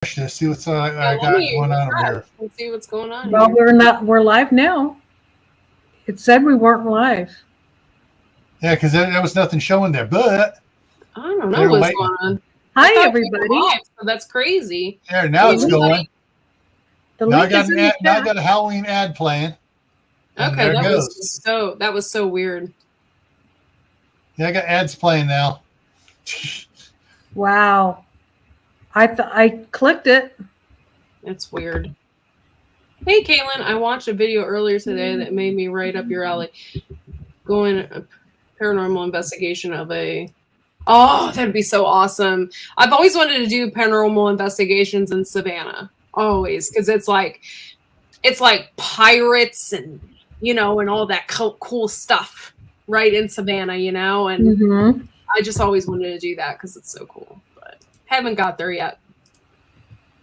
to see what's I got going on over here. Let's see what's going on. Well, we're live now. It said we weren't live. Yeah, because there was nothing showing there, but I don't know what's going on. Hi, everybody. Live, so that's crazy. Yeah, now it's going. Now I got a Halloween ad playing. Okay, that was so weird. Yeah, I got ads playing now. Wow. I clicked it. It's weird. Hey, Caitlin, I watched a video earlier today that made me right up your alley. Going a paranormal investigation of Oh, that'd be so awesome. I've always wanted to do paranormal investigations in Savannah. Always, because it's like pirates and and all that cool stuff right in Savannah, and I just always wanted to do that because it's so cool, but haven't got there yet.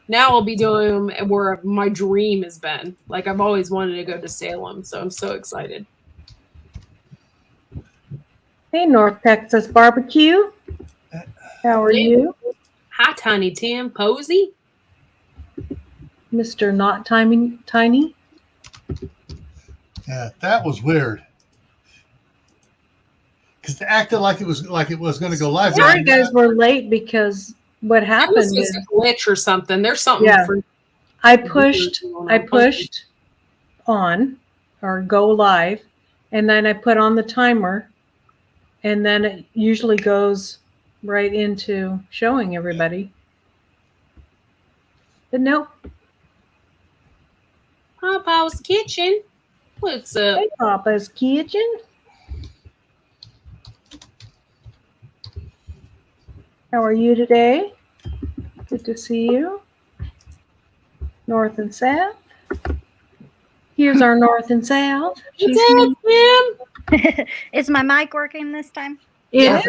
Now I'll be doing where my dream has been. Like, I've always wanted to go to Salem, so I'm so excited. Hey, North Texas Barbecue. How are you? Hi, Tiny Tim Posey. Mr. Not Tiny. Yeah, that was weird. Because it acted like it was going to go live. Sorry, guys, we're late because what happened is a glitch or something. There's something. Yeah, I pushed on or go live, and then I put on the timer, and then it usually goes right into showing everybody. But nope. Papa's Kitchen. What's up? Hey, Papa's Kitchen. How are you today? Good to see you. North and South. Here's our North and South. Is my mic working this time? Yeah.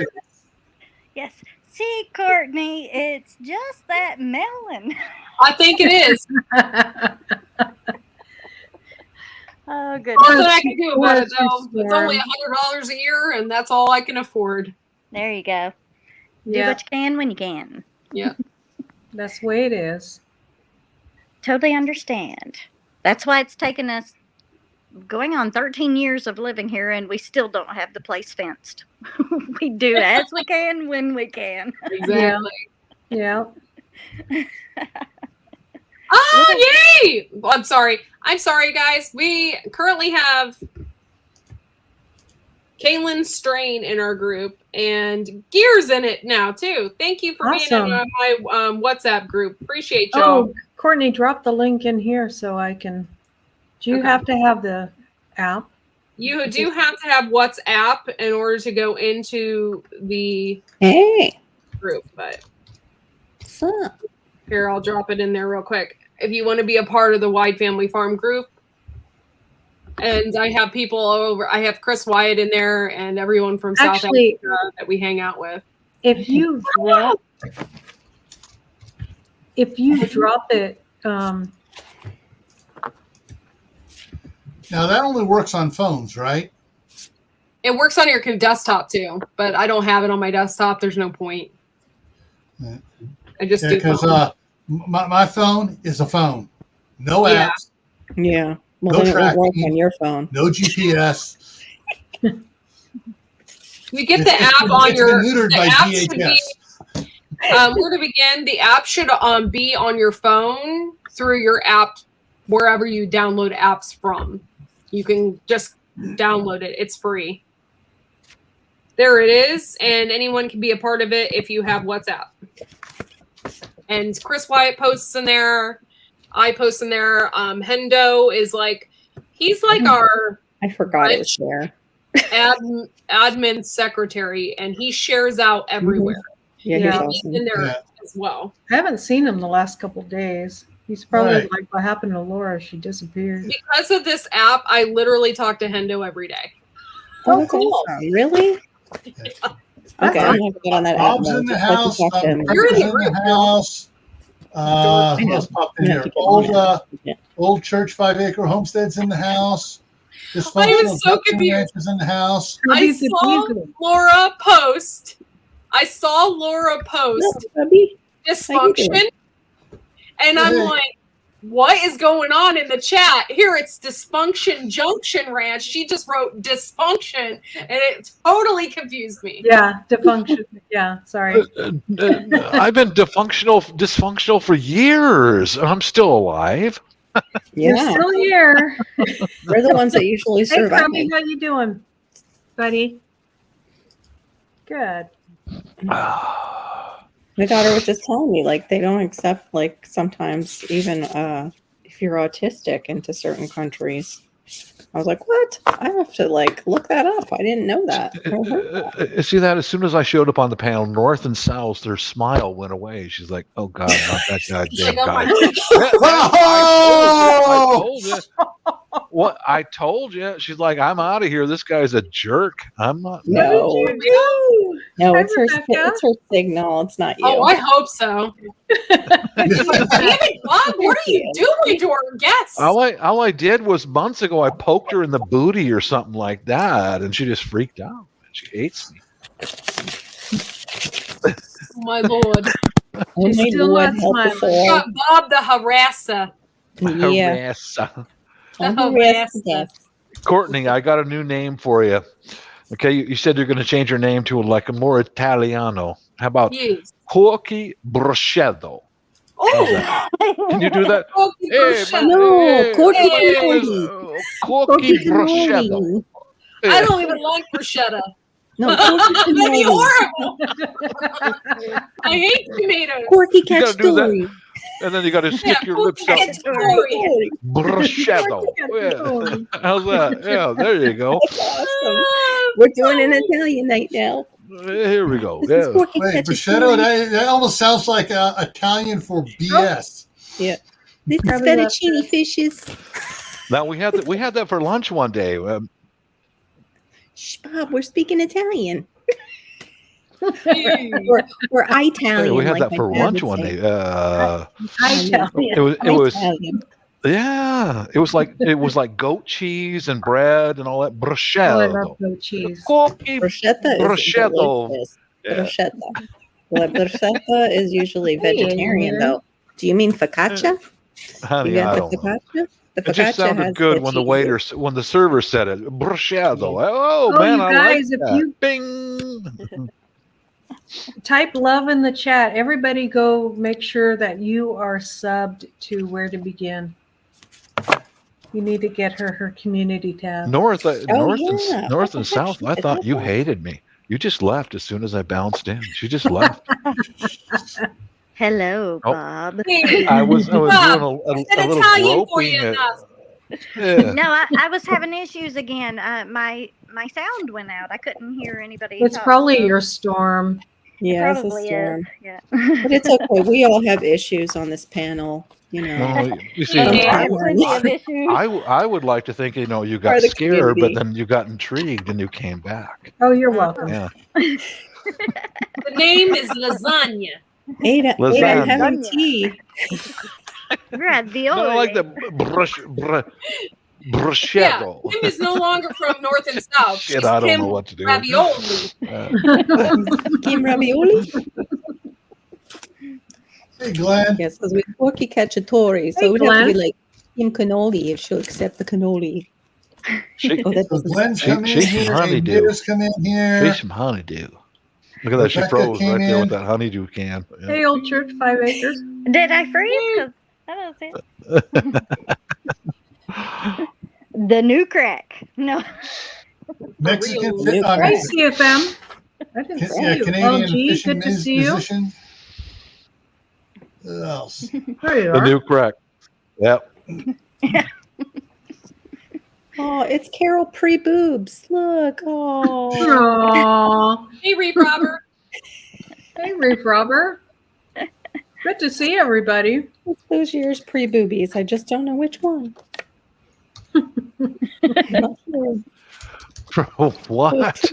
Yes. See, Courtney, it's just that melon. I think it is. Oh, good. Nothing I can do about it, though. It's only $100 a year, and that's all I can afford. There you go. Do what you can when you can. Yeah. That's the way it is. Totally understand. That's why it's taken us going on 13 years of living here, and we still don't have the place fenced. We do as we can when we can. Exactly. Yeah. Oh, yay! I'm sorry, guys. We currently have Kaylin Strain in our group, and Gear's in it now, too. Thank you for being in my WhatsApp group. Appreciate y'all. Oh, Courtney, drop the link in here so I can... Do you have to have the app? You do have to have WhatsApp in order to go into the group, but... What's up? Here, I'll drop it in there real quick. If you want to be a part of the Wide Family Farm group, and I have people all over. I have Chris Wyatt in there and everyone from South Africa that we hang out with. If you drop it, now that only works on phones, right? It works on your desktop too, but I don't have it on my desktop. There's no point. Yeah. I just do because my phone is a phone, no apps. Yeah. Well, no then tracking, it won't work on your phone. No GPS. You get the app on your. Neutered by DHS. Where to begin? The app should be on your phone through your app, wherever you download apps from. You can just download it. It's free. There it is, and anyone can be a part of it if you have WhatsApp. And Chris Wyatt posts in there. I post in there. Hendo is he's our. I forgot it was there. Admin secretary, and he shares out everywhere. Yeah, he's in there as well. I haven't seen him the last couple of days. He's probably like, what happened to Laura? She disappeared. Because of this app, I literally talk to Hendo every day. Oh, cool. Awesome. Really? Yeah. Okay, I'm going to get on that app. Bob's in the house. You're in the house. Who else popped in here? Old Church 5 Acre Homestead's in the house. I was so confused. Is in the house. I saw Laura post dysfunction, And I'm like, what is going on in the chat? Here it's Dysfunction Junction Ranch. She just wrote dysfunction, and it totally confused me. Yeah, dysfunction. Yeah, sorry. I've been dysfunctional for years, and I'm still alive. You're Yeah, still here. we're the ones that usually Hey, survive. Crummy, how you doing, buddy? Good. My daughter was just telling me, like, they don't accept, like, sometimes even if you're autistic into certain countries. I was like, what? I have to, like, look that up. I didn't know that. See that? As soon as I showed up on the panel, North and South, their smile went away. She's like, "Oh God, not that goddamn guy." I told you. What I told you. She's like, "I'm out of here. This guy's a jerk. I'm not." No, no, Hi, it's her signal. It's not you. Oh, I hope so. Damn it, Bob, what are you doing to our guests? All I did was months ago. I poked her in the booty or something like that, and she just freaked out. She hates me. Oh, my Lord. She's still not smiling. Got Bob the harasser. Yeah. Harasser. The harasser. Courtney, I got a new name for you. Okay, you said you're going to change your name to like a more Italiano. How about Yes. Corky Bruscello? Oh, Can you do that? Corky Bruscello. No, Corky Corky Bruscello. I don't even like bruschetta. No, That'd be horrible. I hate tomatoes. Corky You gotta do that. Cacciatore. And then you got to stick your lips out. Cacciatore. Bruscello. Yeah. How's that? Yeah, there you go. That's awesome. We're doing an Italian night now. Here we go. This is Yeah. Corky Wait, Cacciatore. bruschetto, that almost sounds like Italian for BS. Yeah. This is Probably not fettuccine fishes. Now we had that for lunch one day. Shh, Bob, we're speaking Italian. Hey. We're Italian. We had like that my for dad lunch would one say. day. Italian. It was Italian. yeah. It was like goat cheese and bread and all that. Oh, I Bruschetto. love goat cheese. Corky Bruschetta is Bruschetto. delicious. Yeah. Bruschetta. Well, bruschetta is usually vegetarian, Hey. though. Do you mean focaccia? Honey, You I got the don't know. focaccia? The It just focaccia sounded has good when the server said it. Bruschetto. Oh, Oh, man, you I guys, like if that. you- Bing. Type love in the chat. Everybody go make sure that you are subbed to Where to Begin. You need to get her community tab. North yeah. and South. I thought you hated me. You just left as soon as I bounced in. She just left. Hello, Oh. Bob. Hey. I was doing Bob, a said little Italian for groping. you enough. Yeah. No, I was having issues again. My sound went out. I couldn't hear anybody. It's talk, probably so your storm. Yeah, it's a probably storm. is. Yeah. But it's okay. We all have issues on this panel. You know. Well, you see, Yeah. Plenty of issues. I would like to think, you got Part of the scared, but community. then you got intrigued and you came back. Oh, you're welcome. Yeah. The name is lasagna. Ada, Lasagna. I'm having tea. Ravioli. No, I like the Yeah, bruschetto. Tim is no longer from North and South. Shit, She's I don't Tim know what to do. Ravioli. Kim ravioli? Hey, Glenn. Yes, because we Corky Cacciatore. So Hey, it would have to be Glenn. like Kim Cannoli if she'll accept the cannoli. She, Oh, that So doesn't Glenn's come in she's here. honeydew. Ada's come in here. she's some honeydew. Look at that. She Rebecca froze came right there with in. that honeydew can. Yeah. Hey, old church, 5 acres. Did I freeze? 'Cause I don't see it. The new crack. No. Mexican Real. fit, Hey, CFM. I didn't see yeah, you. Canadian LG, fishing good to see you. musician. Who else? There you The are. new crack. Yep. Oh, it's Carol pre-boobs. Look. Oh. Aw. Hey, Reef Robert. Hey, Reef Robert. Good to see everybody. It's those years pre-boobies. I just don't know which one. I'm not sure. What?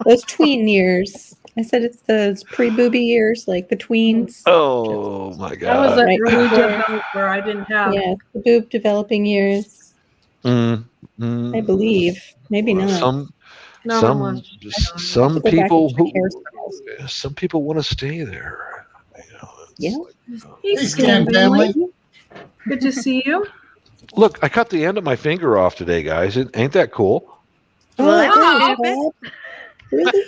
Those tween years. I said it's those pre-booby years, like the tweens. Oh my That was God. an Right. early developer. I didn't have. Yeah, the boob developing years. I believe. Maybe not. Some No one was. some Go back people and check who hairstyles. some people want to stay there. You know, it's Yeah. like, Hey, Scan family. Good to see you. Look, I cut the end of my finger off today, guys. Ain't that cool? Well, that was Oh. stupid. Really?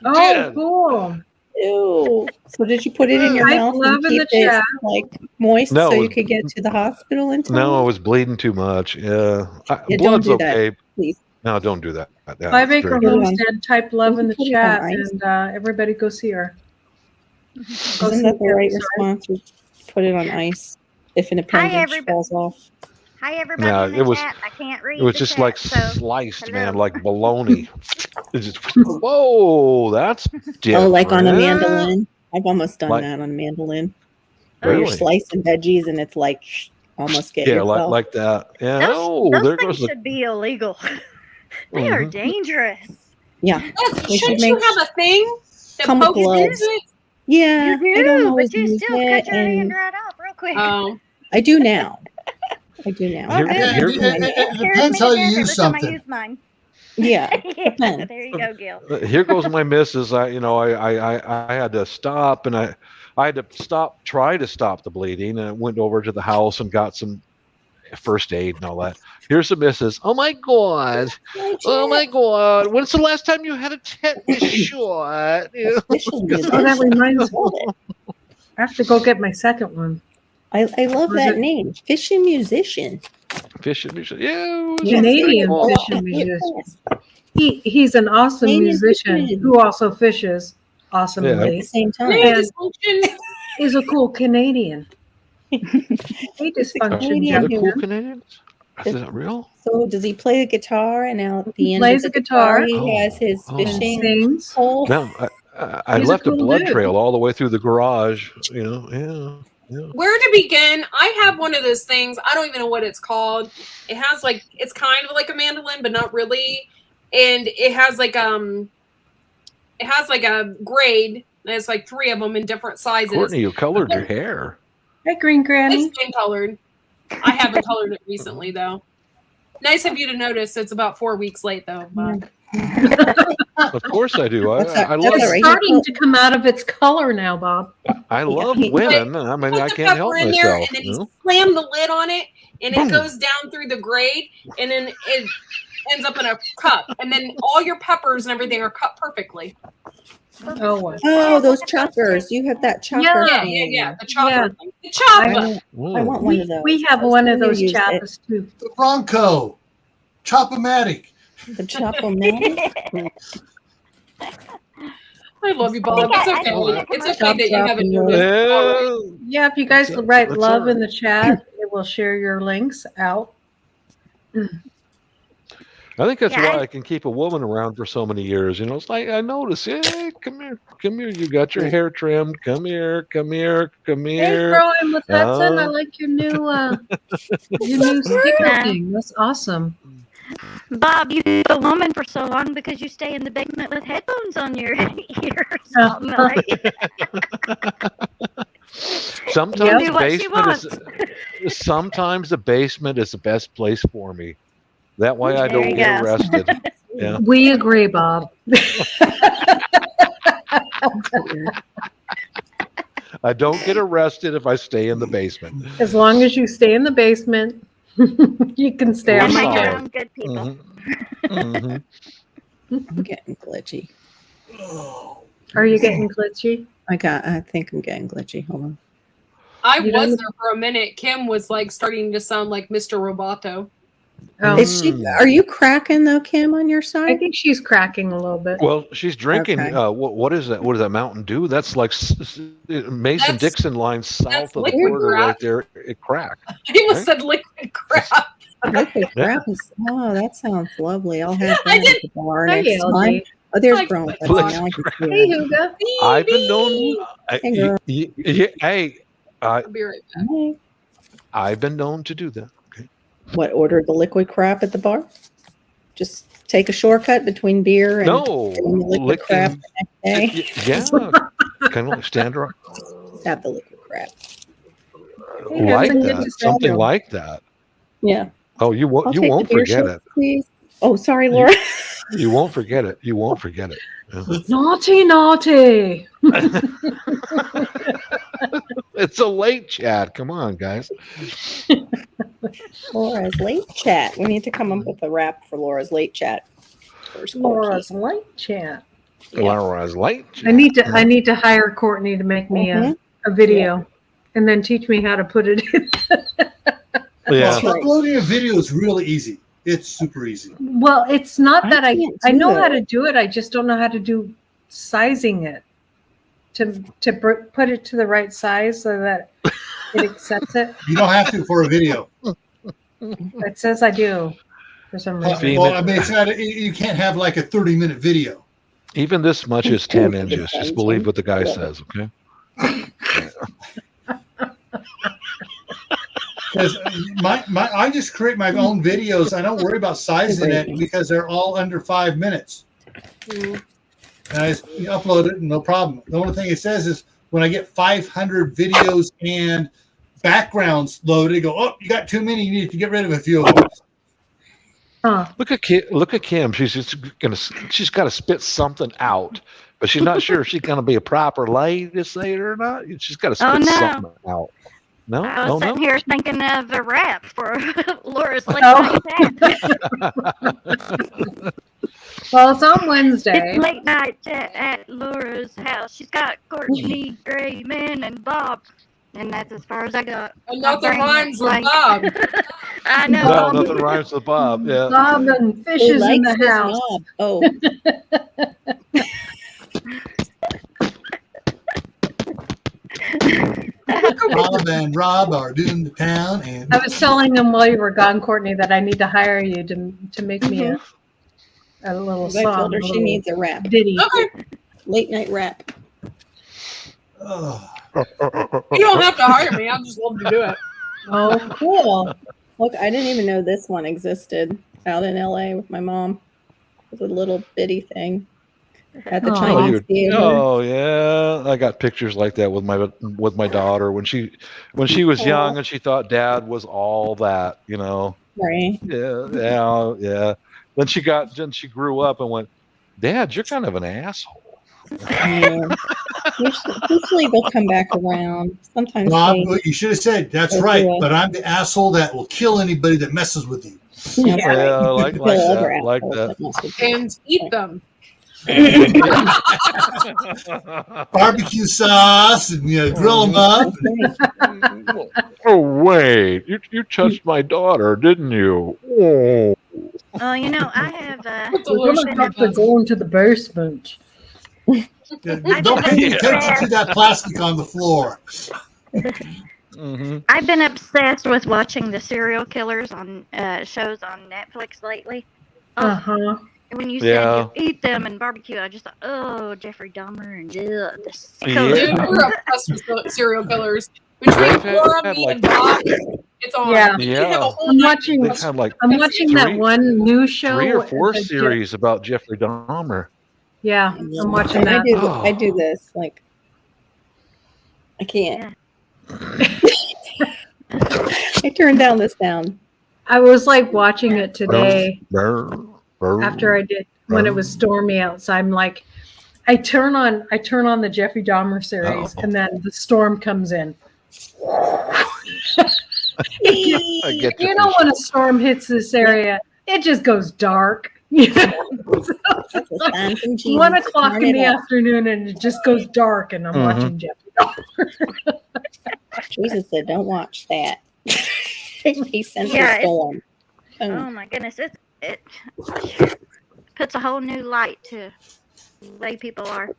Oh, Did. cool. Ew. So did you put it in your Type mouth love and in keep the it chat. like moist No, so it you was- could get to the hospital in time? No, I was bleeding too much. Yeah, Yeah, don't blood's do that, okay. please. No, don't do that. Yeah, 5 it's Acre very good. Homestead, type love in the Put it on chat, ice. and everybody go see her. Go Isn't see that the her, right sorry. response? We put it on ice if an appendage everybody. falls off. Hi, everybody No, in the it was- chat. I can't read It was the just chat, like so sliced, man, hello. like bologna. It's just, whoa, that's different. Oh, like on a mandolin. I've almost done Like- that on a mandolin. Where you're Really? slicing veggies and it's like almost get Yeah, yourself. like that. Yeah. Those, Oh, those there things goes the. should be illegal. They are Mhm. dangerous. Yeah. We should Shouldn't you make have a thing that come with pokes into gloves. it? Yeah, You I don't do, always but you use still it, cut your hand and right off real quick. Oh, I do now. I do now. Here- okay. here- It Scares depends me how to you death use every time I something. use mine. Yeah. Yeah, depends. there you go, Gil. Here goes my missus. I had to stop, and I had to try to stop the bleeding, and I went over to the house and got some first aid and all that. Here's the missus. Oh my god! Oh my god! When's the last time you had a tetanus shot? Official Oh, that musician. reminds me. Love it. I have to go get my second one. I love Was that it- name, fishing musician. Fishing, yeah. it was Canadian very cool. fishing musician. He's an awesome Canadian musician fisherman. who also fishes At awesomely. the same time. Hey, And- dysfunction. He's a cool Canadian. Hey, dysfunction, Canadian Are there Jeff. cool Canadians? Is that real? So does he play the guitar? And now at the He end plays of the the guitar, guitar. he has his Oh. fishing Sings. pole. No, I He's a left a cool blood dude. trail all the way through the garage. Yeah. Where to begin? I have one of those things. I don't even know what it's called. It has like it's kind of like a mandolin, but not really. And it has like a grade. And it's like 3 of them in different sizes. Courtney, you colored your hair. Hey, Green Granny. It's been colored. I haven't colored it recently though. Nice of you to notice. It's about 4 weeks late though. But Of course I do. That's I all love It's right. starting to come out of its color now, Bob. I love Yeah. women. I mean, put I the can't help pepper in there, myself. and then you you know? slam the lid on it, and Boom. it goes down through the grate, and then it ends up in a cup, and then all your peppers and everything are cut perfectly. Oh, wow. Oh, those choppers. You have that chopper. Yeah, thing. the chopper, Yeah. thing. The chopper. I Ooh. want one of those. We have I was one of gonna those use it. chapas too. The Bronco. Chop-o-matic. The chop-o-matic. I love you, Bob. It's okay. It's okay that you haven't noticed. Yeah. Yeah, if you guys That's- write that's love all right. in the chat, it will share your links out. I think that's Yeah, why I can keep a woman around for so many years. You know, it's like I notice. Hey, come here. You got your hair trimmed. Come here. Hey, Here. growing with Hudson, I Oh. like your new sticker Yeah. thing. That's awesome. Bob, you keep a woman for so long because you stay in the basement with headphones on your ears. Something like Sometimes Do the what she sometimes the basement is the best place for me. That way I There don't you get go. arrested. Yeah. We agree, Bob. I don't get arrested if I stay in the basement. As long as you stay in the basement, you can stay We're on and the hang solid. couch. around good people. Mhm. I'm getting glitchy. Are you getting glitchy? I think I'm getting glitchy. Hold on. I You was don't- there for a minute. Kim was like starting to sound like Mr. Roboto. Oh, Is she? Are you cracking though, Kim, on your I side? think she's cracking a little bit. Well, she's drinking. Okay. What is that? What is that Mountain Dew? That's like Mason Dixon line south of the liquid border crap. right there. It cracked. I almost Right? said liquid crap. Liquid crap is. Oh, that sounds lovely. I'll have I that did- at the bar Hi, next time. LG. Oh, there's Hi, grown. Liquid Now I can see Hey, it. Huga. I've been known. Hey, girl. Hey, I'll be right back. Hey. I've been known to do that. Okay. What? Order the liquid crap at the bar? Just take a shortcut between beer and No, and the liquid crap licking. the next day. Yeah, kind of like stand up, Just have the liquid crap. Hey, like Hudson, good that, to see something you. like that. Yeah. Oh, you won't. I'll You take won't the beer forget shots, it. please. Oh, sorry, Laura. You won't forget it. You won't forget it. Yeah. Naughty, naughty. It's a late chat. Come on, guys. Laura's late chat. We need to come up with a rap for Laura's late chat. Laura's late chat. Yeah. Laura's late chat. I need to hire Courtney to make me a video and then teach me how to put it in. Yeah. Well, uploading a video is really easy. It's super easy. Well, it's not that I know how to it. do it. I just don't know how to do sizing it to put it to the right size so that it accepts it. You don't have to for a video. It says I do for some reason. Well, I mean, it's not. You can't have like a 30-minute video. Even this much is 10 inches. Just believe what the guy says, okay? Because I just create my own videos. I don't worry about sizing it because they're all under 5 minutes. And I just upload it, no problem. The only thing it says is when I get 500 videos and backgrounds loaded, they go, oh, you got too many. You need to get rid of a few of them. Huh. Look at Kim. She's got to spit something out, but she's not sure if she's gonna be a proper lady to say it or not. She's got to spit something out. No, I was sitting here thinking of a rap for Laura's late Oh. night chat. Well, it's on Wednesday. It's late night chat at Laura's house. She's got Courtney, Gray, Man, and Bob. And that's as far as I got. And nothing rhymes with Bob. I know. No, nothing rhymes with Bob. Yeah. Bob and fishes in the house. Oh, Bob and Rob are doing the town, and I was telling him while you were gone, Courtney, that I need to hire you to make me a little I song. told her a she little needs a rap. ditty. Okay. Late night rap. oh, You don't have to hire me. I'll just love to do it. Oh, cool. Look, I didn't even know this one existed out in LA with my mom. It was a little bitty thing at the Oh. Chinese theater. Oh yeah, I got pictures like that with my daughter when she was young and she thought Dad was all that, you know. Right. Yeah. Then she grew up and went, Dad, you're kind of an asshole. Yeah. Usually they'll come back around. Sometimes Bob, they, what you should have said, that's They right, do. but I'm the asshole that will kill anybody that messes with you. That's right. Yeah, like Kill other that, like assholes that. mess with you. And eat them. Barbecue sauce and grill them up. Oh wait, you touched my daughter, didn't you? Oh. Oh, you know, I have. We're gonna have to go into the basement. Don't pay any attention to that plastic on the floor. Mm-hmm. I've been obsessed with watching the serial killers on shows on Netflix lately. Uh huh. When you Yeah. said you eat them and barbecue, I just thought, oh, Jeffrey Dahmer and the Yeah. Dude, we're obsessed with serial killers. Between They've had Laura, me, like- and Bob, it's on. Yeah. We can have a whole I'm night. watching. They've had like I'm watching that one new show. 3 or 4 the- series about Jeffrey Dahmer. Yeah, I'm watching that. I do this. Like, I can't. I turned down the sound. I was like watching it today after I I did when it was stormy outside. I'm like, I turn on the Jeffrey Dahmer series, and then the storm comes in. get You know when a storm hits this area, it just goes dark. You know? That's a sign from Jesus. 1 o'clock Turn in the it up. afternoon, and it just goes dark, and I'm Mhm. watching Jeffrey Dahmer. Jesus said, "Don't watch that." He sent Yeah, the storm. Oh my goodness, it puts a whole new light to the way people are.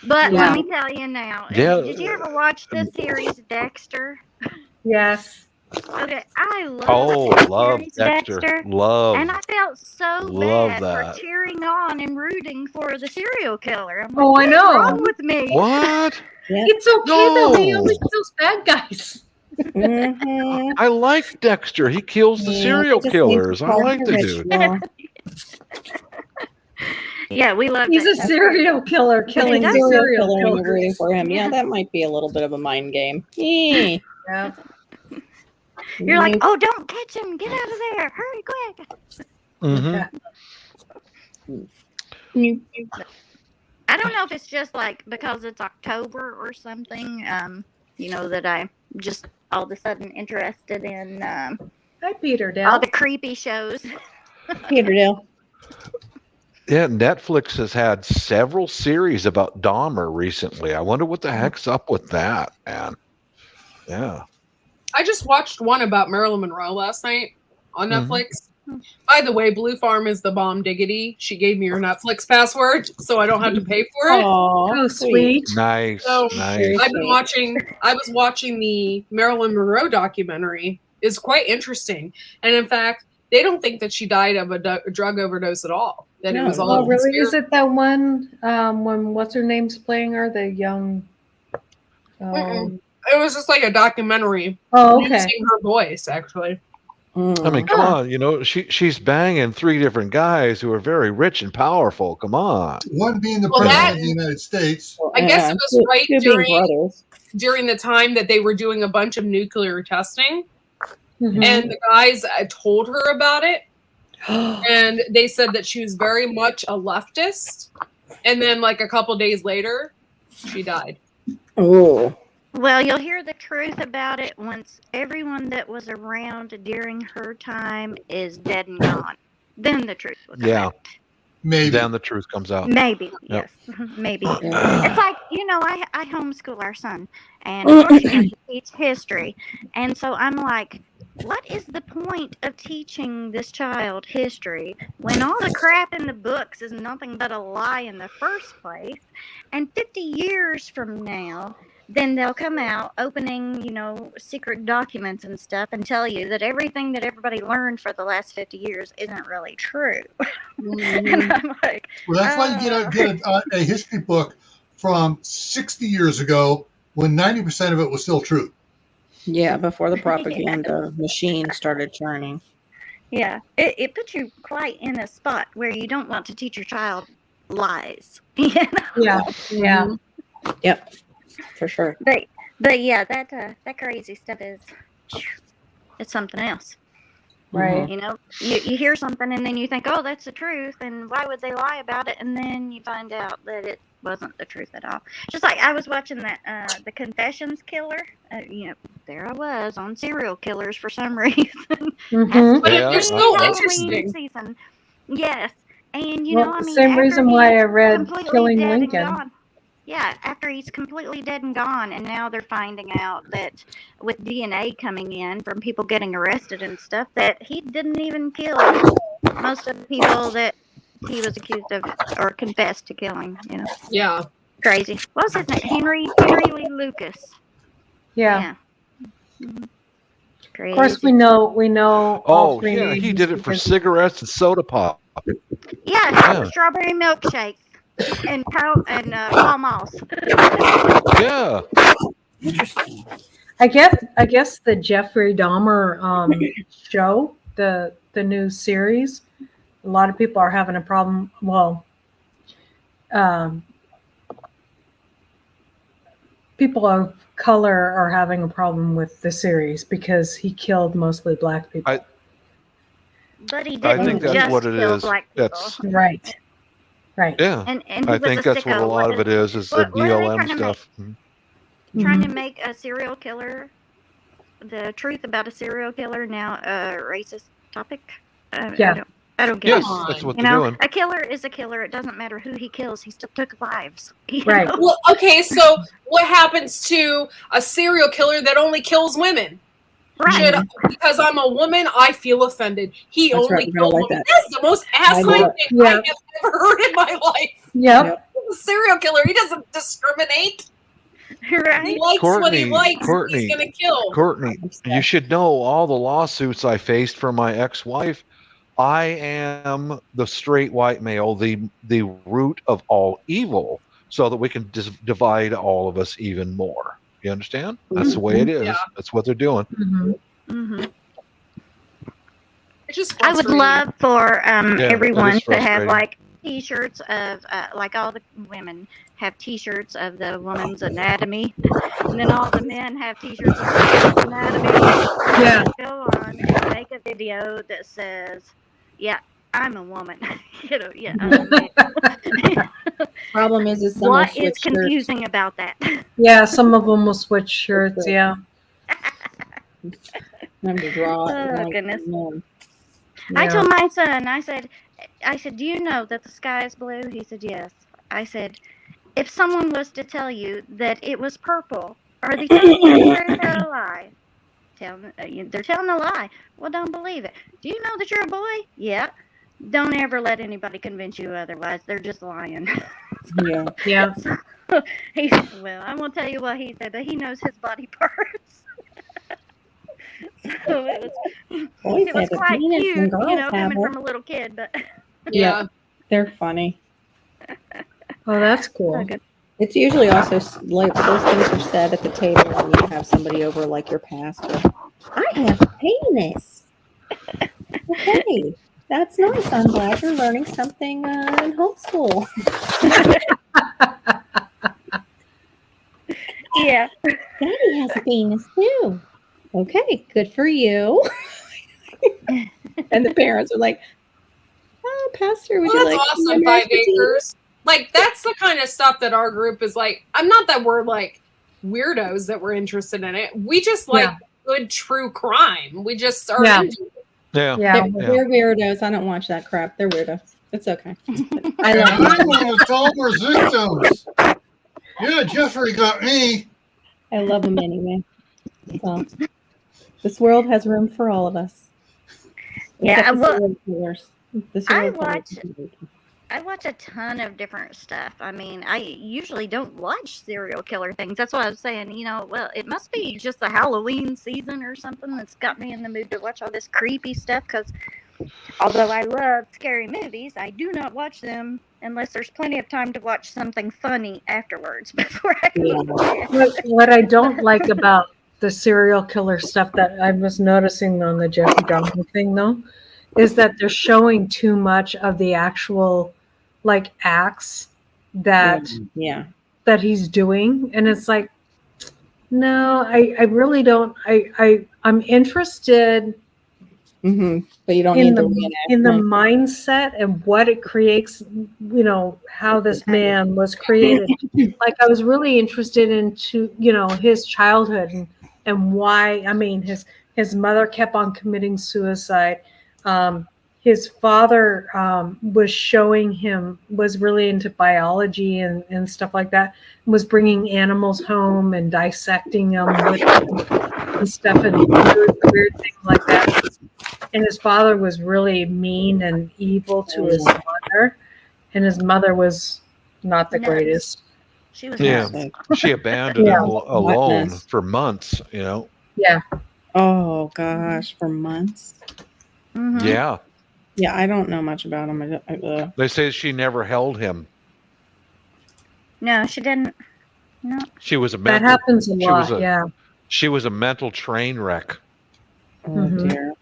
But Yeah. let me tell you now, Yeah. did you ever watch the series Dexter? Yes. Okay, I love Oh, the love series Dexter. Love. And I felt so Love bad that. for cheering on and rooting for the serial killer. I'm like, Oh, I what's know. wrong with me? What? Yeah. It's okay though. He No. only kills bad guys. Mhm. I like Dexter. He kills the Yeah, serial they just need to killers. I call like it the a dude. ritual. Yeah, we love He's a that. serial killer killing Killing serial serial killer and you're rooting killers. for him. Yeah, that might be a little bit of a mind game. Yeah. Yeah. You're like, oh, don't catch him. Get out of there. Hurry, quick. Mm-hmm. I don't know if it's just like because it's October or something. that I'm just all of a sudden interested in Hi, Peter all Dale. the creepy shows. Peterdale. Yeah, Netflix has had several series about Dahmer recently. I wonder what the heck's up with that, man. Yeah. I just watched one about Marilyn Monroe last night on Mhm. Netflix. By the way, Blue Farm is the bomb diggity. She gave me her Netflix password, so I don't have to pay for it. Oh, sweet. Nice, So, nice. I was watching the Marilyn Monroe documentary. It's quite interesting. And in fact, they don't think that she died of a drug overdose at all. That it was all Oh, really? conspiracy. Is it that one when what's her name's playing her, the young? It was just like a documentary Oh, okay. using her voice, actually. I mean, come on, she's banging 3 different guys who are very rich and powerful. Come on. One being the Well, president of the United States. I guess it was right Two being brothers. during the time that they were doing a bunch of nuclear testing. Mhm. And the guys told her about it. And they said that she was very much a leftist. And then, like, a couple days later, she died. Oh. Well, you'll hear the truth about it once everyone that was around during her time is dead and gone. Then the truth will come out. Maybe. Then the truth comes out. Maybe, Yep. yes. Maybe. It's like, I homeschool our son, and of course you have to teach history. And so I'm like, what is the point of teaching this child history when all the crap in the books is nothing but a lie in the first place? And 50 years from now, then they'll come out opening, secret documents and stuff and tell you that everything that everybody learned for the last 50 years isn't really true. And I'm like, Well, that's why you get a history book from 60 years ago when 90% of it was still true. Yeah, before the propaganda machine started churning. Yeah, it puts you quite in a spot where you don't want to teach your child lies. Yeah. Yep, for sure. But yeah, that crazy stuff it's something else. Right. You hear something and then you think, oh, that's the truth, and why would they lie about it? And then you find out that it wasn't the truth at all. Just like I was watching that the Confessions Killer. There I was on serial killers for some reason. Mhm. But Yeah, they're so Halloween interesting. Season. Yes, and Same reason why I read completely Killing dead and Lincoln. gone. Yeah, after he's completely dead and gone, and now they're finding out that with DNA coming in from people getting arrested and stuff, that he didn't even kill most of the people that he was accused of or confessed to killing. Yeah. Crazy. What was his name? Henry Lee Lucas. Yeah. Mhm. Crazy. Of course, we know. All Oh, three yeah, names he did it for because- cigarettes and soda pop. Yeah, strawberry milkshake and Pall Malls. Yeah. I guess the Jeffrey Dahmer show, the new series, a lot of people are having a problem. Well, people of color are having a problem with the series because he killed mostly black people. But he I didn't think that's just what it kill is. black people. That's Right. yeah. And he I was think a that's what a sicko. lot of it is the what are they BLM trying to stuff. Trying to make a serial killer, the truth about a serial killer now a racist topic. Yeah. I don't get Yes, it. that's what they're doing. A killer is a killer. It doesn't matter who he kills. He still took lives. Right. Well, okay, so what happens to a serial killer that only kills women? Right. Because I'm a woman, I feel offended. He That's only right, we don't killed like women. that. That's the most asinine thing Yeah. I have ever heard in my life. Yep. He's a serial killer. He doesn't discriminate. He Right. likes what he Courtney, likes. Courtney, He's going to kill. Courtney, you should know all the lawsuits I faced from my ex-wife. I am the straight white male, the root of all evil, so that we can divide all of us even more. You understand? That's the way it is. Yeah. That's what they're doing. Mhm. Mm-hmm. It's just I would frustrating. love for it everyone is to have frustrating. like T-shirts of like all the women have T-shirts of the woman's anatomy, and then all the men have T-shirts of the anatomy. Yeah. Go on and make a video that says, "Yeah, I'm a woman. Yeah. I'm a man. Problem is some will What switch is confusing about that? Yeah, some of them will switch shirts. Yeah. Them to draw it. Oh, Like, goodness. no. I Yeah. told my son, I said, do you know that the sky is blue? He said, yes. I said, if someone was to tell you that it was purple, are they telling you straight out a lie? They're telling a lie. Well, don't believe it. Do you know that you're a boy? Yeah. Don't ever let anybody convince you otherwise. They're just lying. Yeah. Yeah. So, well, I won't tell you what he said, but he knows his body parts. So Boys it was have a quite penis cute, and girls have coming it. from a little kid. But Yeah. They're funny. Oh, that's cool. okay. It's usually also like those things are said at the table when you have somebody over, like your pastor. I have a penis. Okay, that's nice. I'm glad you're learning something in homeschool. Yeah. Daddy has a penis too. Okay, good for you. And the parents are like, "Oh, Pastor, would Well, you that's like some awesome, mashed 5 potatoes?" acres. Like, that's the kind of stuff that our group is like. I'm not that we're like weirdos that we're interested in it. We just like good true crime. We just are Yeah. into it. Yeah. Yeah. They're weirdos. I don't watch that crap. They're weirdos. It's okay. I And love I'm them. one of Tomer's victims. Yeah, Jeffrey got me. I love them anyway. So, this world has room for all of us. Yeah, Except the well, serial killers. The serial killers. I watch a ton of different stuff. I mean, I usually don't watch serial killer things. That's why I was saying, well, it must be just the Halloween season or something that's got me in the mood to watch all this creepy stuff. Because although I love scary movies, I do not watch them unless there's plenty of time to watch something funny afterwards before I go to bed. What I don't like about the serial killer stuff that I was noticing on the Jeffrey Dahmer thing, though, is that they're showing too much of the actual like acts that he's doing, and it's like, no, I really don't. I'm interested But you don't in need the the mindset and what it creates. How this man was created. Like, I was really interested into his childhood and why. I mean, his mother kept on committing suicide. His father was really into biology and stuff like that, was bringing animals home and dissecting them and stuff, and weird things like that. And his father was really mean and evil to his mother, and his mother was not the greatest. She was She abandoned him alone for months, Yeah. Oh gosh, for months. Mm-hmm. Yeah. Yeah, I don't know much about him. They say she never held him. No, she didn't. No. She was a That mental. happens a lot. She was a mental train wreck. Oh dear.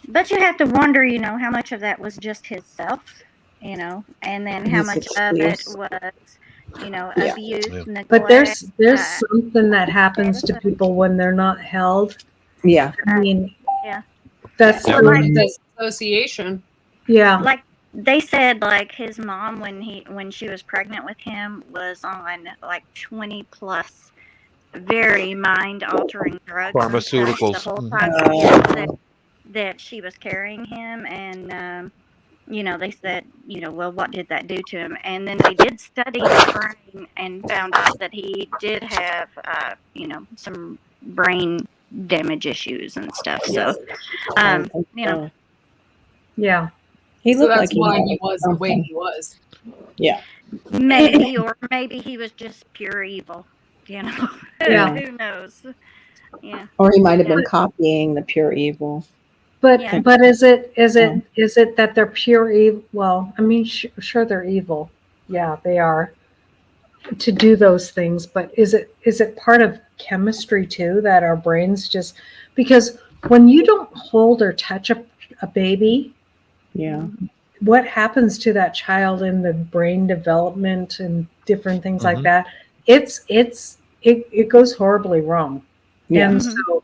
But you have to wonder, how much of that was just his self, and then how much of it was, abuse, neglect. But there's something that happens to people when they're not held. Yeah. I mean, yeah. That's Association. Yeah. Like they said, like his mom when she was pregnant with him was on like 20 plus very mind altering drugs, pharmaceuticals, the whole time that she was carrying him, and they said, well, what did that do to him? And then they did study his brain and found out that he did have some brain damage issues and stuff. So yeah, he looked that's like why he was the way he was. Yeah, maybe he was just pure evil. Yeah. Who knows? Yeah. Or he might have been copying the pure evil. But is it that they're pure evil? Well, I mean, sure they're evil. Yeah, they are to do those things. But is it part of chemistry too, that our brains just, because when you don't hold or touch a baby, what happens to that child in the brain development and different things like that? It goes horribly wrong. And so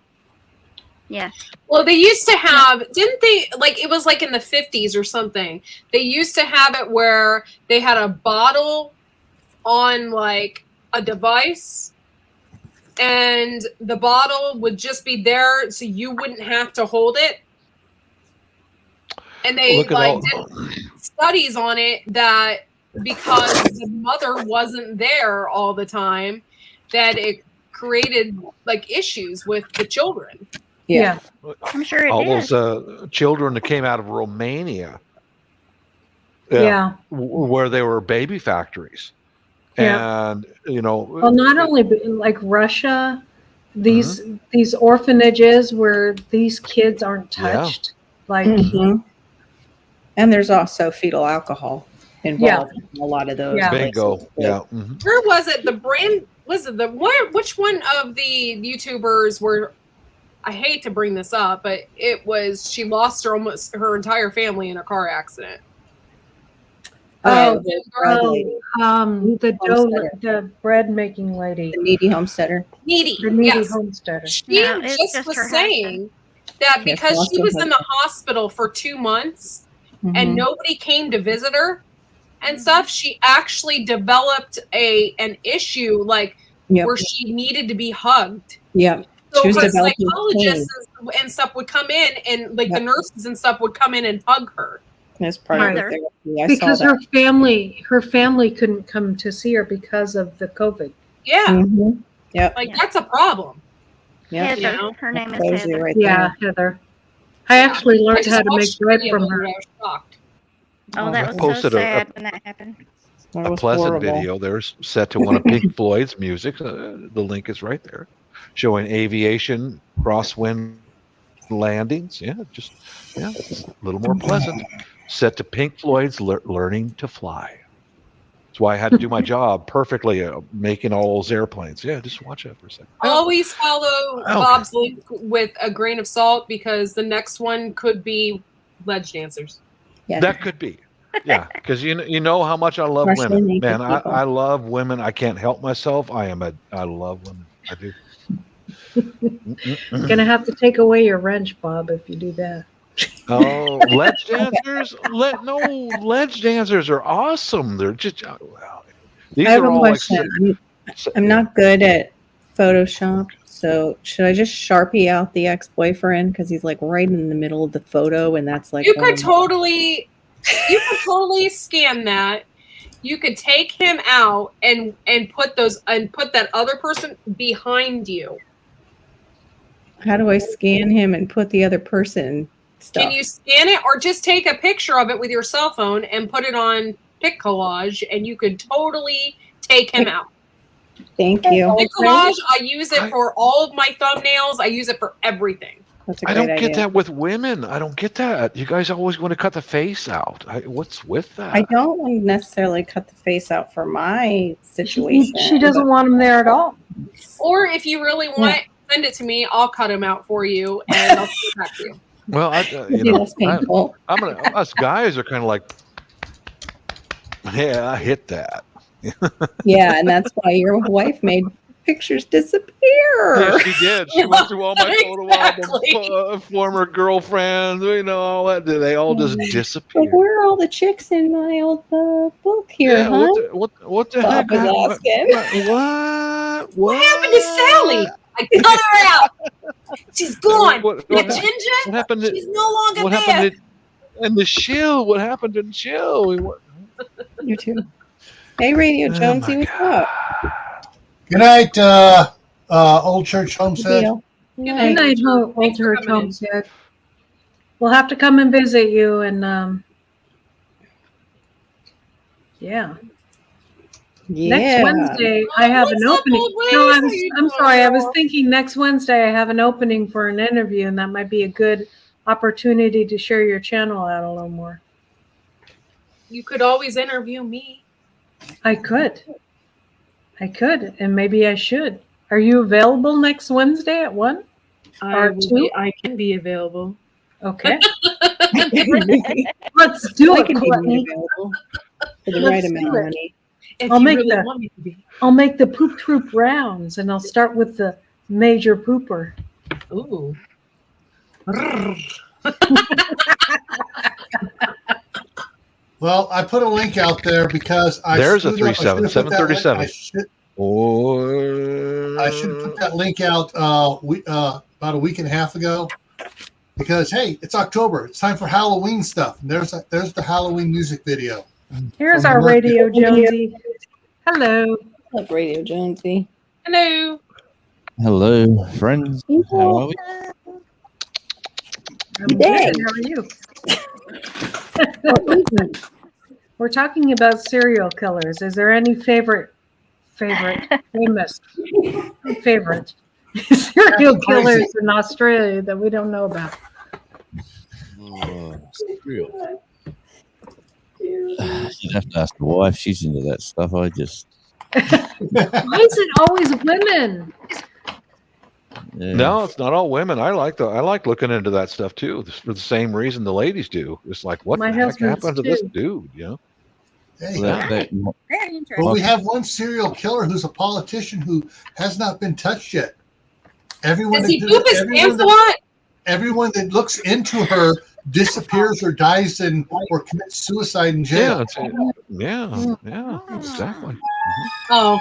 Yeah. Well, they used to have, didn't they, like, it was like in the 50s or something. They used to have it where they had a bottle on like a device, and the bottle would just be there so you wouldn't have to hold it. And they Look at like all. did studies on it that because the mother wasn't there all the time, that it created like issues with the children. Yeah. I'm sure it All did. those children that came out of Romania, Yeah. where they were baby factories, Yeah. and you know, Well, not only like Russia, these orphanages where these kids aren't touched. Like, Mhm. And there's also fetal alcohol involved in a lot of those. Yeah. bingo, places. yeah. Where was it? The brand was it the where? Which one of the YouTubers were? I hate to bring this up, but it was she lost her entire family in a car accident. Oh, the bread lady, the bread making lady, the needy homesteader. Needy, the needy yes. homesteader. She No, it's just just was her saying that Yes, because lost she her was in the husband. hospital for 2 months and Mhm. nobody came to visit her and stuff, she actually developed an issue like Yep. where she needed to be hugged. Yep. So She was her developing psychologists and stuff would come in, and like the nurses and stuff would come in and hug her. As part of the Right. therapy. I Because saw that. her family couldn't come to see her because of the COVID. Yeah, Mhm. Yep. like that's a problem. Yep. Heather. You know? Her name is Crazy Heather. right Yeah, there. Heather. I actually I learned just how to make watched the bread video from of it, her. I was shocked. Oh, that I was so posted sad when that happened. That a was pleasant horrible. video. There's set to one of Pink Floyd's music. The link is right there, showing aviation crosswind landings. Yeah, just a little more pleasant. Set to Pink Floyd's "Learning to Fly." That's why I had to do my job perfectly, making all those airplanes. Yeah, just watch that for a second. Always follow Okay. Bob's link with a grain of salt because the next one could be ledge dancers. Yeah. That could be. Yeah, because you know how much I love Especially women, naked man. people. I love women. I can't help myself. I love women. I do. Gonna have to take away your wrench, Bob, if you do that. Oh, ledge dancers! Ledge dancers are awesome. They're just these I have are a all question. I'm yeah. not good at Photoshop, so should I just Sharpie out the ex-boyfriend because he's like right in the middle of the photo, and that's like You one could of totally scan that. You could take him out and put that other person behind you. How do I scan him and put the other person stuff? Can you scan it or just take a picture of it with your cell phone and put it on Pic Collage, and you could totally take him out. Thank you. Pic Collage, I use it for all of my thumbnails. I use it for everything. That's a I great don't get idea. that with women. I don't get that. You guys always want to cut the face out. What's with that? I don't want to necessarily cut the face out for my situation. She doesn't want him there at all. Or if you really want, send it to me. I'll cut him out for you, and I'll send it back to you. Well, That's painful. us guys are kind of like, yeah, I hit that. Yeah, and that's why your wife made pictures disappear. Yeah, she did. She went through all my photo Exactly. album, former girlfriends, all that. They all just But disappeared. where are all the chicks in my old book here, Yeah, huh? what the Bob heck? was asking. What happened to Sally? I cut her out. She's gone. What That Ginger, happened to she's no longer what there. happened to and the shill? What happened to the shill? You too. Hey, Radio Jonesy, what's up? Good night, Old Church Homestead. Deal. Good Good night. night, Old Thanks for Church coming in. Homestead. We'll have to come and visit you, and Yeah. next Wednesday I have an What's up, opening. old ladies? No, How you I'm doing, sorry. I was girl? thinking next Wednesday I have an opening for an interview, and that might be a good opportunity to share your channel out a little more. You could always interview me. I could, and maybe I should. Are you available next Wednesday at 1 or 2? I can be available. Okay, I let's do it, can be Courtney. available for the Let's right do amount of it. money. If I'll you make really that. want me to be. I'll make the poop troop rounds, and I'll start with the major pooper. Ooh. Well, I put a link out there because There's a screwed up. 37, 737. I should have put that link out about a week and a half ago because, hey, it's October. It's time for Halloween stuff. And there's the Halloween music video. Here's From our the Radio Jonesy. Hello. Love Radio Jonesy. Hello. Hello, friends. How are we? I'm good. How are you? We're talking about serial killers. Is there any famous favorite serial killers in Australia that we don't know about? Oh, serial. You'd have to ask the wife. She's into that stuff. I just. Why is it always women? Yeah. No, it's not all women. I like looking into that stuff too, for the same reason the ladies do. It's like, what My the heck husband's happened to this too. dude? You know? Hey, Well, Very well, interesting. we have one serial killer who's a politician who has not been touched yet. Everyone Does he that- poop his everyone pants a that- lot? everyone that looks into her disappears or dies or commits suicide in jail. Yeah, exactly. Oh,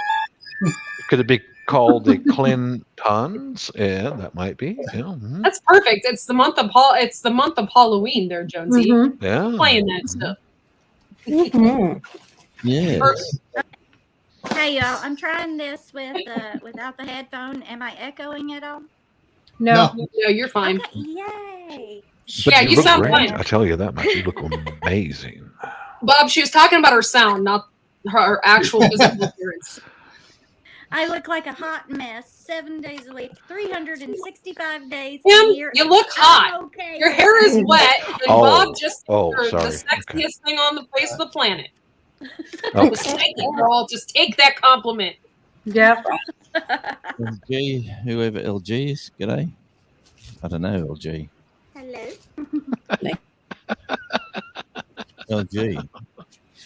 Could it be called the Clintons? Yeah, that might be. Yeah, mhm. that's perfect. It's the month of Halloween there, Jonesy. Mhm. Yeah. Playing that stuff. Mhm. Yes. Hey y'all, I'm trying this without the headphone. Am I echoing at all? No. No, you're fine. Okay, yay. But Yeah, you look sound great. fine. I tell you that much. You look amazing. Bob, she was talking about her sound, not her actual physical appearance. I look like a hot mess 7 days a week, 365 days Tim, a year. you look hot. I'm okay. Your hair is wet, and Oh, Bob just oh, you're sorry. the sexiest thing on the face of the planet. Oh. Just take it, girl. Just take that compliment. Yeah. LG, whoever LG is, g'day. I don't know, LG. Hello. LG. Do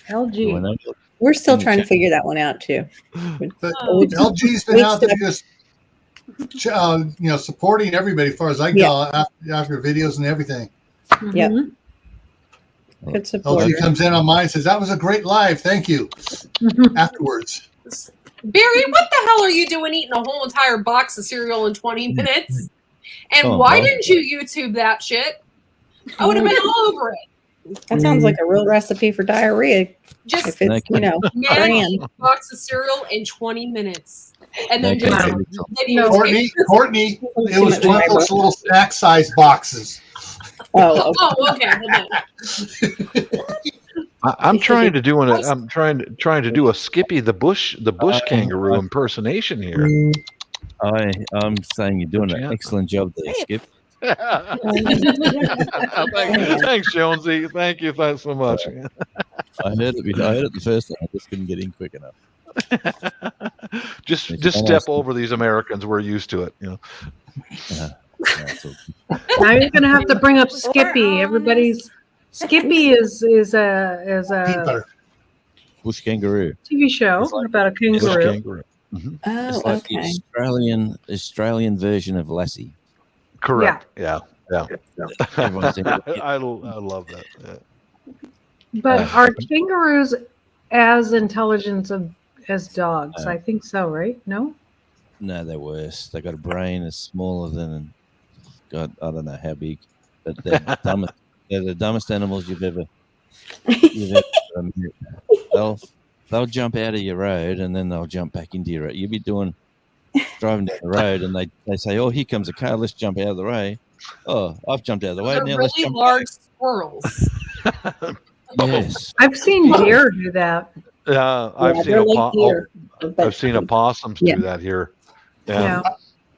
I LG. know? We're still trying to figure that one out too. But Oh. LG's been out there just supporting everybody as far as I go after videos and everything. Yep. Mhm. Good support. LG comes in on mine and says, that was a great live. Thank you. Mhm. Afterwards. Barry, what the hell are you doing eating a whole entire box of cereal in 20 minutes? And Oh, why Bob. didn't you YouTube that shit? I would have been all over it. That sounds like a real recipe for diarrhea. Just If it's, man, brand. eat a box of cereal in 20 minutes. And then Okay. just Wow. videotape. Courtney, it was one of those little snack size boxes. Oh, Oh, okay. Well, then. I'm trying to do I'm trying to do a Skippy the bush kangaroo impersonation here. I'm saying you're doing an excellent job there, Skip. Thanks, Jonesy. Thank you. Thanks so much. I heard it the first time. I just couldn't get in quick enough. Just step over these Americans. We're used to it. You know. That's all. Now you're gonna have to bring up Skippy. Everybody's Skippy is Peanut a butter. Bush kangaroo. TV show It's like- about a Bush kangaroo. kangaroo. oh, It's like the okay. Australian version of Lassie. Correct. Yeah. Everyone's into it. I love that. Yeah. But are kangaroos as intelligent as dogs? I think so, right? No? No, they're worse. They got a brain as smaller than God. I don't know how big, but they're dumbest. They're the dumbest animals you've ever met. They'll jump out of your road and then they'll jump back into your road. You'll be driving down the road and they say, "Oh, here comes a car. Let's jump out of the way." Oh, I've jumped out of the way. They're Now let's really jump large squirrels. back. Yes. I've seen deer do that. I've they're like deer, but I've seen opossums Yeah. do that here. Yeah.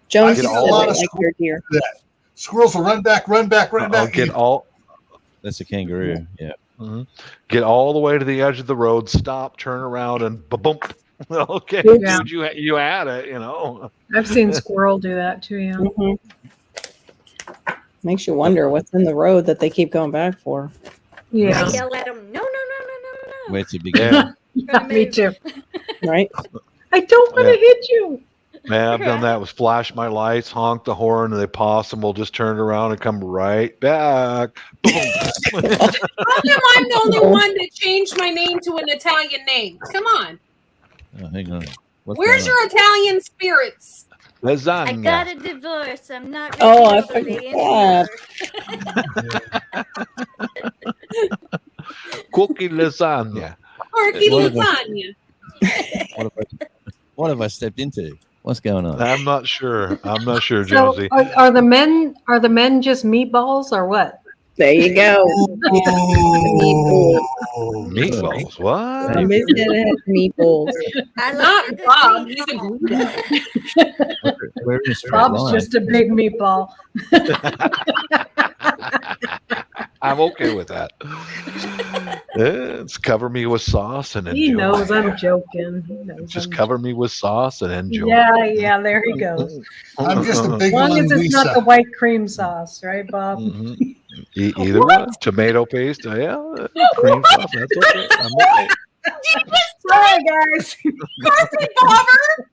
Jones I says get a lot of like your deer. Squirrels will run back. I'll And get all That's a kangaroo. Yeah. get all the way to the edge of the road, stop, turn around, and ba-bump. Okay, Yeah. dude, you had it. You know. I've seen squirrel do that too, yeah. Mhm. Makes you wonder what's in the road that they keep going back for. Yeah. I yell at them, no. Where to begin? Yeah. Yeah, me too. Right? I don't want to hit you. Man, I've done that. Was flash my lights, honk the horn, and the possum will just turn around and come right back. Boom. How come I'm the only one that changed my name to an Italian name? Come on. Oh, hang on. What's Where's going your Italian spirits? I Lasagna. got a divorce. I'm not ready Oh, I over the forgot. Cookie lasagna. Turkey What lasagna. on? What have I stepped into? What's going on? I'm not sure. I'm not sure, So Jonesy. are the men just meatballs or what? There you go. Meatballs. What? I missed it at meatballs. I Not like Bob. He's a gluten. We're in a straight Bob's line. just a big meatball. I'm okay with that. It's cover me with sauce and enjoy. He knows I'm joking. He knows Just I'm cover me with sauce and enjoy. Yeah, there he goes. I'm just a As big long as it's not the linguiça. white cream sauce, right, Bob? Mhm. Either one. Tomato paste. Yeah. Cream sauce. That's okay. I'm okay. Sorry, guys. Carpet bobber.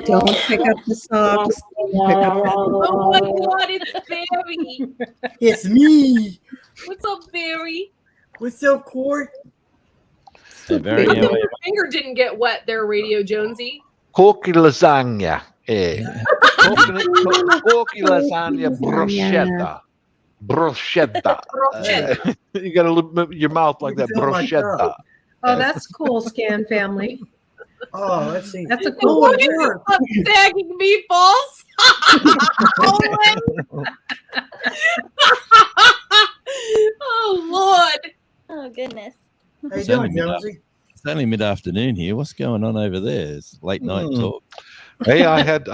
Don't pick up the socks. Pick up Oh my God, it's Barry. It's me. What's up, Barry? What's up, Court? Very How come anyway, your finger didn't get wet there, Radio Jonesy? Cookie lasagna. Cookie lasagna bruschetta. Bruschetta. You got to move your mouth like that. Feel like Bruschetta. Oh, that's cool, Scan family. Oh, let's see. That's a Oh, cool What it is worked. up, sagging meatballs? Oh, Lord. Oh goodness. How you It's only doing, mid- Jonesy? it's only mid-afternoon here. What's going on over there? It's late night talk. Hey, I had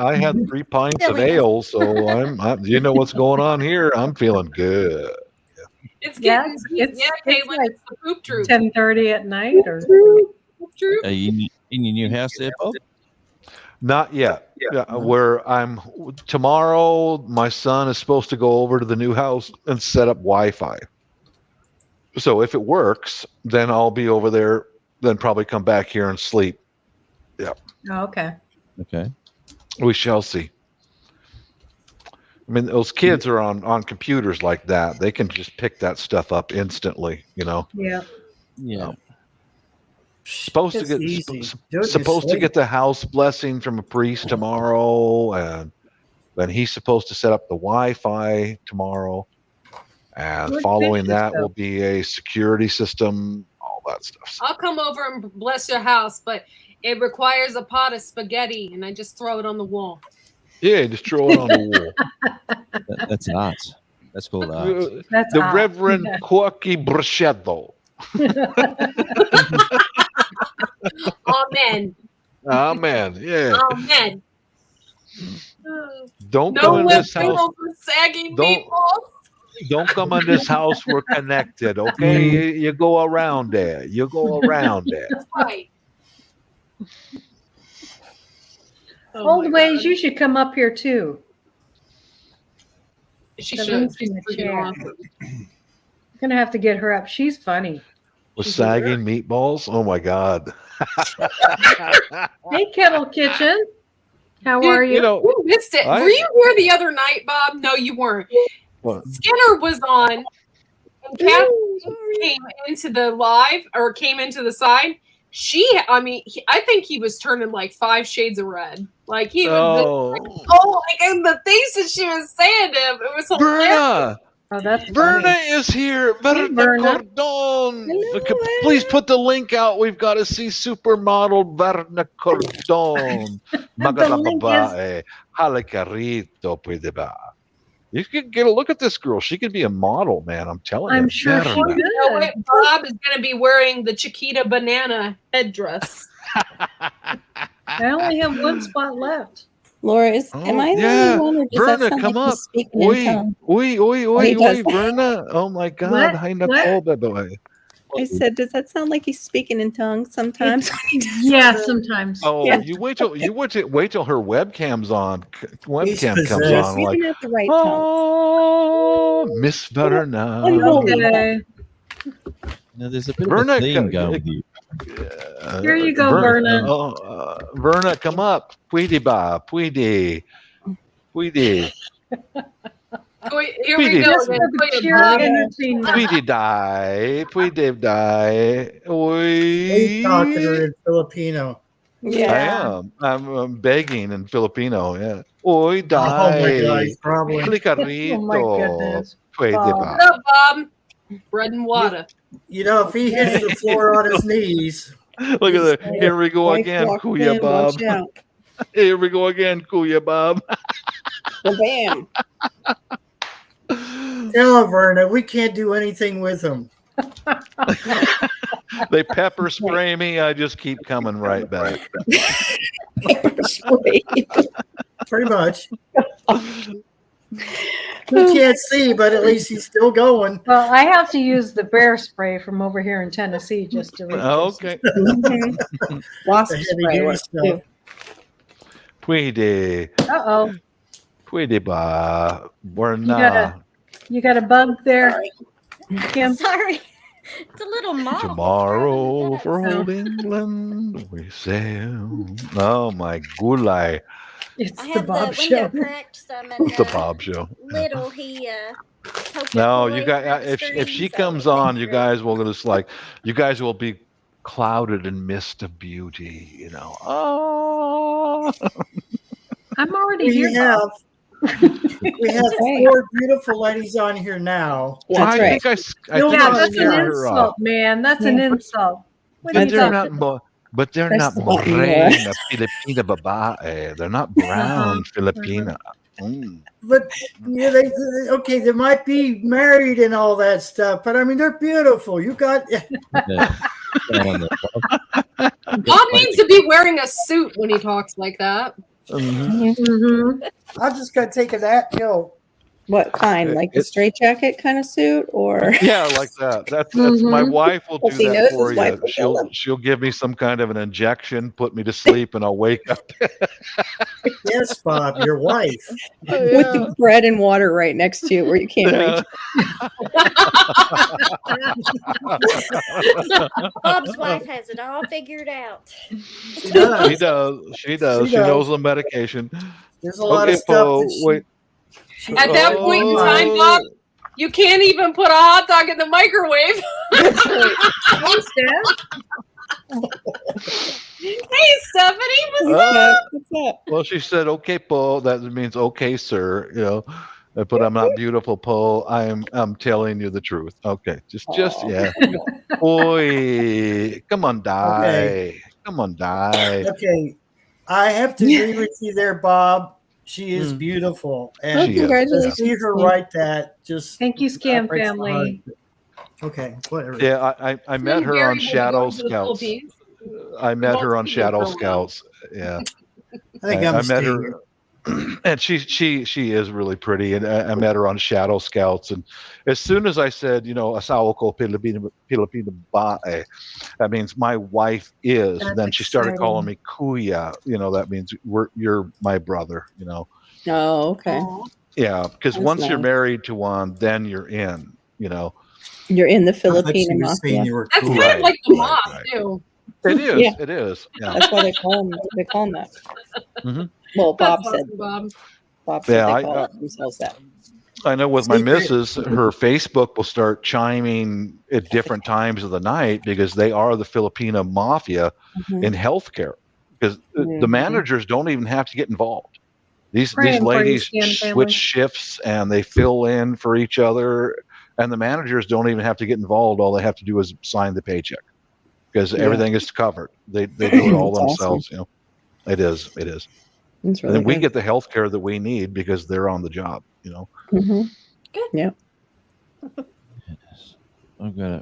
3 pints of Silly. ale, so I'm you know what's going on here. I'm feeling good. It's Yeah, getting, it's Caitlin, like it's the poop troop. 10:30 at night, or Poop troop. Are you in your new house there, Bob? Not yet. Yeah, where I'm tomorrow, my son is supposed to go over to the new house and set up Wi-Fi. So if it works, then I'll be over there, then probably come back here and sleep. oh, okay. Okay. We shall see. I mean, those kids are on computers like that. They can just pick that stuff up instantly, you know. Yeah. Yeah. Supposed It's to get easy. Do it supposed to yourself. get the house blessing from a priest tomorrow, and then he's supposed to set up the Wi-Fi tomorrow, and Good following business, that though. will be a security system, all that stuff. I'll come over and bless your house, but it requires a pot of spaghetti, and I just throw it on the wall. Yeah, just throw it on the wall. That's art. That's called art. That's The odd. Reverend Corky Bruschetto. Amen. Amen. Yeah. Amen. Don't No come in lip this house. pillow for sagging Don't- meatballs. Don't come in this house. We're connected, okay? You go around there. You go around there. That's right. Oh Old my ways, God. you should come up here too. She The should. links She's in the freaking chair. awesome. I'm gonna have to get her up. She's funny. With sagging meatballs. Oh my God. Hey, Kettle Kitchen. How Dude, are you? You know, You missed it. I- Were you here the other night, Bob? No, you weren't. What? Skinner was on, and Kathy came into the live or came into the side. I think he was turning like 5 shades of red. Like he was, and the things that she was saying to him, it was hilarious. Verna. Oh, that's Verna funny. is here. Verna Verna. Cordon. Hello, Please put the link out. We've got to see supermodel Verna Cordon. Magalababae. Halakarito pwede ba? You can get a look at this girl. She could be a model, man. I'm telling you. I'm sure she Verna. You know could. what? Bob is going to be wearing the Chiquita banana headdress. I only have one spot left. Laura, am I the yeah. only one, or does Verna, that sound come like up. he's speaking in Oi, tongues? oi, He does. Verna. Oh my God. What? Hi, What? Nicole, baby. I said, does that sound like he's speaking in tongues sometimes? Yeah, sometimes. Oh, Yeah. you wait till her webcam's on. Webcam He's comes possessed. on. Like, Speaking at the right tongue. oh, Miss Verna. Hello. Okay. Now, there's a bit Verna, of a theme going with you. Here you go, Verna. Verna, come up. Pwede ba? Pwede. Pwede. Here we go. Just for the pure entertainment. Pwede die. Pwede die. He's talking to her Oi. in Filipino. I am. I'm begging in Filipino. Yeah. Oi, Oh my God, die. he's probably. Clicarito. Oh my goodness. Pwede Bob. ba? What's up, Bob? Bread and water. You know, if he hits the floor on his knees, Look at that. Here we go Wife again, walked Kuya in, Bob. watch out. Here we go again, Kuya Bob. Bam. tell him, Verna, we can't do anything with him. They pepper spray me. I just keep coming right back. Pretty much. We can't see, but at least he's still going. Well, I have to use the bear spray from over here in Tennessee just to reach. Okay. Wasp The heavy spray duty works stuff. too. Pwede. Uh-oh. Pwede ba? You got a bug there, Kim? Sorry. It's a little moth. Tomorrow for Oh. old England we sail. Oh my gulay. It's I the have Bob the Show. window cracked some and The Bob Show. little he poked a No, boy you guys. through the If screen, she so comes it on, makes you her- guys will just you guys will be clouded in mist of beauty. You know. Oh. I'm already We here. have, Bob. we have right. 4 beautiful ladies on here now. That's I right. think I No, think Yeah, I that's an scared her off. insult, man. That's an Yeah. insult. What are But you they're talking? not. They're Press not the button, morena Filipina babae. They're not brown Uh-huh. Filipina. Mm. But yeah, okay, they might be married and all that stuff, but I mean, they're beautiful. You got Bob needs to be wearing a suit when he talks like that. Mhm. Mhm. I'm just gonna take a that joke. What kind? Like the straitjacket kind of suit, or Yeah, like that. That's my Mhm. wife will Hope do he that knows for his wife you. will kill him. She'll give me some kind of an injection, put me to sleep, and I'll wake up. Yes, Bob, your wife. with the bread and water right next to you where you can't Yeah. reach. Bob's wife has it all figured out. She does. She does. She does. She She does. knows the medication. There's a lot Okay, of stuff Paul, that wait. she At that point in time, Bob, you can't even put a hot dog in the microwave. Hey, Steph. Hey, Stephanie, what's What's up? Well, she said, "Okay, Paul." That means "Okay, sir." You know, but I'm not beautiful, Paul. I'm telling you the truth. Okay, just Aw. yeah. Oi, come on, die. Okay. Come on, die. Okay, I have to agree with you there, Bob. She is Mm. beautiful, Oh, and She is. to congratulations. see her write that just Thank you, Scam breaks my family. heart. Okay, whatever. Yeah, I met her on Shadow Scouts. I met her on Shadow Scouts. Yeah, I think I'm I met staying her, and she is really pretty. And I met her on Shadow Scouts. And as soon as I said, asawa ko Pilipino bae, that means my wife is. That's Then she started exciting. calling me kuya. That means you're my brother. Oh, okay. Yeah, because That's once you're nice. married to one, then you're in. You're in the I thought Filipino she was saying mafia. you were That's cool. kind of like the Right, mob, right. too. It is. Yeah. It is. Yeah. That's why they call them that. Mhm. Well, Bob That's said awesome, Bob. Yeah, they call themselves that. I know with my Secret. missus, her Facebook will start chiming at different times of the night because they are the Filipino mafia Mhm. in healthcare. Because the Mhm. managers don't even have to get involved. These Praying for you, ladies Stan family. switch shifts and they fill in for each other, and the managers don't even have to get involved. All they have to do is sign the paycheck because Yeah. everything is covered. They do it all That's themselves. It is. It's And really then we good. get the health care that we need because they're on the job. Mhm. Yeah.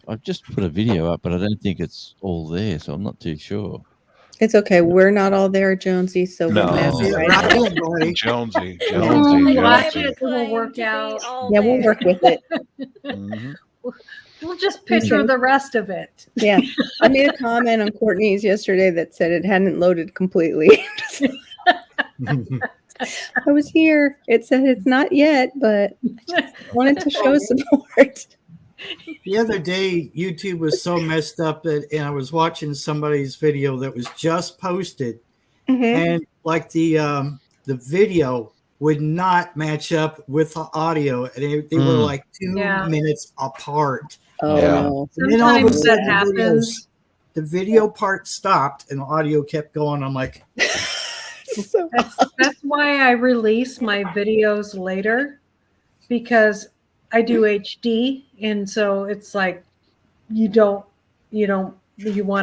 I've just put a video up, but I don't think it's all there, so I'm not too sure. It's okay. We're not all there, Jonesy, so No. we'll have See, to not write it. anybody. Jonesy, Oh, Jonesy, I Jonesy. bet it'll work out. Yeah, we'll work with it. Mhm. We'll just picture the rest of it. Yeah. I made a comment on Courtney's yesterday that said it hadn't loaded completely. I was here. It said it's not yet, but I just wanted to show support. The other day, YouTube was so messed up that, and I was watching somebody's video that was just posted, and like the video would not match up with the audio, and they were like 2 Yeah. minutes apart. Oh Yeah. no. And then all of a Sometimes that sudden, happens. the video part stopped, and the audio kept going. I'm like, So, That's why I release my videos later, because I do HD, and so it's like you want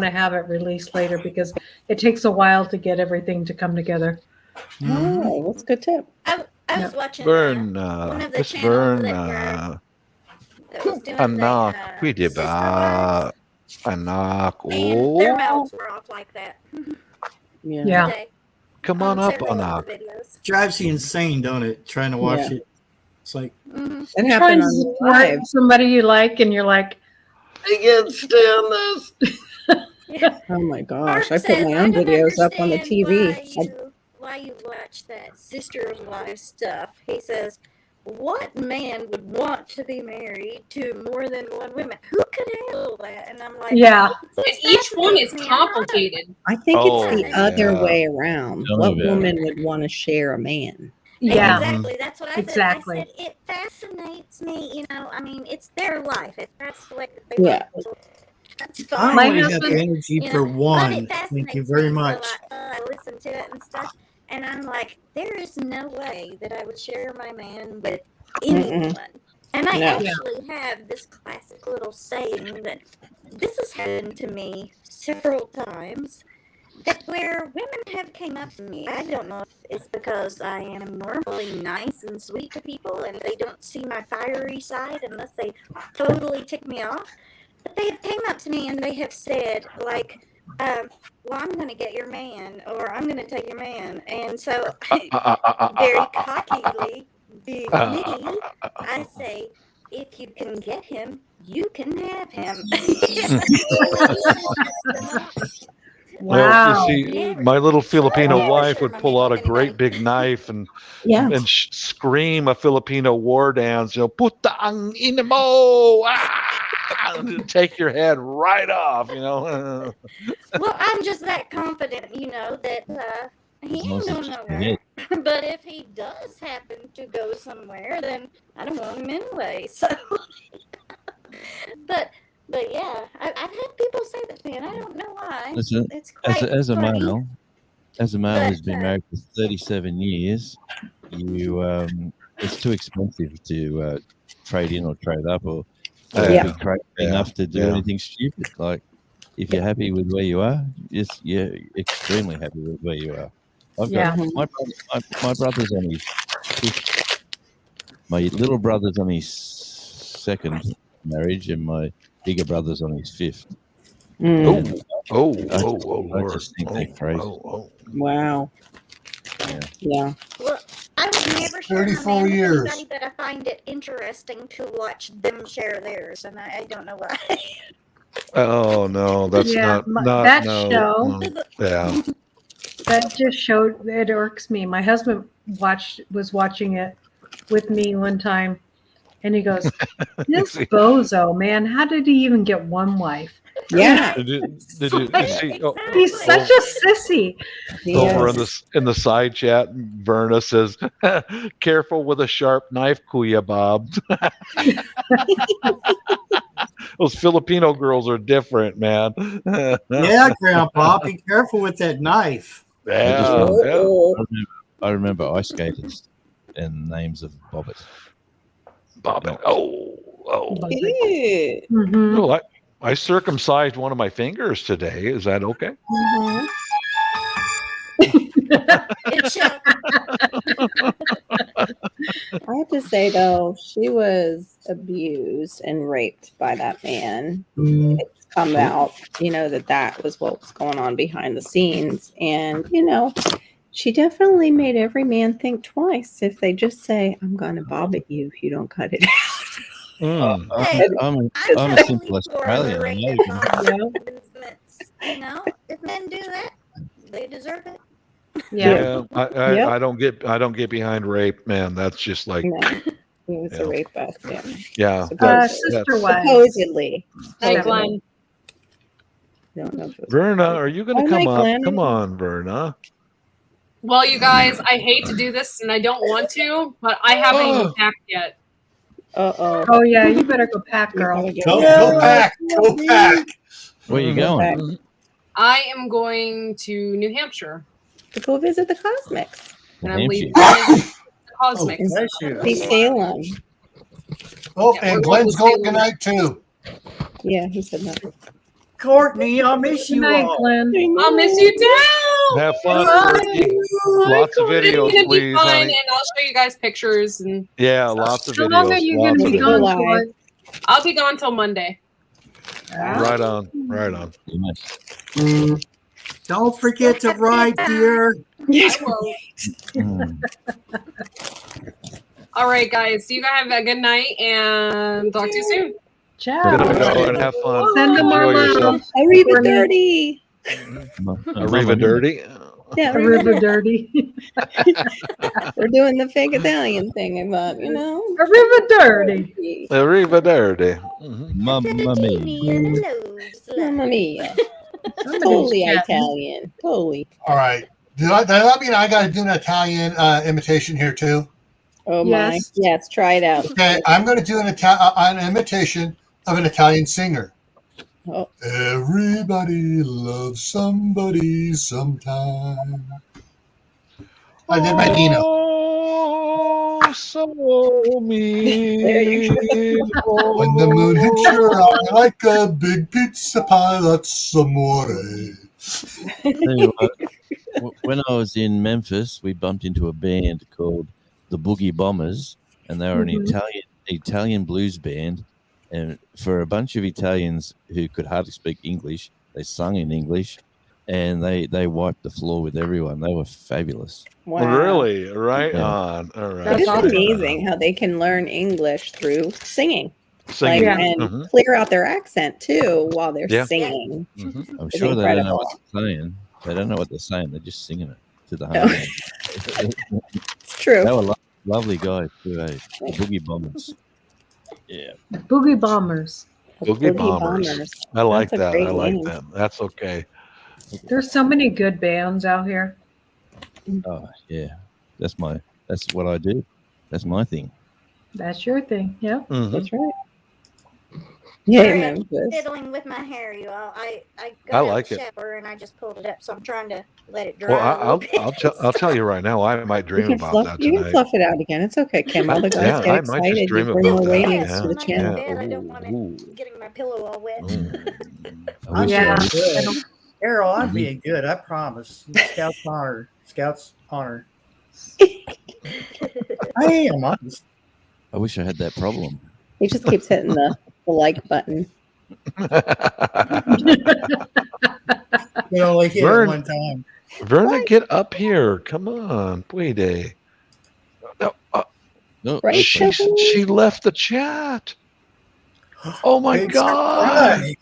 to have it released later because it takes a while to get everything to come together. oh, that's a good tip. I was watching Vern, one of the Miss channels Vern, that was doing anak, the, pwede sister ba? wives, Anak, and their oh, mouths were off like that. Yeah. Today, come on up, several of anak. the videos. drives you insane, don't it? Trying to watch it. It's like, Mhm. It Trying happened to on support live. somebody you like, and you're like, I can't stand this. Oh my gosh. Mark I put says, my "I own don't videos up on the understand TV. why you watch that sister's wife stuff." He says, "What man would want to be married to more than one woman? Who could handle that?" And I'm like, Yeah. And each one is complicated. I think Oh, it's the other yeah. way around. Tell me What about it. woman would want to share a man? Yeah. Exactly. That's what I said. Exactly. I said it fascinates me. You know, I mean, it's their life. If that's the way that they Yeah. want to, that's I fine. My only have husband- energy You know, for but one. it Thank you fascinates very me, so much. I listen to it and stuff, and I'm like, there is no way that I would share my man with anyone. And I No. actually have this classic little saying that this has happened to me several times, that where women have came up to me, I don't know if it's because I am normally nice and sweet to people and they don't see my fiery side unless they totally tick me off, but they have came up to me and they have said, like, well, I'm going to get your man, or I'm going to take your man. And so, very cockily, being me, I say, if you can get him, you can have him. Well, Wow. you see, Yeah. my little Filipino Yeah, wife sure, would my pull out a man, great anybody. big knife and Yeah. scream a Filipino war dance, puta ang ina mo, and take your head right off, Well, I'm just that confident, that he ain't going nowhere. But if he does happen to go somewhere, then I don't want him anyway. So, but yeah, I've had people say that to me, and I don't know why. Listen, It's quite as a funny. male, who's But, been married for 37 years, it's too expensive to trade in or trade up or Yeah. be crazy enough to do anything stupid. Like, if you're happy with where you are, you're extremely happy with where you are. I've got my brother's on his fifth. My little brother's on his second marriage, and my bigger brother's on his fifth. Mm. I just think they're crazy. Wow. Yeah. Well, I would never share my 34 man with years. anybody, but I find it interesting to watch them share theirs, and I don't know why. Oh no, that's Yeah, not that no, show- no. Yeah. That just showed, it irks me. My husband was watching it with me one time, and he goes, "This bozo, man, how did he even get one wife? Yeah. Did you see? He's such a sissy." Over Yes. in the side chat, Verna says, "Careful with a sharp knife, Kuya Bob." Those Filipino girls are different, man. Yeah, Grandpa, be careful with that knife. Yeah, Oh. I remember ice skaters and names of bobbers. Bobbin. Oh. Ew. Mhm. Oh, I circumcised one of my fingers today. Is that okay? Mhm. It shall. I have to say though, she was abused and raped by that man. It's come out, that was what was going on behind the scenes. And, she definitely made every man think twice if they just say, I'm going to bob at you if you don't cut it out. Hey, I'm a totally simple for the Australian. rape I and know. bondage movements. If men do that, they deserve it. Yeah. I don't get behind rape, man. That's just like No. He was Yeah. a rapist. Yeah. Yeah. Sister wife. Supposedly. Hey, I Glenn. don't know if it was Verna, are you going to Oh, come night, up? Glenn. Come on, Verna. Well, you guys, I hate to do this and I don't want to, but I haven't even packed yet. Uh-oh. Oh yeah, you better go pack, girl. Go pack. Go pack. Where are you Go back. going? I am going to New Hampshire To go visit the Cosmics. and New I'm leaving Hampshire. the Cosmics. bless you. See Salem. Oh, Yeah, we're and going Glenn's to going Salem. tonight too. Yeah, he said that. Courtney, I'll miss Good you night, all. Glenn. I'll miss you too. Have fun, Bye. Courtney. Lots of It's videos, gonna be please, fun, honey. and I'll show you guys pictures. And Yeah, lots of How long are videos. you going Lots to of be Go gone live. for? I'll be gone till Monday. Right on. Right on. You must. Don't forget to ride, dear. I will. Mm. All right, guys. You guys have a good night, and talk to you soon. Ciao. Gonna go and have fun. Send them our Enjoy yourself. love. Arriva dirty. Arriva dirty. Yeah, Arriva dirty. we're doing the fake Italian thing. I thought, you know. Arriva dirty. Arriva dirty. Mhm. Mamma mia. Mamma mia. Somebody's Totally chatting. Italian. Totally. All right. Does that mean I got to do an Italian imitation here too? Oh Yes. my. Yes, try it out. Okay, I'm going to do an imitation of an Italian singer. Oh. Everybody loves somebody sometime. I did my Dino. Oh, so me. There you When the moon hits your eye like a big pizza pie, that's amore. Tell you what, when I was in Memphis, we bumped into a band called the Boogie Bombers, and they were an Italian blues band. And for a bunch of Italians who could hardly speak English, they sung in English, and they wiped the floor with everyone. They were fabulous. Wow. Really? Right Yeah. on. All right. That's It's awesome. amazing how they can learn English through singing. Singing. Like, and Mhm. clear out their accent too while they're Yeah. singing. Mhm. I'm It's sure they don't know incredible. what they're saying. They don't know what they're saying. They're just singing it to the Oh. home. It's true. They were lovely guys too. The Boogie Bombers. Yeah. Boogie Bombers. Boogie Bombers. I like That's a that. great I like name. that. That's okay. There's so many good bands out here. Oh yeah. That's what I do. That's my thing. That's your thing. Yeah. Mhm. That's right. Yeah, Sorry, Memphis. I'm fiddling with my hair, you all. I I got like out it. the shower and I just pulled it up, so I'm trying to let it dry. Well, a little bit. I'll tell you right now. I might You dream can, about fluff, that you can tonight. fluff it out again. It's okay, Kim. All the guys Yeah, get I might just excited. dream You bring about more that. ratings Yeah. to the I'm in channel. bed. I don't want Ooh. it getting my pillow all wet. I wish Yeah. I was- Good. Errol, I'm being good. I promise. Scouts honor. Scouts honor. I am honest. I wish I had that problem. He just keeps hitting the like button. You only hit Vern. it one time. Verna, get up here. Come on. Puede. No, No, Right, she left the chat. Oh my Big God. surprise.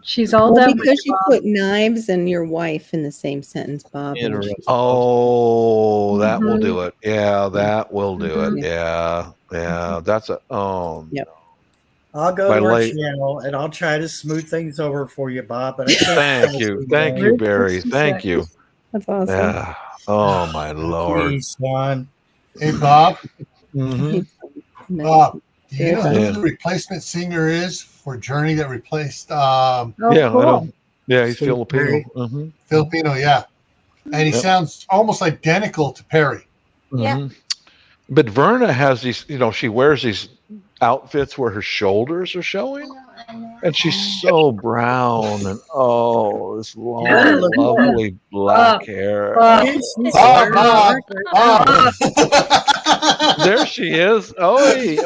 She's all Well, done. because you put knives and your wife in the same sentence, Bob. and Interrupt. she's- Oh, that will Mhm. do it. Yeah, that will do it. Mhm. Yeah. That's a Yep. I'll go My to our late- channel and I'll try to smooth things over for you, Bob. But I can't Thank you. Thank you, Barry. Thank you. That's awesome. Yeah. Oh my Lord. Please, son. Hey, Bob. Mhm. Bob, do you know who Yeah. the replacement singer is for Journey that replaced Oh, Yeah, I cool. know. Yeah, he's Steve Filipino. Perry. Mhm. Filipino? Yeah. And he Yep. sounds almost identical to Perry. Yeah. Mhm. But Verna has these, she wears these outfits where her shoulders are showing. And she's so brown and this long, Yeah, look at lovely black hair. Bob. Bob. There she is. Oi,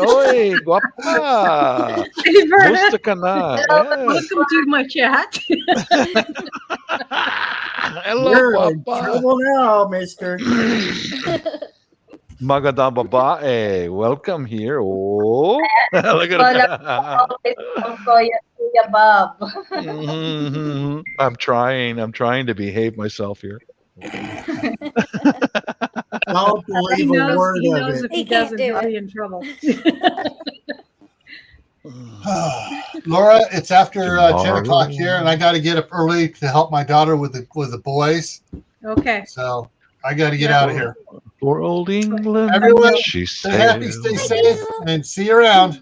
guapa. Hey, Verna. Gusto ka na. Yes. Welcome to my chat. Hello, You're in guapa. trouble now, mister. Magandang babae. Welcome here. Oh, look at that. Bob. I'm trying to behave myself here. Don't believe a word he of knows it. if he He can't doesn't, do he'll it. be in trouble. Laura, it's after 10 Tomorrow. o'clock here, and I got to get up early to help my daughter with the boys. Okay. So I got to get Yeah. out of here. For old England, Everyone, she stay happy, sailed. stay safe, and see you around.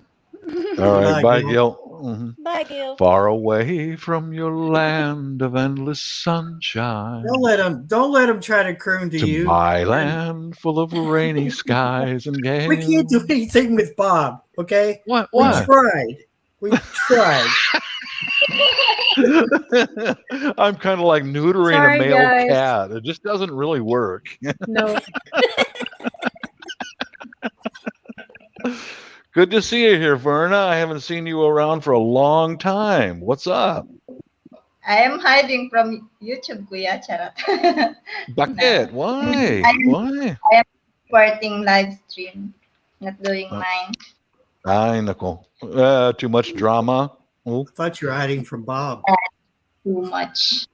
All right, Bye, bye, Gil. Gil. Mhm. Bye, Gil. Far away from your land of endless sunshine, Don't let him try to croon to to you. my land full of rainy skies and gales. We can't do anything with Bob, okay? What? We What? tried. We tried. I'm kind of like neutering Sorry, a male guys. cat. It just doesn't really work. No. Good to see you here, Verna. I haven't seen you around for a long time. What's up? I am hiding from YouTube, Kuya. Charot. Bakit? Why? I'm Why? supporting live stream, not doing mine. Ay, nako. Too much drama. Oh, I thought you were hiding from Bob. Too much.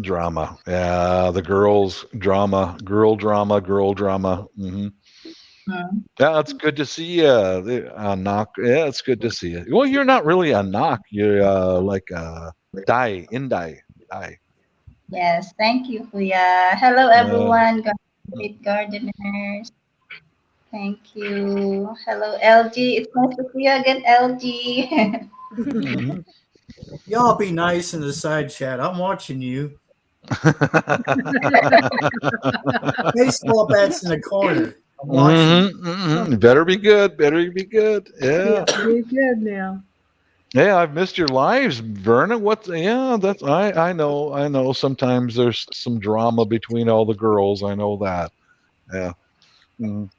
drama. Yeah, the girls drama, girl drama, girl drama. Hmm. Hmm. Yeah, it's good to see you. Knock. Yeah, it's good to see you. Well, you're not really a knock. You're like Indai. Yes, thank you, Kuya. Hello, everyone. Great gardeners. Thank you. Hello, LG. It's nice to see you again, LG. Mhm. Y'all be nice in the side chat. I'm watching you. Baseball bats in the corner. I'm watching. Better be good. Better be good. Yeah. Pretty good now. Yeah, I've missed your lives, Verna. What? Yeah, that's I know. I know. Sometimes there's some drama between all the girls. I know that. Yeah. Mm.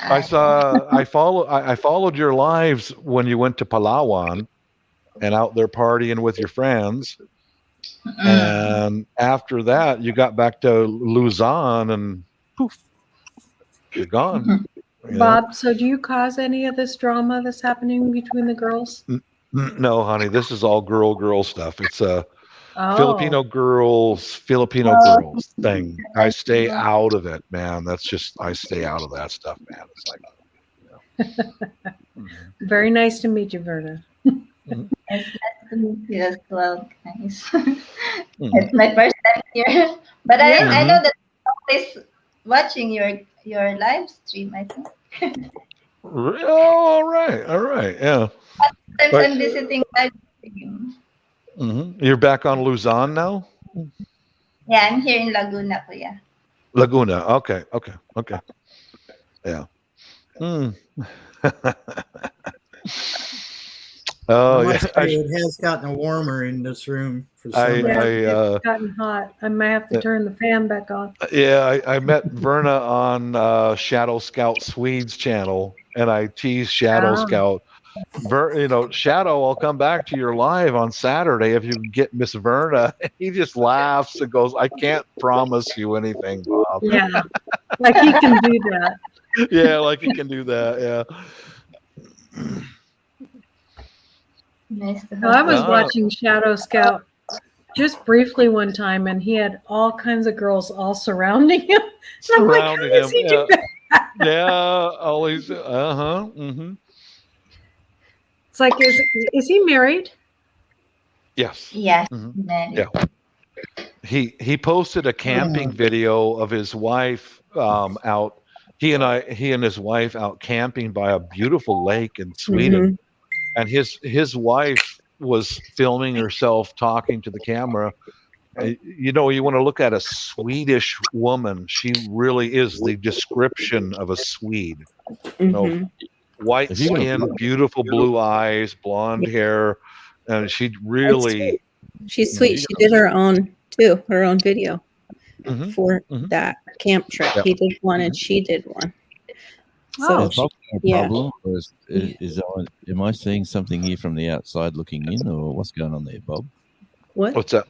I followed your lives when you went to Palawan and out there partying with your friends. And after that, you got back to Luzon and poof, you're gone. You know? Bob, so do you cause any of this drama that's happening between the girls? No, honey, this is all girl stuff. It's a Oh. Filipino girls thing. I stay out of it, man. I stay out of that stuff, man. It's like, Very nice to meet you, Verna. It's nice to meet you as well, guys. It's my first time here, but I know that I'm always watching your live stream. I think. all right, yeah. Sometimes I'm visiting live stream. You're back on Luzon now. Yeah, I'm here in Laguna, Kuya. Laguna. Okay. Yeah. Oh, I must yeah. say, it has gotten warmer in this room for some reason. It's gotten hot. I might have to turn the fan back on. Yeah, I met Verna on Shadow Scout Swede's channel, and I teased Shadow Scout. Shadow, I'll come back to your live on Saturday if you can get Miss Verna. He just laughs and goes, I can't promise you anything, Bob. Yeah, like he can do that. Yeah, like he can do that, yeah. Nice to I was watching Shadow Scout just briefly one time, and he had all kinds of girls all surrounding him. Surrounding him, yeah. Yeah, always, mm-hmm. It's like, is he married? Yes. Yes. Yeah. He posted a camping video of his wife out. He and his wife out camping by a beautiful lake in Sweden, and his wife was filming herself talking to the camera. You want to look at a Swedish woman. She really is the description of a Swede. White skin, beautiful blue eyes, blonde hair, and she's sweet. She did her own video for that camp trip. He did one and she did one. So problem, or am I seeing something here from the outside looking in, or what's going on there, Bob? What's that?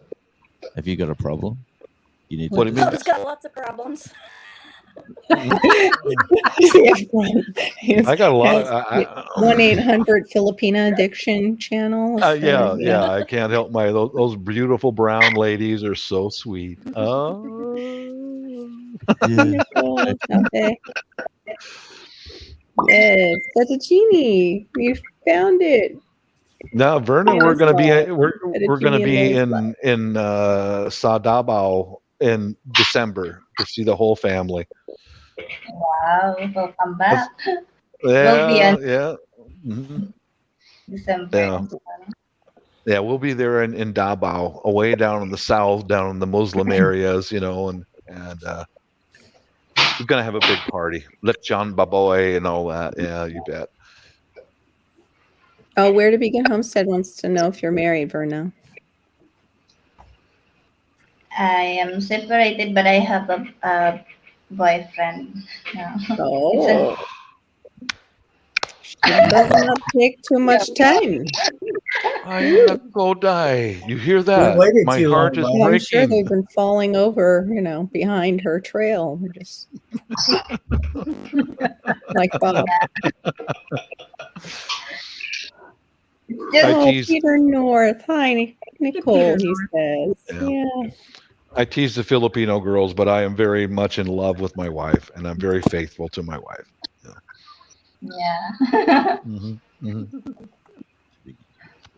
Have you got a problem? You need. What do you mean? Bob's got lots of problems. I got a lot. 1-800 Filipina Addiction channel. Yeah. I can't help those beautiful brown ladies are so sweet. Oh. Yeah. Wonderful. Okay. Yes, fettuccine. We found it. Now, Verna, we're Famous gonna be spot. we're gonna Fettuccine and be lotus in Sadabao in December to see the whole family. Wow, welcome back. We'll be Yeah, in yeah, hmm December. yeah, yeah. We'll be there in Davao, away down in the south, down in the Muslim areas, and we're gonna have a big party. Lechon baboy and all that. Yeah, you bet. Oh, where to begin Homestead wants to know if you're married, Verna. I am separated, but I have a boyfriend now. Oh, it does not take too much time. Ay, nako, die. You hear We that? waited My too heart long, is Bob. Yeah, I'm sure breaking. they've been falling over, behind her trail. They're just like Bob. Just I Oh, tease. Peter North. Hi, Nicole, he says. Yeah. Yeah. I tease the Filipino girls, but I am very much in love with my wife, and I'm very faithful to my wife. yeah. hmm hmm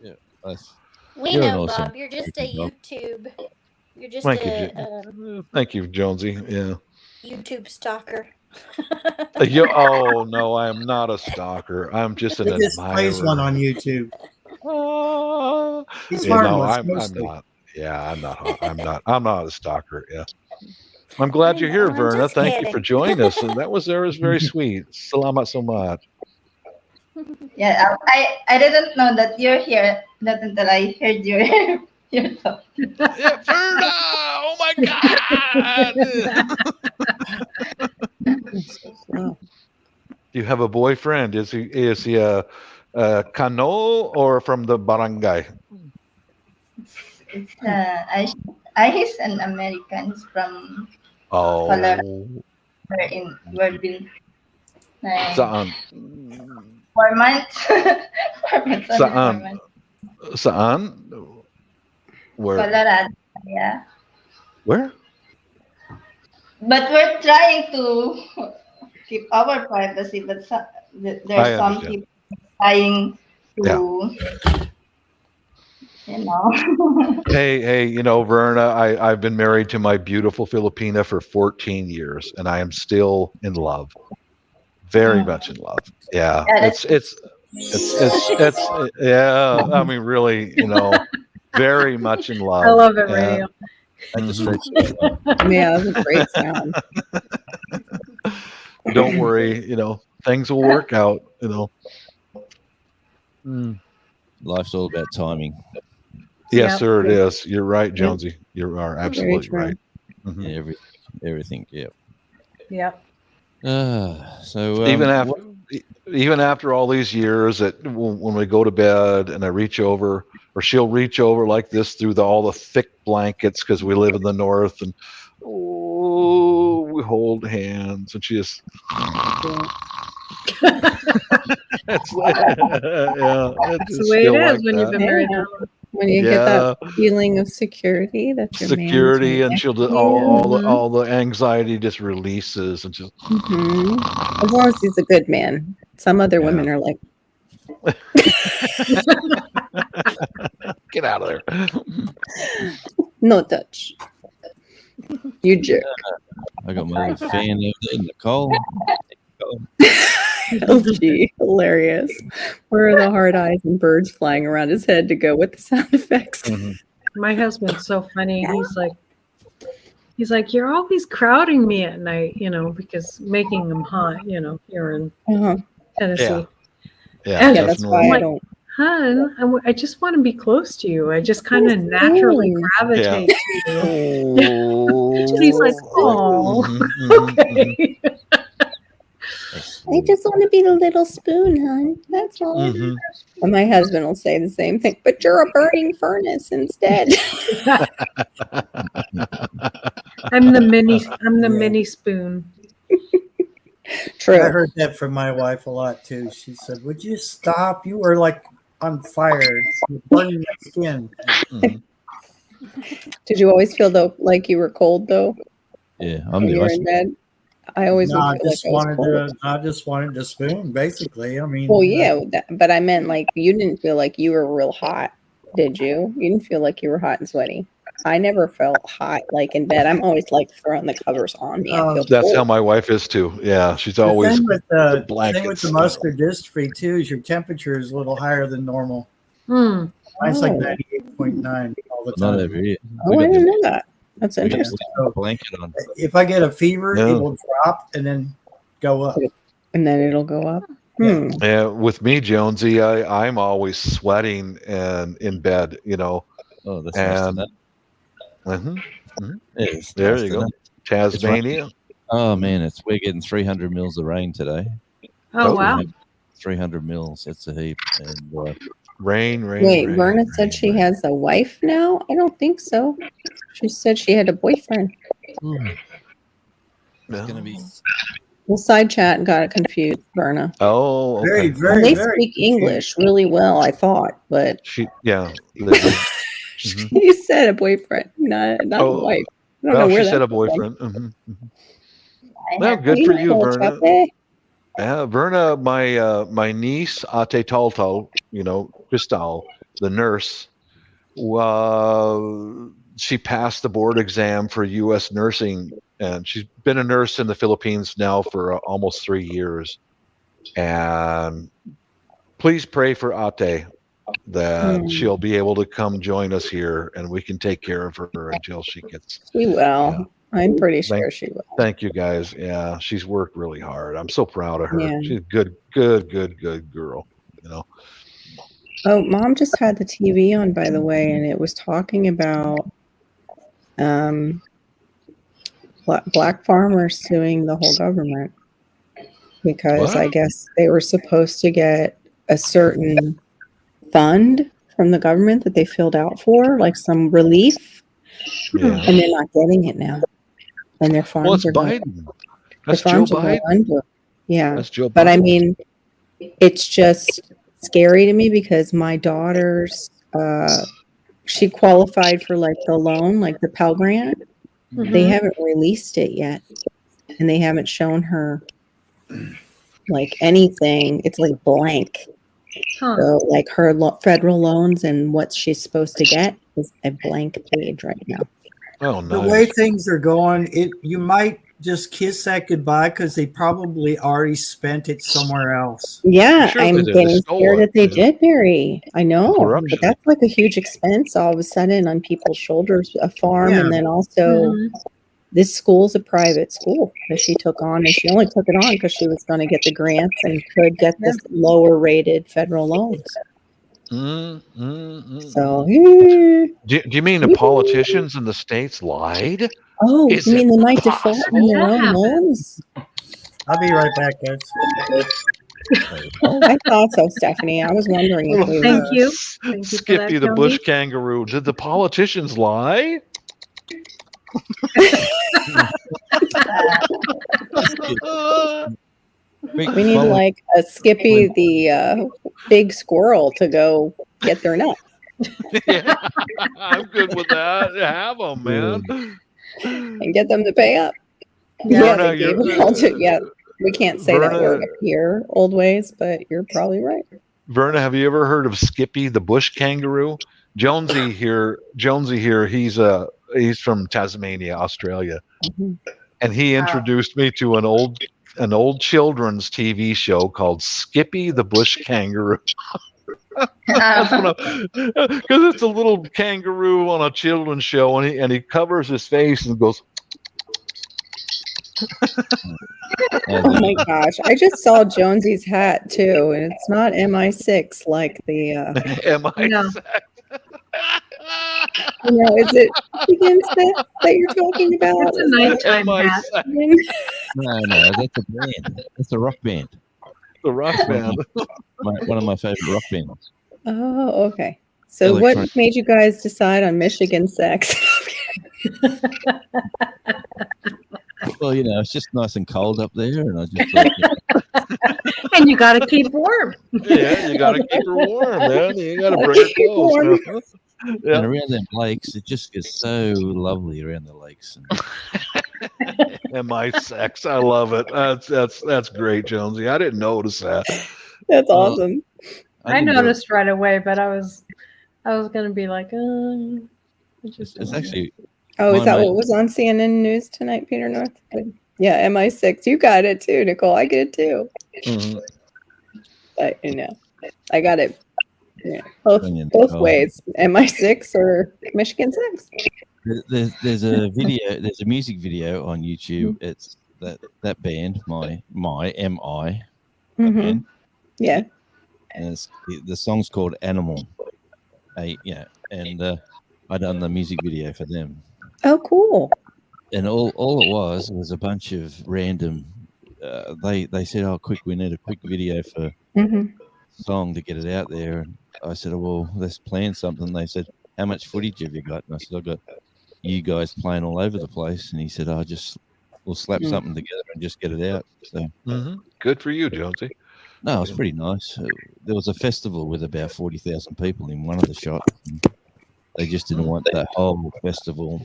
Yeah. Nice. We You're an know, awesome Bob. You're just a person, Bob. YouTube. You're just Thank you, thank you, Jonesy. Yeah. YouTube stalker. Oh no, I am not a stalker. I'm just an He just plays one admirer. on YouTube. He's Yeah, no, harmless I'm mostly. not. Yeah, I'm not. I'm not a stalker. Yeah. I'm glad you're here, I'm Verna. just Thank you kidding. for joining us. And that was very sweet. Salamat so much. Yeah, I didn't know that you're here. Not until I heard your talk. Yeah, Verna! Oh my God! Oh. You have a boyfriend? Is he a Kano or from the barangay? It's he's an American. He's from Colorado. Oh, We're been like saan? 4 months. 4 months. Only 4 Saan? months. Saan? Where? Colorado. Yeah. Where? But we're trying to keep our privacy, but there's some understand. people trying to, Hey, Verna, I've been married to my beautiful Filipina for 14 years, and I am still in love. Very much in love. Yeah, Yeah, it's yeah. I mean, really, very much in love. I love it, radio. That's a Mhm. stretch. Yeah, that's a great sound. Don't worry, things will work out. Life's all about timing. Yes, Yep. sir, it is. You're right, Jonesy. You are Very absolutely true. right. Mhm. Yeah, everything. Yeah. Yep. So Even after all these years, that when we go to bed and I reach over, or she'll reach over like this through all the thick blankets because we live in the north, and we hold hands, and she just. It's like, yeah, That's the way it is when you've been married. Yeah. When you get that feeling of security that your security, man's and she'll do next to all the anxiety just releases, and just. you. As long as he's a good man. Some other women are like, Get out of there. no touch. You jerk. I got my little fan over there, Nicole. LG, hilarious. Where are the hard eyes and birds flying around his head to go with the sound effects? Mhm. My husband's so funny. He's like, you're always crowding me at night, because making him hot, here in Tennessee. Yeah, Yeah, that's why I don't. Hun, I just want to be close to you. I just kind of naturally gravitate to you. And he's like, oh, okay. I just want to be the little spoon, hon. That's all. Mhm. And my husband will say the same thing, but you're a burning furnace instead. I'm the mini spoon. True. I heard that from my wife a lot too. She said, "Would you stop? You were like on fire, you're burning my skin." Mhm. Did you always feel like you were cold though? Yeah, I'm when the you're ice in bed. I always No, would I feel like just I was wanted cold. to. I just wanted to spoon, basically. I mean, Well, yeah, but I meant like you didn't feel like you were real hot, did you? You didn't feel like you were hot and sweaty. I never felt hot like in bed. I'm always like throwing the covers on me. I feel That's how cold. my wife is too. Yeah, she's the always thing with the blankets. mustard dystrophy too is your temperature is a little higher than normal. Hmm. Mine's like Oh. 98.9 all the not time. over here. Oh, I didn't know that. That's We got interesting. a blanket on. If I get a fever, Yeah. it will drop and then go up. And then it'll go up. Yeah. Yeah, with me, Jonesy, I'm always sweating and in bed, you know. Oh, that's nice to And know. Yes, there nice you to go, know. Tasmania. Oh man, we're getting 300 mils of rain today. Oh, wow. 300 mils. That's a heap. And Rain. Wait, rain, Verna rain, said she rain. has a wife now? I don't think so. She said she had a boyfriend. it's No. going to be. The side chat got confused, Verna. Oh, okay. Very, And very, they very speak confused. English really well, I thought, but Yeah. they do. she said a boyfriend, not a Oh, wife. I don't know well, where she that said a came from. boyfriend. I Well, have good Hey, for you, Nicole Verna. Chape. Yeah, Verna, my niece Ate Talto, you know, Cristal, the nurse. She passed the board exam for U.S. nursing, and she's been a nurse in the Philippines now for almost 3 years. And please pray for Ate that she'll be able to come join us here, and we can take care of her until she gets. She will. Yeah. I'm pretty sure she will. Thank you, guys. Yeah, she's worked really hard. I'm so proud of her. Yeah. She's a good girl. You know. Oh, Mom just had the TV on, by the way, and it was talking about black farmers suing the whole government because I guess they were supposed to get a certain fund from the government that they filled out for, like some relief, Yeah. and they're not getting it now. And their farms Well, it's are Biden. going. That's Their Joe farms are going Biden. under. Yeah, That's Joe Biden. but I mean, it's just scary to me because my daughter's she qualified for like the loan, like the Pell Grant. Mm-hmm. They haven't released it yet, and they haven't shown her like anything. It's like blank. Huh. So like her federal loans and what she's supposed to get is a blank page right now. Oh, The nice. way things are going, you might just kiss that goodbye because they probably already spent it somewhere else. Yeah, Sure I'm they did. They getting stole scared it, that they yeah. did, Barry. I know, Corruption. but that's like a huge expense all of a sudden on people's shoulders, a farm, Yeah. and then also Mhm. this school's a private school that she took on, and she only took it on because she was going to get the grants and could get this lower rated federal loans. So, Do you mean the politicians in the states lied? oh, Is you mean it they might default on their That own happened. loans? I'll be right back, guys. I thought so, Stephanie. I was wondering if we Thank were. you. Thank you for Skippy that, the Tony. bush kangaroo. Did the politicians lie? We need like a Skippy the big squirrel to go get their nuts. Yeah, I'm good with that. Have them, man. And get them to pay up. Yeah. Yeah, Verna, they gave it all to, yeah. We can't say that word up here, old ways, but you're probably right. Verna, have you ever heard of Skippy the bush kangaroo? Jonesy here. He's from Tasmania, Australia, and he introduced me to an old children's TV show called Skippy the bush kangaroo. Because it's a little kangaroo on a children's show, and he covers his face and goes. Oh my gosh. I just saw Jonesy's hat too, and it's not MI6 like the MI6. No. is it Insect that you're talking about? It's a nighttime hat. No, that's a band. That's a rock band. The rock band. One of my favorite rock bands. Oh, okay. So Electronic. what made you guys decide on Michigan sex? Well, it's just nice and cold up there, and I just thought, And you got to keep warm. Yeah, you got to keep her warm, man. You got to bring her Keep warm. close. And around them lakes, it just gets so lovely around the lakes. And my sex, I love it. That's great, Jonesy. I didn't notice that. That's Well, awesome. I didn't do it. noticed right away, but I was gonna be like, It's actually Oh, is my that mate- what was on CNN News tonight, Peter North? Yeah, MI6. You got it too, Nicole. I get it too. Mhm. But I got it. Yeah, both Nicole. ways. MI6 or Michigan 6. There's a video. There's a music video on YouTube. It's that band, my MI. That band. Yeah. And the song's called Animal. And I done the music video for them. Oh, cool. And all it was a bunch of random. They said, "Oh, quick, we need a quick video for song to get it out there." And I said, "Oh, well, let's plan something." They said, "How much footage have you got?" And I said, "I've got you guys playing all over the place." And he said, we'll slap something together and just get it out." So Good for you, Jonesy. no, it's pretty nice. There was a festival with about 40,000 people in one of the shots. And they just didn't want that whole festival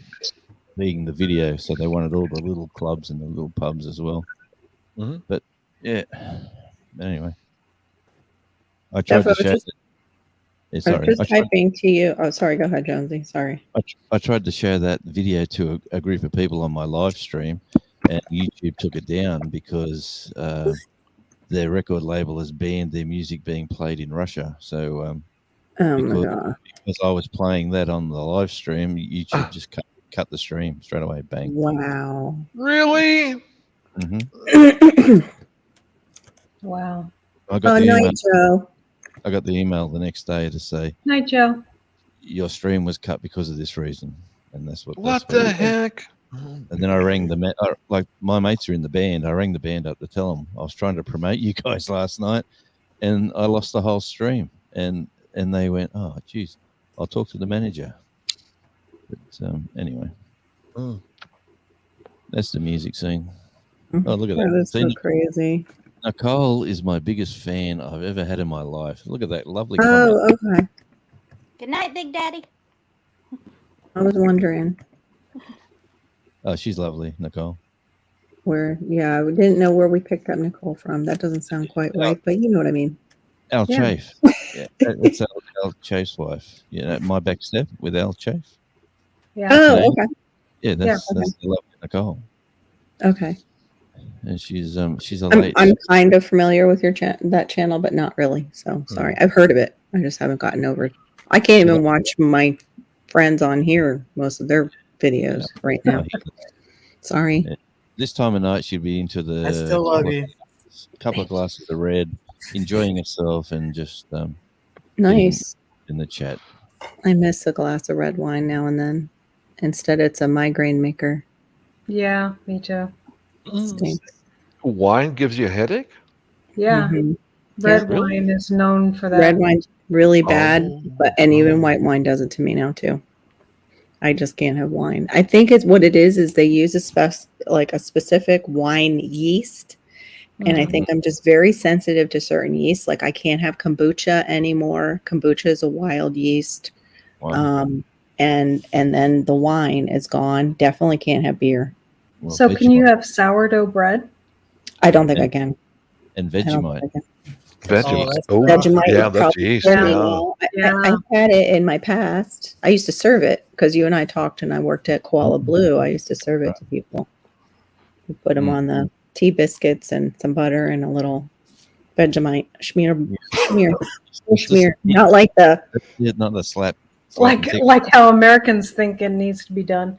being the video, so they wanted all the little clubs and the little pubs as well. But yeah, anyway, I tried to show. I was just typing to you. Oh, sorry. Go ahead, Jonesy. Sorry. I tried to show that video to a group of people on my live stream, and YouTube took it down because their record label has banned their music being played in Russia. So because I was playing that on the live stream, YouTube just cut the stream straight away. Bang. Wow. Really? wow. I got the email. Night, Joe. I got the email the next day to say, Night, Joe. Your stream was cut because of this reason, and that's what. What the heck? And then I rang like my mates are in the band. I rang the band up to tell them I was trying to promote you guys last night, and I lost the whole stream. And they went, "Oh, geez, I'll talk to the manager." But anyway, that's the music scene. Oh, look at that! That's so crazy. Nicole is my biggest fan I've ever had in my life. Look at that lovely. Oh, okay. Good night, Big Daddy. I was wondering Oh, she's lovely, Nicole. where. Yeah, we didn't know where we picked up Nicole from. That doesn't sound quite right, but you know what I mean. Al Yeah. Chafe. Yeah, that's Al Chafe's wife. Yeah, my back step with Al Chafe. Yeah. Oh, okay. Yeah, that's the lovely Nicole. Okay. And she's a I'm kind of familiar with your that channel, but not really. So sorry. I've heard of it. I just haven't gotten over it. I can't even watch my friends on here, most of their videos right now. Sorry. Yeah. This time of night, she'd be into the I still love you. Couple of glasses of red, enjoying herself, and just Nice. in the chat. I miss a glass of red wine now and then. Instead, it's a migraine maker. Yeah, me too. Stinks. Wine gives you a headache? Yeah. Mhm. Red Yeah. wine is known for that. Red wine's really bad, Oh. and even white wine does it to me now too. I just can't have wine. I think it's what it is they use a specific wine yeast. And I think I'm just very sensitive to certain yeasts. Like I can't have kombucha anymore. Kombucha is a wild yeast. Wow. And then the wine is gone. Definitely can't have beer. Well, So can you Vegemite have sourdough bread? I don't think I can. and I don't Vegemite? think I can. Vegemite. that's Oh, Vegemite yeah, would that's probably yeast. serve me Yeah. well. Yeah. I had it in my past. I used to serve it because you and I talked and I worked at Koala Blue. I used to serve it to people. We put them on the tea biscuits and some butter and a little Vegemite. Schmear. Not like the Yeah, not the slap. Like how Americans think it needs to be done.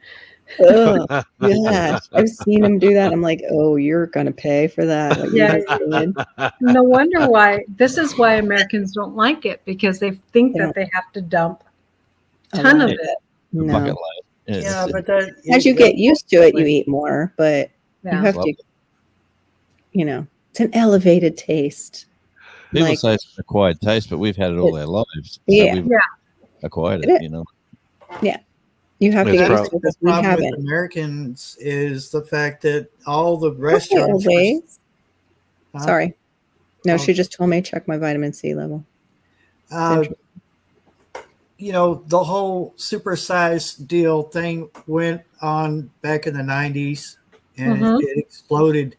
ugh, yeah. I've seen them do that. I'm like, oh, you're gonna pay for that. What you Yeah. guys did. No wonder why. This is why Americans don't like it, because they think Yeah. that they have to dump a A ton lot. of it. bucket No. load. Yeah, Yeah, it's- but that As you get used to it, you eat more, but you Yeah. have to, it's an elevated taste. people like- say it's an acquired taste, but we've had it all our lives. So Yeah. we've Yeah. acquired It it, is. you know. You have to It's get prob- used to it the because we problem with haven't. Americans is the fact that all the Okay, restaurants. Oways. Huh? Sorry. No, Oh. she just told me to check my vitamin C level. Uh, the whole supersized deal thing went on back in the 90s, and it exploded.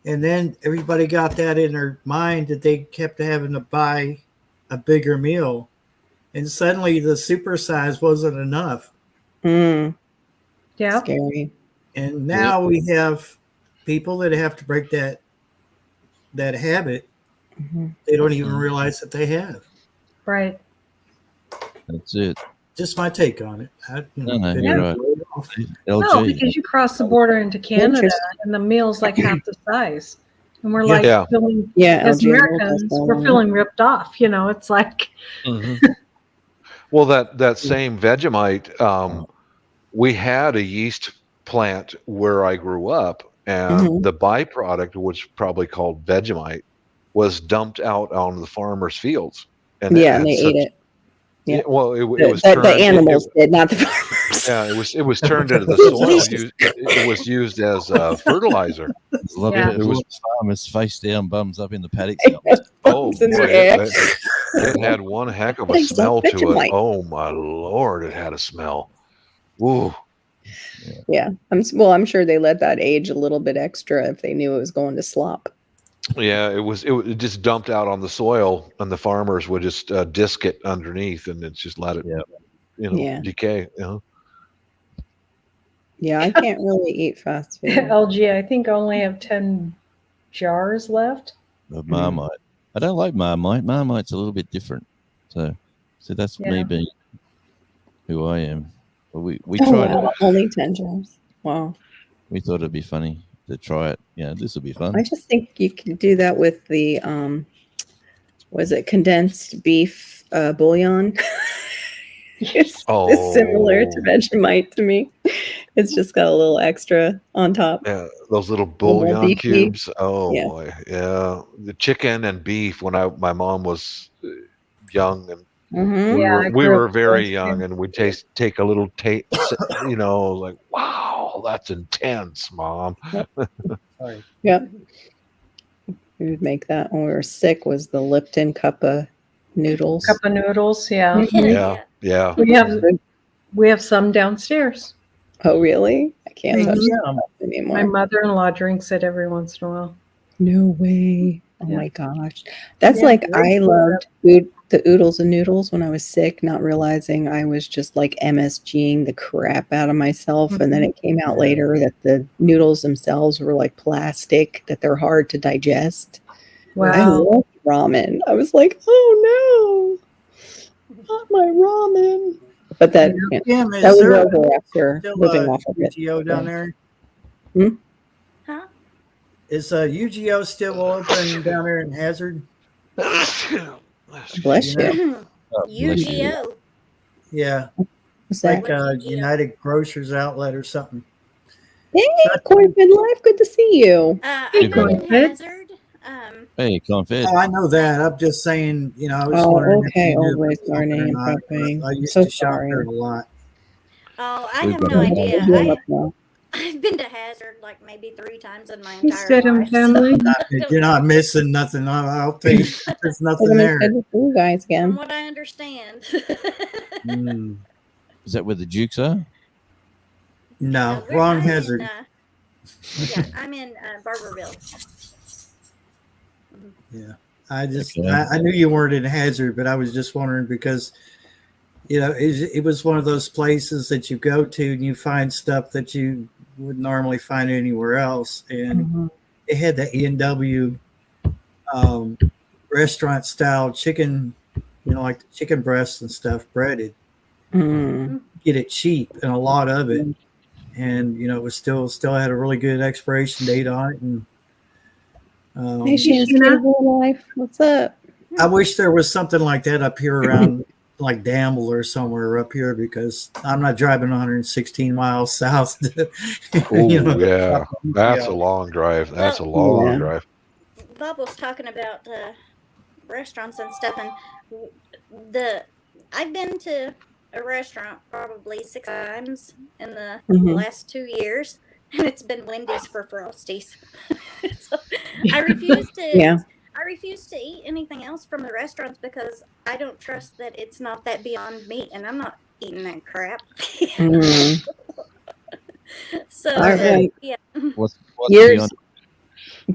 And then everybody got that in their mind that they kept having to buy a bigger meal. And suddenly the supersize wasn't enough. Yeah. Scary. And now we have people that have to break that habit. They don't even realize that they have. Right. That's it. Just my take on it. No, you're right. No, LG. because you cross the border into Canada and the meal's like half the size. And we're like feeling, as Americans, we're feeling ripped off. It's like. Well, that same Vegemite, we had a yeast plant where I grew up, and the byproduct, which is probably called Vegemite, was dumped out on the farmers' fields. And they ate it. Yeah. Well, it was the animals did, not the farmers. Yeah, it was turned into the soil. It was used as fertilizer. It was farmers face down, bums up in the paddocks. Oh, it had one heck of a smell to it. Oh my Lord, it had a smell. Ooh. Yeah. I'm sure they let that age a little bit extra if they knew it was going to slop. Yeah, it just dumped out on the soil, and the farmers would just disc it underneath, and it just let it, decay. Yeah, I can't really eat fast food. LG, I think I only have 10 jars left. Of Marmite. I don't like Marmite. Marmite's a little bit different. So that's me being who I am. But we tried it. Only 10 jars. Wow. We thought it'd be funny to try it. Yeah, this will be fun. I just think you can do that with the was it condensed beef bouillon? It's similar to Vegemite to me. It's just got a little extra on top. Yeah, those little bouillon cubes. Oh boy, yeah. The chicken and beef. When my mom was young, and we were very young, and we'd take a little taste. Like, wow, that's intense, Mom. Yep. We would make that when we were sick. Was the Lipton cup of noodles? Cup of noodles, yeah. Yeah. We have some downstairs. Oh, really? I can't touch them anymore. My mother-in-law drinks it every once in a while. No way. Oh my gosh. That's I loved the oodles and noodles when I was sick, not realizing I was just like MSGing the crap out of myself. And then it came out later that the noodles themselves were like plastic, that they're hard to digest. Wow. I love ramen. I was like, oh no, not my ramen. But that was over after living off of it. UGO down there? Huh? Is UGO still open down there in Hazard? Bless you. UGO. Yeah. What's like that? United Grocers Outlet or something. Hey, Cornfed Life, good to see you. I'm not in Hazard. Hey, Confed. Oh, I know that. I'm just saying, I was wondering. Okay, always learning. I used so to shop sorry. there a lot. Oh, I have no idea. I've been to Hazard like maybe 3 times in my entire life. Family. You're not missing nothing. I'll think there's nothing there. You guys again. From what I understand. Is that where the Dukes are? No, wrong Hazard. I'm in Barberville. Yeah, I knew you weren't in Hazard, but I was just wondering because, it was one of those places that you go to and you find stuff that you would normally find anywhere else, and it had the E&W restaurant style chicken, like the chicken breasts and stuff breaded. Get it cheap and a lot of it, and it was still had a really good expiration date on it, and. Hey, Life. What's up? I wish there was something like that up here around like Damble or somewhere up here, because I'm not driving 116 miles south. Yeah, that's a long drive. That's a long drive. Bob was talking about restaurants and stuff, and I've been to a restaurant probably 6 times in the last 2 years. And it's been Wendy's for Frosties. So I refuse refuse to eat anything else from the restaurants because I don't trust that it's not that Beyond Meat, and I'm not eating that crap. So yeah. What's Yours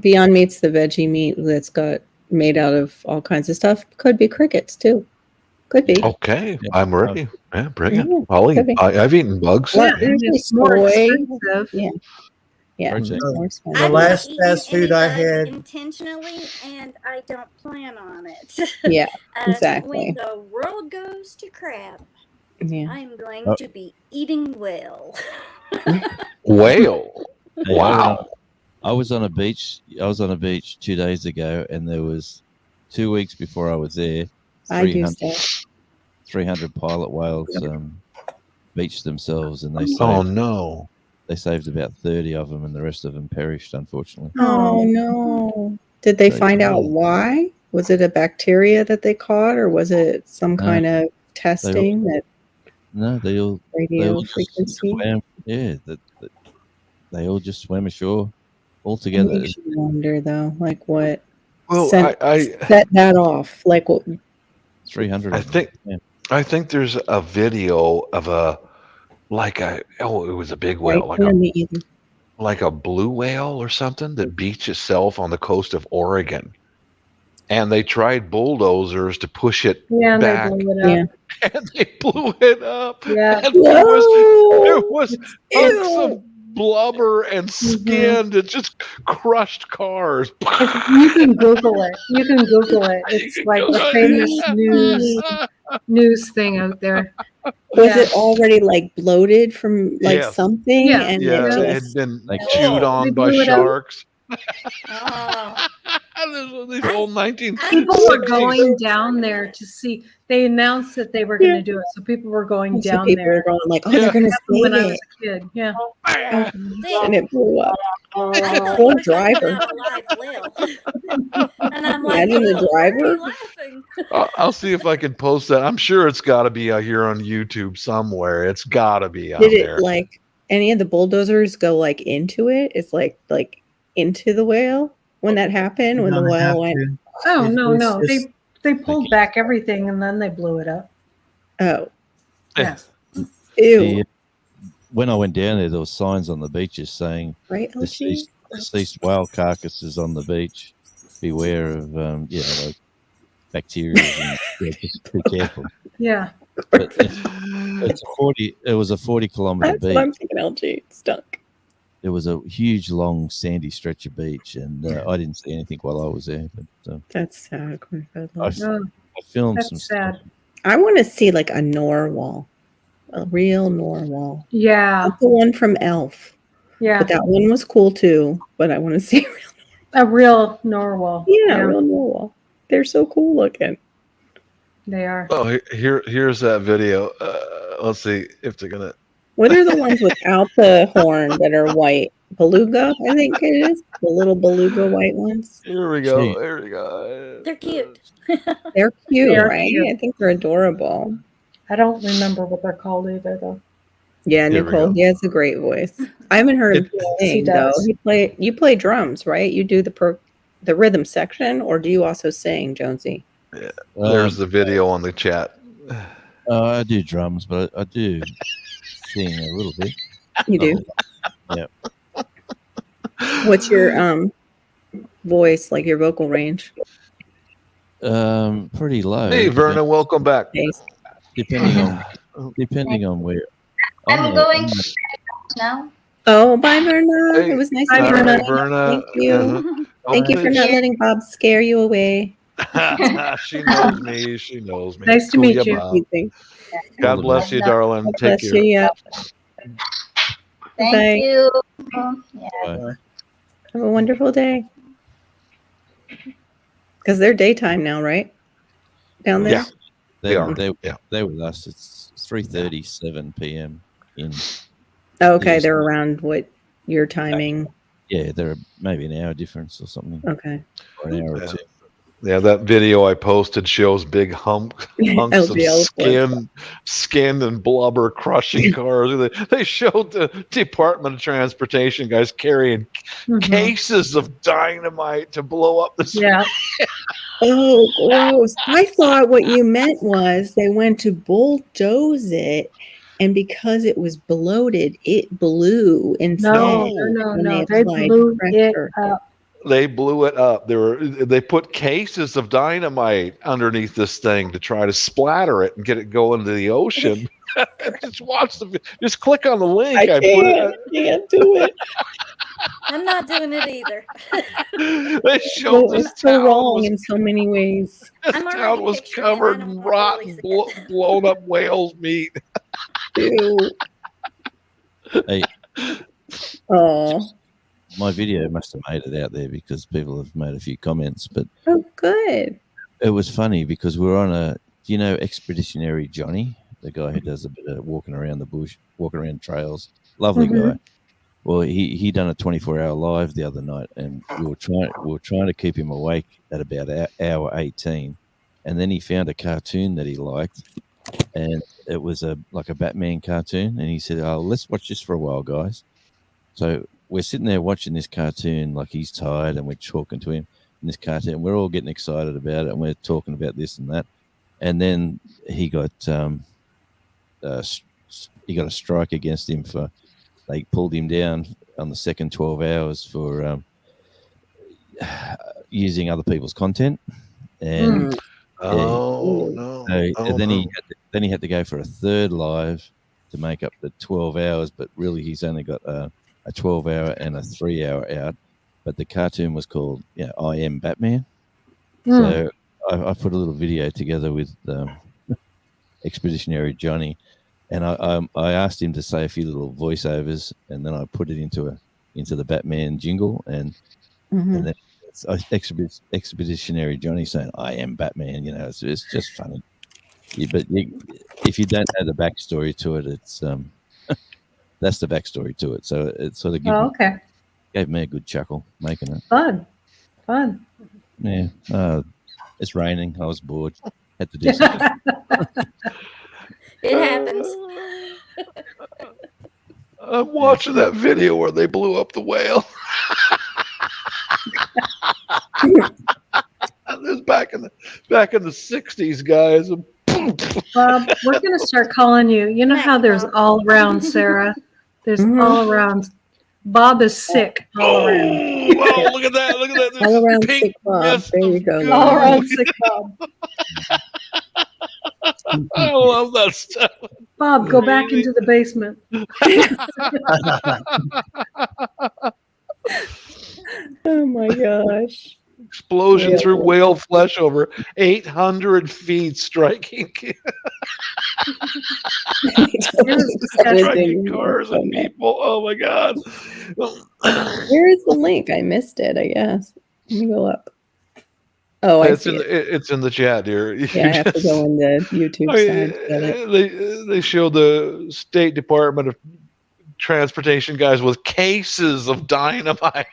Beyond Meat's the veggie meat that's got made out of all kinds of stuff. Could be crickets too. Could be. Okay, I'm ready. Yeah, bring it. Yeah, I'll eat. could be. I've eaten bugs. Well, Yeah, and usually it's more soy. expensive. Yeah, Protein. more The expensive. I've last not eaten fast food any I bugs had. intentionally, and I don't plan on it. Yeah, When exactly. the world goes to crap, Yeah. I'm going to be eating well. Whale. Hey, Wow. I was on a beach. 2 days ago, and there was 2 weeks before I was there. I do stuff. 300 pilot whales beached themselves, and Oh no. they saved about 30 of them, and the rest of them perished, unfortunately. Oh no! Did they find out why? Was it a bacteria that they caught, or was it some kind of testing that No, they all radio just frequency? swam. Yeah, they all just swam ashore all together. It makes you wonder, though, like what Well, set that off? Like what? 300. I think there's a video of it was a big whale, like a blue whale or something that beached itself on the coast of Oregon, and they tried bulldozers to push it back. They blew it up. And they blew it up. Yeah. And there was hunks of blubber and skin that just crushed cars. You can Google it. It's like a famous news thing out there. Was it already like bloated from like something? Yeah. And Yeah, it it just had been chewed on by sharks. These old 1960s. People were going down there to see. They announced that they were going to do it, so people were going down people there. were going like, they're going to save when I was it. a kid. Yeah. And it blew up. Poor driver. And I'm like, Imagine the driver. I'll see if I can post that. I'm sure it's got to be out here on YouTube somewhere. It's got to be out Did it there. like any of the bulldozers go like into it? It's like into the whale when that happened, when the whale went. Oh no. They pulled back everything and then they blew it up. Oh. Yeah. Ew. When I went down there was signs on the beaches saying deceased whale carcasses on the beach. Beware of like bacteria and just be careful. Yeah. But it was a 40-kilometer That's beach. what I'm thinking, LG. It stunk. It was a huge, long, sandy stretch of beach, and I didn't see anything while I was there. But that's sad. I filmed That's some sad. stuff. I want to see like a narwhal, a real narwhal. Yeah. Not the one from Elf. Yeah. But that one was cool too. But I want to see a real narwhal. Yeah, a real narwhal. They're so cool looking. They are. Oh, here's that video. Let's see if they're gonna. What are the ones without the horn that are white? Beluga, I think it is. The little beluga white ones. Here we go. There we go. They're cute. They're cute, They're right? cute. I think they're adorable. I don't remember what they're called either, though. Yeah, There we Nicole, go. he has a great voice. I haven't heard him sing though. does. You play drums, right? You do the rhythm section, or do you also sing, Jonesy? Yeah. There's the video on the chat. I do drums, but I do sing a little bit. You do. Yeah. What's your voice, like your vocal range? Pretty low. Hey, Verna, welcome back. Depending on where. I'm going now. Oh, bye, Verna. Hey, It was nice all to meet right, you. Verna. Thank you. Uh-huh. Thank you for not letting Bob scare you away. She knows me. She knows me. Nice to meet you. Bob. God bless you, darling. God Take bless care. you. Yeah. Thank Bye. you. Yeah. Have a wonderful day. Because they're daytime now, right? Down there? Yeah. They're with us. It's 3:37 p.m. in. Okay, Yes. they're around what your timing. Yeah, they're maybe an hour difference or something. Okay. Or an hour or two. Yeah, that video I posted shows big hunks of LGL skin and blubber crushing cars. They showed the Department of Transportation guys carrying cases of dynamite to blow up the Yeah. Oh, gross. I thought what you meant was they went to bulldoze it, and because it was bloated, it blew instead. No. They blew it up. They blew it up. They put cases of dynamite underneath this thing to try to splatter it and get it going to the ocean. Just click on the link. I can't do it. I'm not doing it either. They showed this it's so town wrong in so many ways. This town was covered in rotten, blown up whale's meat. Ew. Hey, Oh, my video must have made it out there because people have made a few comments, but oh, good. it was funny because we're on Expeditionary Johnny, the guy who does a bit of walking around the bush, walking around trails. Lovely guy. Well, he done a 24-hour live the other night, and we were trying to keep him awake at about hour 18, and then he found a cartoon that he liked, and it was like a Batman cartoon, and he said, "Oh, let's watch this for a while, guys." So we're sitting there watching this cartoon, like he's tired, and we're talking to him in this cartoon. We're all getting excited about it, and we're talking about this and that, and then he got a strike against him for. They pulled him down on the second 12 hours for using other people's content, and then he had to go for a third live to make up the 12 hours. But really, he's only got a 12-hour and a 3-hour out. But the cartoon was called "I Am Batman." So I put a little video together with Expeditionary Johnny. And I asked him to say a few little voiceovers, and then I put it into the Batman jingle, and then it's Expeditionary Johnny saying, "I am Batman." It's just funny. But if you don't know the backstory to it, it's that's the backstory to it. So it sort of gave me a good chuckle making it. Fun. Yeah. It's raining. I was bored. Had to do something. It happens. I'm watching that video where they blew up the whale. This back in the 60s, guys. Bob, we're going to start calling you. You know how there's all around, Sarah? There's all around. Bob is sick all around. Oh, look at that. There's All around pink sick Bob. mist There you of go. goo. All around sick Bob. I love that stuff. Bob, go back into the basement. Oh my gosh. Explosion through whale flesh over 800 feet, striking cars and people. Oh my God. Where is the link? I missed it, I guess. Let me go up. Oh, it's in the chat, dear. Yeah, I have to go in the YouTube side to get it. They showed the State Department of Transportation guys with cases of dynamite.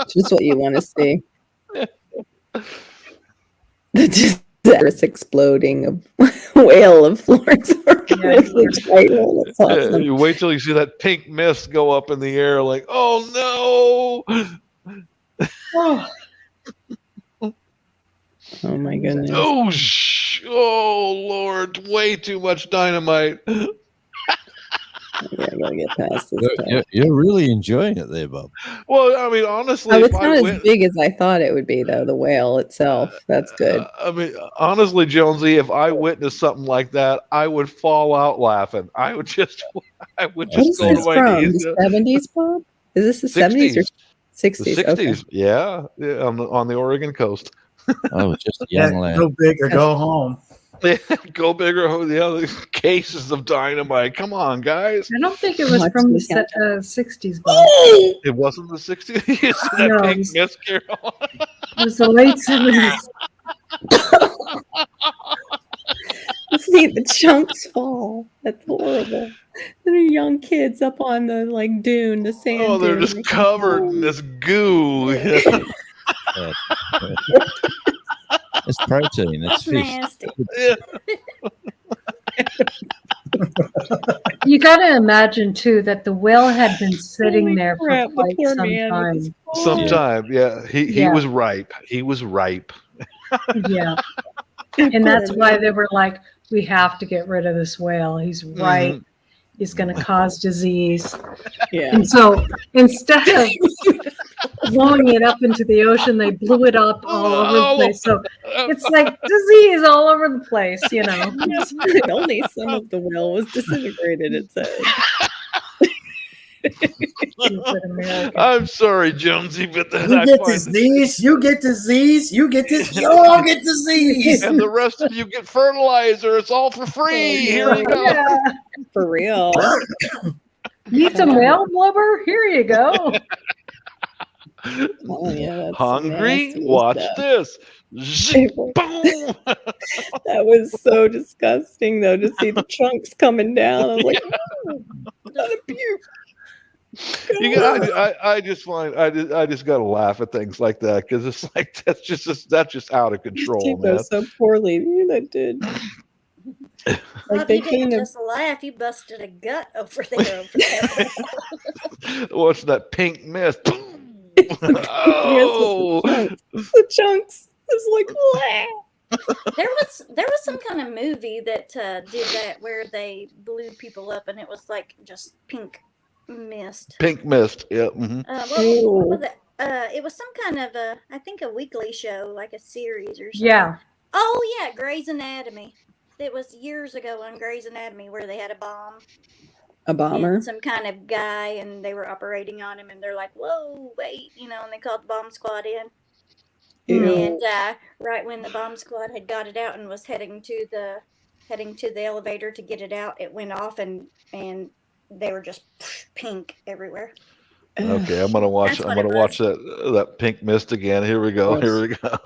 Just what you want to see. The disastrous exploding of whale of Florence. That's awesome. You wait till you see that pink mist go up in the air, like, oh no! Oh my goodness! Oh Lord! Way too much dynamite. Yeah, I gotta get past this. You're really enjoying it there, Bob. Well, I mean, honestly, it's not as big as I thought it would be, though. The whale itself, that's good. I mean, honestly, Jonesy, if I witnessed something like that, I would fall out laughing. I would just go to my knees. The 70s, Bob? Is this the 70s or 60s? The 60s, okay. Yeah, on the Oregon coast. I was just a young lad. Go big or go home. Go bigger, the other cases of dynamite. Come on, guys. I don't think it was from the 60s. It wasn't the 60s. You see that No, pink mist, Carol? It was the late 70s. See the chunks fall. That's horrible. There are young kids up on the dune, the sand. Oh, they're just covered in this goo. It's protein. It's fish. You got to imagine too that the whale had been sitting there for quite some time. sometime. Yeah, he Yeah. was ripe. He was ripe. Yeah. And that's why they were like, we have to get rid of this whale. He's right. Mhm. He's going to cause disease. Yeah. And so instead of blowing it up into the ocean, they blew it up all over the place. So it's like disease all over the place, you know. Only some of the whale was disintegrated, it said. Stupid American. I'm sorry, Jonesy, but then You I get find disease, you get disease, you get this, you all get disease. and the rest of you get fertilizer. It's all for free. Here you go. Yeah. For real. Need some whale blubber? Here you go. Oh, yeah, that's Hungry? nasty Watch stuff. this. Zip, boom. That was so disgusting, though, to see the chunks coming down. I was like, oh, not a puke. I just gotta laugh at things like that because it's like that's just out of control, Take man. those so poorly. You that did. Well, Like if they you didn't kind of. just laugh, you busted a gut over there. What's that pink mist? Oh, the chunks. It's like, There was some kind of movie that did that where they blew people up and it was like just pink mist. Pink mist. Yeah. Mm-hmm. What was it? It was some kind of I think a weekly show, like a series or something. Yeah. Oh yeah, Grey's Anatomy. It was years ago on Grey's Anatomy where they had a bomb. a bomber. And some kind of guy, and they were operating on him, and they're like, "Whoa, wait!" You know, and they called the bomb squad in. Ew. And right when the bomb squad had got it out and was heading to the elevator to get it out, it went off, and they were just pink everywhere. Okay, I'm gonna watch. That's I'm what gonna it watch that pink mist again. Here we go. Here we go.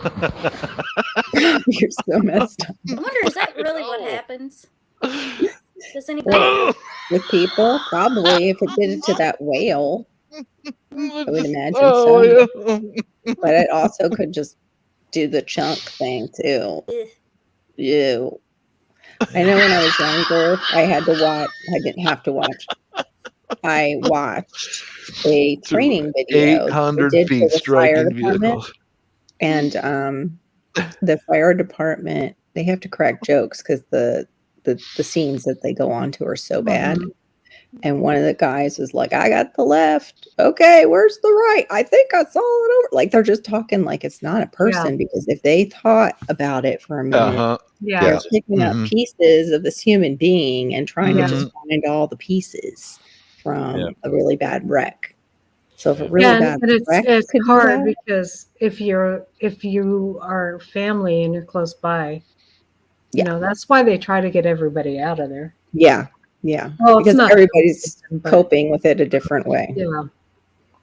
You're so messed up. I wonder, is that really what happens? Does anybody? Well, with people, probably if it did it to that whale, I would imagine so. Yeah. But it also could just do the chunk thing too. Ew. I know when I was younger, I had to watch. I didn't have to watch. I watched a training video. 800 they did for feet the fire striking department. vehicles. And the fire department, they have to crack jokes because the scenes that they go on to are so bad. And one of the guys was like, I got the left. Okay, where's the right? I think I saw it over. Like they're just talking like it's not a person because if they thought about it for a minute, they're picking up pieces of this human being and trying to just find all the pieces from a really bad wreck. So if a really bad wreck, it's hard because if you are family and you're close by, you know, that's why they try to get everybody out of there. Yeah. Yeah. Well, because everybody's coping with it a different way. Yeah.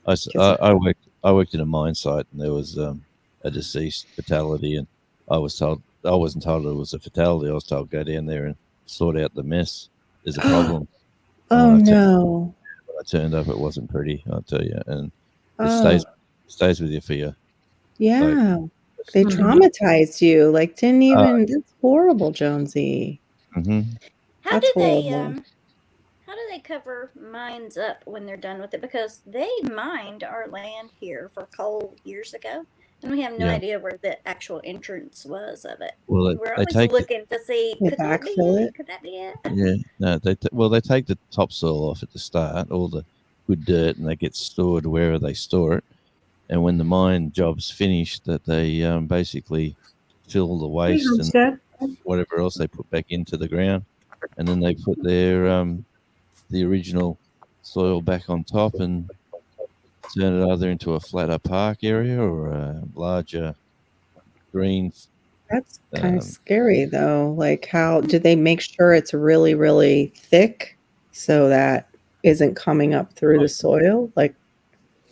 I worked in a mine site and there was a deceased fatality, and I wasn't told it was a fatality. I was told go down there and sort out the mess. There's a problem. Oh no. When I turned up, it wasn't pretty, I'll tell you. And it stays with you for you. Yeah. Like, they traumatized you. Like didn't even that's horrible, Jonesy. Mm-hmm. How do they cover mines up when they're done with it? Because they mined our land here for coal years ago, and we have no idea where the actual entrance was of it. Well, we're always looking to see could that be it? Could that be it? Yeah, no. They take the topsoil off at the start, all the good dirt, and they get stored wherever they store it. And when the mine job's finished, that they basically fill the waste and whatever else they put back into the ground. And then they put their the original soil back on top and turn it either into a flatter park area or a larger green. That's kind of scary, though. Like, how did they make sure it's really, really thick so that isn't coming up through the soil? Like,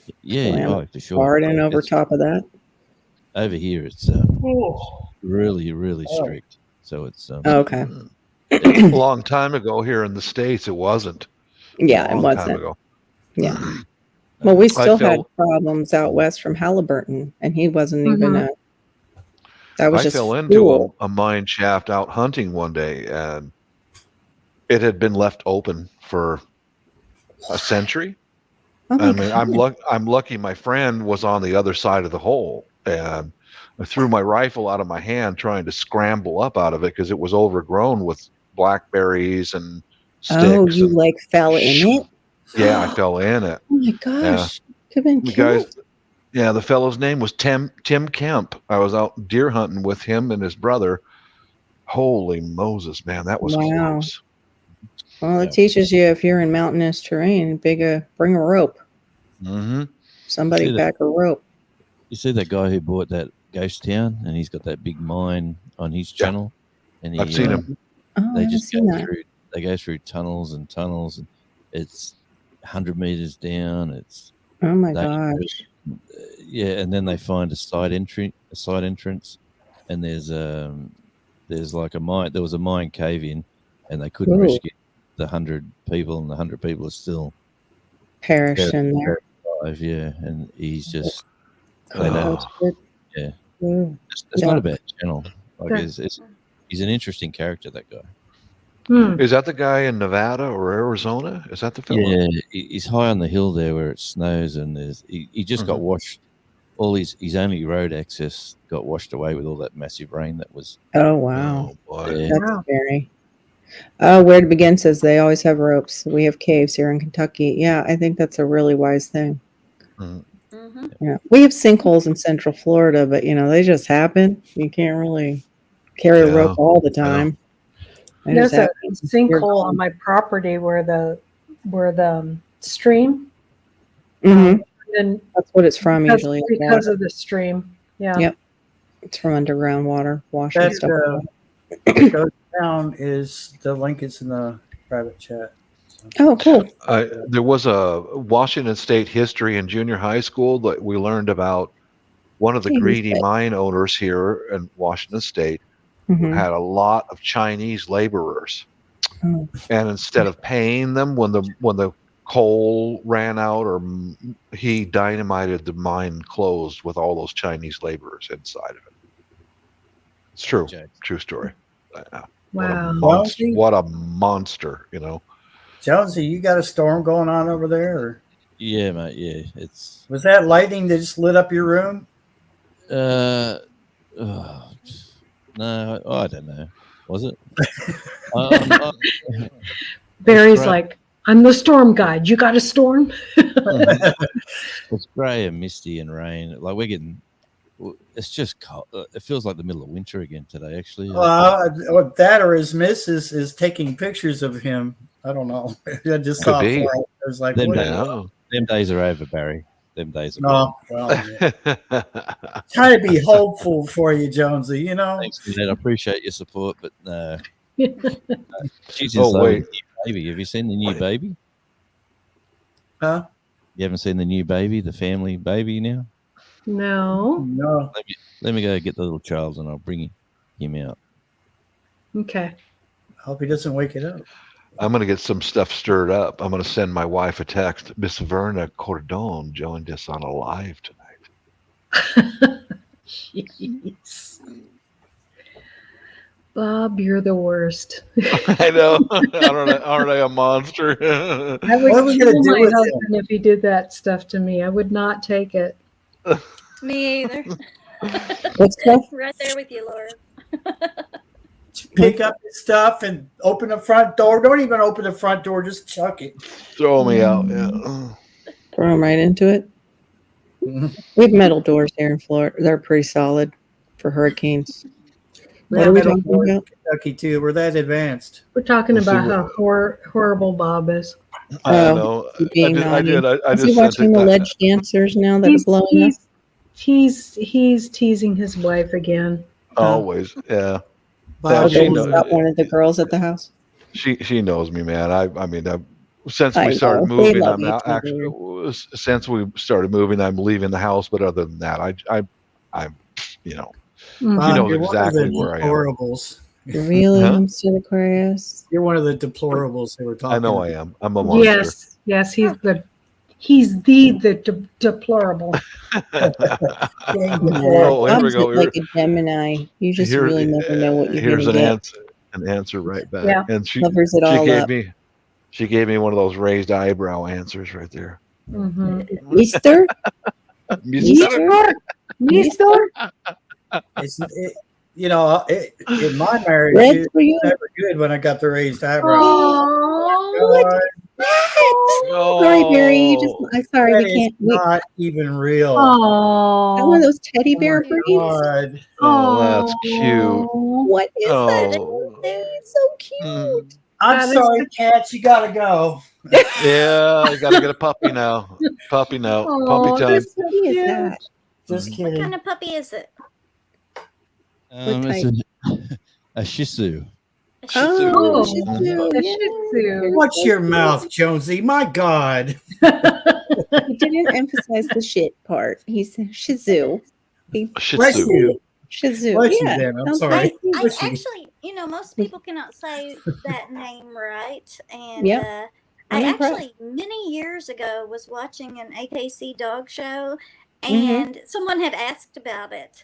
for sure. Garden over top of that. Over here, it's really, really strict. So it's okay. A long time ago here in the States, it wasn't. Yeah, it wasn't. Yeah. Well, we still had problems out west from Halliburton, and he wasn't even that was I just fell into a mine shaft out hunting one day, and it had been left open for a century. Oh my I mean, God. I'm lucky my friend was on the other side of the hole, and I threw my rifle out of my hand trying to scramble up out of it because it was overgrown with blackberries and Oh, sticks you and like fell in it? yeah, I fell in it. Oh my Yeah, gosh. Could have been the guys. killed. Yeah, the fellow's name was Tim Kemp. I was out deer hunting with him and his brother. Holy Moses, man, that was Wow. close. Well, Yeah. it teaches you if you're in mountainous terrain, bring a rope. Mm-hmm. Somebody See that- pack a rope. You see that guy who bought that ghost town, and he's got that big mine on his Yeah. channel, and he, I've seen him. Oh, I They haven't just seen go that. through. They go through tunnels and tunnels, and it's 100 meters down. It's Oh my dangerous. gosh. Yeah, and then they find a side entrance, and there's like a mine. There was a mine cave in, and they couldn't Ooh. rescue the 100 people, and the 100 people are still Perished in there. alive. Yeah, and he's just Cold know. roasted. Yeah. Ooh. it's Yeah. not a bad channel. Like Yeah. he's an interesting character, that guy. Is that the guy in Nevada or Arizona? Is that the fellow? Yeah, he's high on the hill there where it snows, and he just got washed. All his only road access got washed away with all that massive rain that was. Oh wow. Oh boy. Yeah. That's Wow. scary. Oh, where to begin says they always have ropes. We have caves here in Kentucky. Yeah, I think that's a really wise thing. Mhm. Yeah, we have sinkholes in Central Florida, but they just happen. You can't really carry a Yeah, rope all the I know. time. It There's just a happens. sinkhole on my property where the stream, Mhm. and That's what it's from because, usually. because of the stream. Yeah. Yep. It's from underground water washing That stuff. goes down is the link is in the private chat. Oh, cool. There was a Washington State history in junior high school that we learned about one of the Kansas greedy State. mine owners here in Washington State Mhm. had a lot of Chinese laborers, Oh. and instead of paying them when the coal ran out, or he dynamited the mine closed with all those Chinese laborers inside of it. It's true, Okay. true story. Wow. What a monster, you know. Jonesy, you got a storm going on over there? Or Yeah, mate. Yeah, it's. was that lightning that just lit up your room? No, I don't know. Was it? Barry's great. like, I'm the storm guide. You got a storm? It's grey and misty and rain. Like we're getting. It's just cold. It feels like the middle of winter again today. Actually. Well, that or his missus is taking pictures of him. I don't know. I just saw Could be. it. I was like, Them what? days, them days are over, Barry. Them days are No, well, yeah. Trying to be hopeful for you, Jonesy. You know. Thanks, man. I appreciate your support, but no. She's Oh, in love wait. with the new baby. Have you seen the new baby? Huh? You haven't seen the new baby, the family baby now? No. No. Let me go get the little child and I'll bring him out. Okay. Hope he doesn't wake it up. I'm going to get some stuff stirred up. I'm going to send my wife a text. Miss Verna Cordon joined us on a live tonight. Jeez. Bob, you're the worst. I know. Aren't I a monster? I would What are we gonna kill do my with him? husband if he did that stuff to me. I would not take it. Me either. What's that? Right there with you, Laura. Pick up his stuff and open the front door. Don't even open the front door. Just chuck it. Throw me out. Yeah. Throw them right into it. We have metal doors here in Florida. They're pretty solid for hurricanes. What are we Metal talking doors in about? Kentucky too. We're that advanced. We're talking Let's see about what- how horrible Bob is. I know. Being I did. I Is he just sent watching it. the ledge dancers now that are He's, blowing up? he's teasing his wife again. Always. Yeah. Bob, she Okay, knows- he's not one of the girls at the house. She knows me, man. I mean, since I we started know. They moving, love I'm you now too, actually since we started moving, I'm leaving the house. But other than that, I'm Mhm. He knows you're exactly one of the where I am. deplorables. Really, Huh? Homestead Aquarius? You're one of the deplorables they were talking. I know I am. I'm a monster. Yes, he's the deplorable. Oh, here we go. Like a Gemini. You just really never know what you're Here's going to get. an answer right back. Yeah. And she Covers it all up. She gave me one of those raised eyebrow answers right there. Mm-hmm. Mister? Mister? In my marriage, Red it for you. was never good when I got the raised eyebrows. Oh, What? Sorry, Barry. I'm sorry, That we is can't. not even real. One of oh, those teddy Oh bear my breeds. God. Oh, that's cute. What is that? Oh. It's so cute. Mm. I'm That is sorry, cats. You gotta go. Yeah, you got to get a puppy now. Puppy now. Puppy oh, time. that's so What is cute. that? Just What kidding. kind of puppy is it? It's a Shih Tzu. A Shih Oh, Oh, Shih Mhm. Tzu. a Yeah. Shih Tzu. Watch your mouth, Jonesy. My God. He didn't emphasize the shit part. He said Shih Tzu. He Shih Bless Tzu. you. Shih Tzu. Bless you, Yeah. then. I'm sounds sorry. like- I Bless you. actually, most people cannot say that name right. And Yep. I I'm impressed. actually, many years ago, was watching an AKC dog show, Mhm. and someone had asked about it.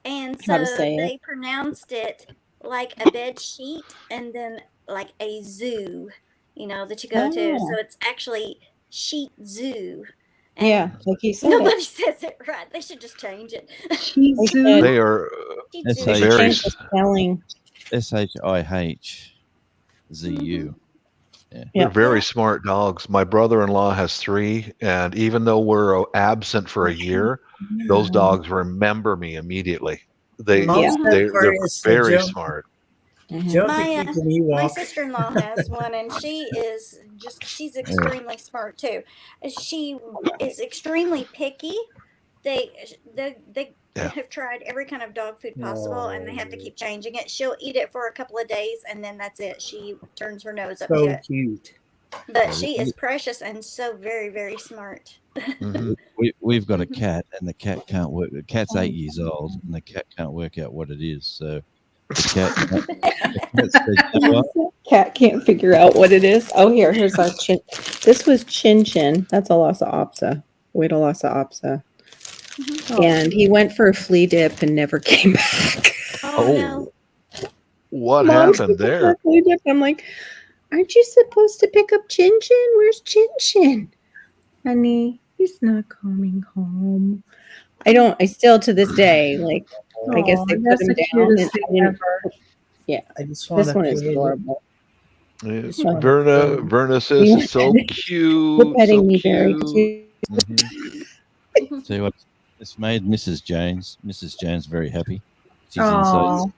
And How to so say it. they pronounced it like a bed sheet and then like a zoo, that you go to. Oh. So it's actually sheet zoo. And Yeah, like he said. nobody says it right. They should just change it. Shih They Tzu. should. They are Sheet That's zoo. how very. Change the spelling. SHIHZU. They're Yeah. very smart dogs. My brother-in-law has 3, and even though we're absent for a year, those dogs remember me immediately. They Yeah. they're Aquarius, very Jonesy. smart. Mhm. Jonesy keeps an My Ewok. sister-in-law has one, and she's extremely smart too. She is extremely picky. They Yeah. have tried every kind of dog food possible, and they have to keep changing it. She'll eat it for a couple of days, and then that's it. She turns her nose up to So it. cute. But she is precious and so very, very smart. Mhm. We've got a cat, and the cat can't work. The cat's 8 years old, and the cat can't work out what it is. So the cat said, "You know what? Cat can't figure out what it is. Oh, here's our chin. This was Chin Chin. That's a Lhasa Apso. Wait a Lhasa Apso. Oh, And he went for a flea dip and never came back. Oh, no. What Mom happened took him for there? a flea dip. I'm like, aren't you supposed to pick up Chin Chin? Where's Chin Chin? Honey, he's not coming home. I still to this day, like, I guess they put that's him the down. cutest And thing ever. I just want this to one is pet it. adorable. It's Just Verna says You it's so You're cute. petting So me, Barry. cute. Mhm. See what it's made Mrs. Jones very happy. She's Aw. inside.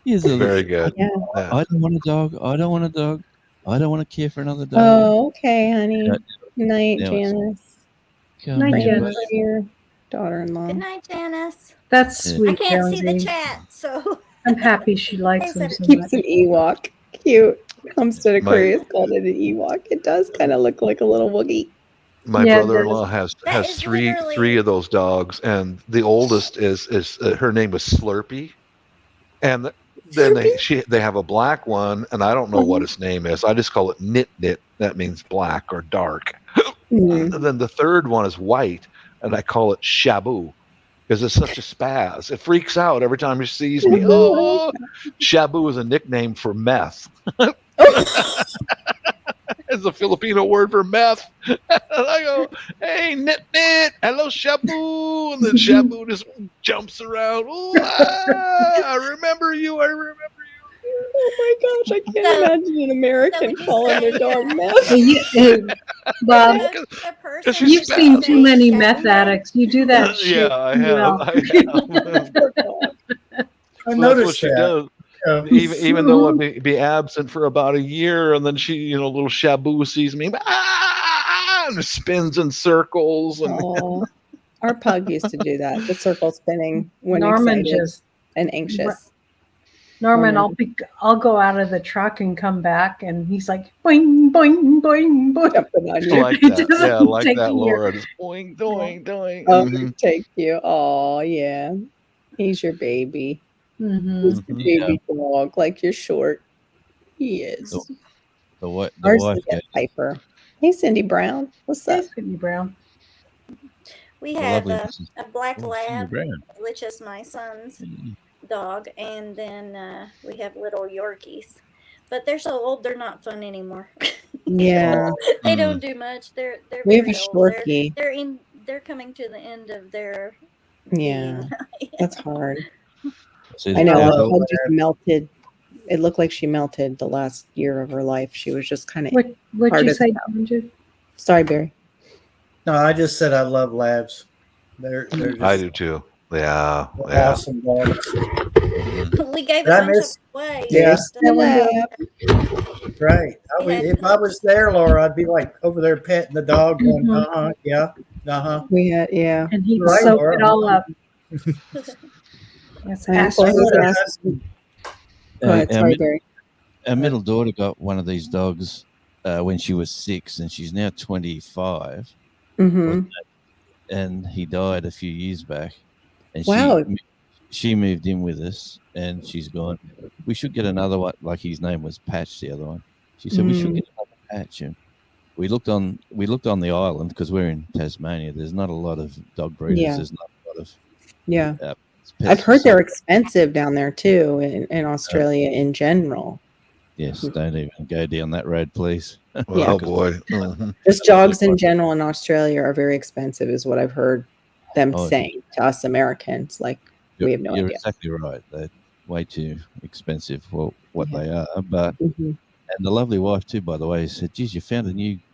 Here's a Very look. good. Yeah. Yeah. I don't want a dog. I don't want a dog. I don't want to care for another dog. Oh, okay, honey. Yeah. Night, Now it's- Janice. Come Night, here, Janice. bud. For your daughter-in-law. Good night, Janice. That's Yeah. I sweet, can't see the Jonesy. chat, so I'm happy she likes They him said so Keeps much. an Ewok. Cute. Homestead My- Aquarius called it an Ewok. It does kind of look like a little woogie. My Yeah, it brother-in-law has That is three literally- of those dogs, and the oldest is her name is Slurpee, and then they have a black one, and I don't know what its name is. I just call it Nit Nit. That means black or dark. Mhm. And then the third one is white, and I call it Shabu because it's such a spaz. It freaks out every time it sees me. Oh, Shabu is a nickname for meth. It's a Filipino word for meth. And I go, hey, Nit Nit, hello, Shabu. And then Shabu just jumps around. Oh, I remember you. I remember you. Oh my gosh, I can't So- imagine an American would you calling their say, dog uh, meth. Bob, the person she's you've seen spaz. too many Shabu- meth addicts. You do that shit. Yeah, I too have. well. I have. Poor dog. I That's noticed what she that. does. Yeah. Even though I'd be absent for about a year, and then she, little Shabu sees me, and spins in circles. And Oh, our pug used to do that. The circle spinning when Norman excited just and anxious. Norman, I'll go out of the truck and come back, and he's like boing boing boing boing. Jumping on It's you. like It that. doesn't Yeah, like take that, a year. Laura. Just boing, doing, doing. Oh, Mhm. take you. Oh, yeah. He's your baby. Mm-hmm. He's the Yeah. baby dog. Like you're short. He is. The wife Ours goes, is a Piper. Hey, Cindy Brown. What's up? Hey, Sydney Brown. We the have lovely a Mrs. black Oh, Cindy lab, Brown. which is my son's dog, and then we have little Yorkies. but they're so old they're not fun anymore. Yeah. They don't do much. They're We have very a old. Shorkie. They're coming to the end of their Yeah. being. That's hard. See, I know. our Our dog- dog just melted. It looked like she melted the last year of her life. She was just kind of What'd hard you as say, hell. Ginger? Sorry, Barry. No, I just said I love labs. They're just I do too. Yeah, yeah. awesome dogs. We gave a Did I bunch miss- of away. Yeah. There's the lab. Right. If I was there, Laura, I'd be like over there petting the dog, going, Mhm. yeah, uh-huh. We had, yeah. And he'd Right, soak Laura. it all up. Yes, And Astrid. Laura's Laura. asking- Go ahead. our Sorry, mid- Barry. our middle daughter got one of these dogs when she was 6, and she's now 25. Mm-hmm. And he died a few years back. And Wow. she moved in with us, and she's gone, we should get another one. Like, his name was Patch, the other one. She said we should get another Patch. And we looked on the island, because we're in Tasmania. There's not a lot of dog breeders. Yeah. There's not a lot of Yeah. pets I've heard they're for sale. expensive down there too, in Australia in general. Yes, don't even go down that road, please. Yeah. Oh boy. Mhm. Just dogs in general in Australia are very expensive, is what I've heard them Oh, saying to us Americans. Like, we have no You're idea. exactly right. They're way too expensive for what Yeah. they are. But Mhm. and the lovely wife too, by the way, said, "Geez, you found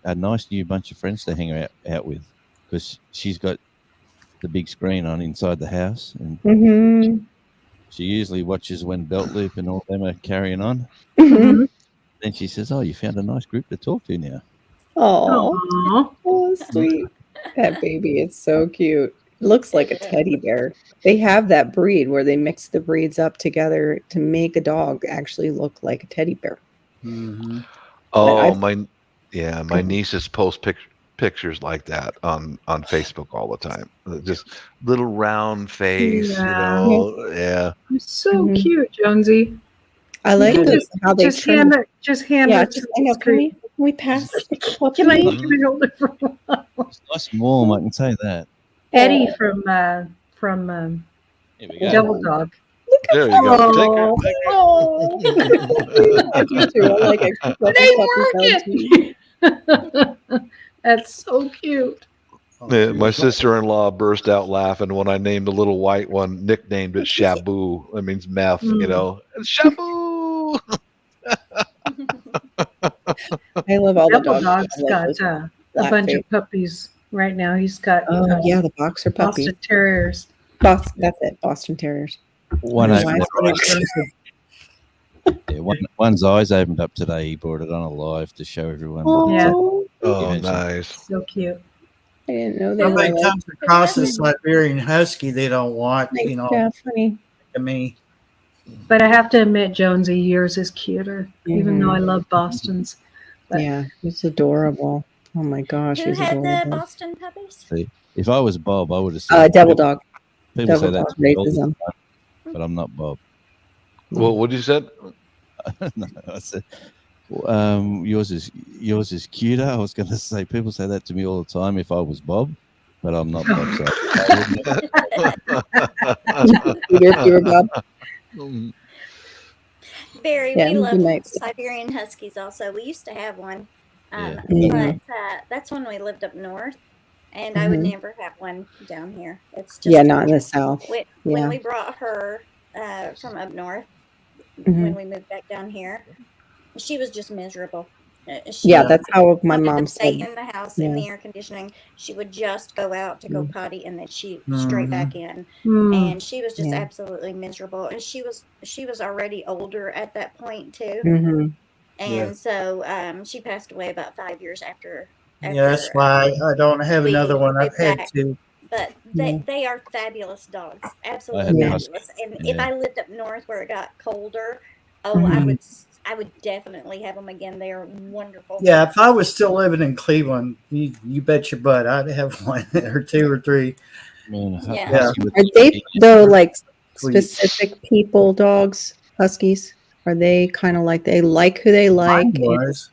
a nice new bunch of friends to hang out with," because she's got the big screen on inside the house, and Mhm. she usually watches when Belt Loop and all them are carrying on. Mhm. Then she says, "Oh, you found a nice group to talk to now." Oh, Aw. oh, sweet. That baby is so cute. Looks like a teddy bear. They have that breed where they mix the breeds up together to make a dog actually look like a teddy bear. Mm-hmm. Oh, I've- my nieces post pictures like that on Facebook all the time. Just little round face, Yeah. Yeah. It's so Mhm. cute, Jonesy. I like You this, how they just trim. hand it. Just hand Yeah, it. just, to I know. the Can screen. we pass the puppy? Can I hold it for a while? It's nice and warm, I can say that. Eddie from Here we go. Devil Dog. There you go. Oh, Take her. oh. I do too. I like extra fluffy puppy. That's so cute. Yeah, my sister-in-law burst out laughing when I named the little white one, nicknamed it Shabu. That means meth, Shabu. I love all the Devil dogs. Dog's I like got those a black bunch face. of puppies right now. He's got Oh yeah, the boxer puppies. Boston Terriers. That's it. Boston Terriers. One Why opened is up, it expensive? yeah, one's eyes opened up today. He brought it on a live to show everyone. Yeah. Oh, Oh, Eventually. nice. So cute. I didn't know they were Somebody like, comes across a Siberian Husky they don't want, yeah, funny. to me. But I have to admit, Jonesy, yours is cuter, even though I love Boston's. But Yeah, it's adorable. Oh my gosh, Who he's had the adorable. Boston puppies? See, if I was Bob, I would have said Devil Dog. People say Devil that Dog to me all raises the them. time, but I'm not Bob. Well, what you said? No, I said, yours is cuter. I was going to say, people say that to me all the time if I was Bob, but I'm not Bob. So I wouldn't- If you were Bob. Barry, Yeah, we he love might be. Siberian Huskies also. We used to have one. Yeah. But that's when we lived up north. And I would never have one down here. It's just Yeah, not in the South. when Yeah. we brought her from up north, Mhm. when we moved back down here, she was just miserable. Yeah, that's how my wanted mom to stay said. in the house in Yeah. the air conditioning. She would just go out to go potty and then she Mhm. straight back in. Mm. And she was just Yeah. absolutely miserable. And she was already older at that point too. Mm-hmm. And Yeah. so she passed away about 5 years after. Yeah, that's why I don't have we another one. I've moved had back. two. But they are fabulous dogs, absolutely had Yeah. fabulous. And if Yeah. I lived up north where it got colder, I Mhm. would definitely have them again. They are wonderful. Yeah, if I was still living in Cleveland, you bet your butt I'd have one or two or three. Man, Yeah. Husky with Are they though like Sweet. specific people dogs, Huskies? Are they kind of like they like who they like? Mine was.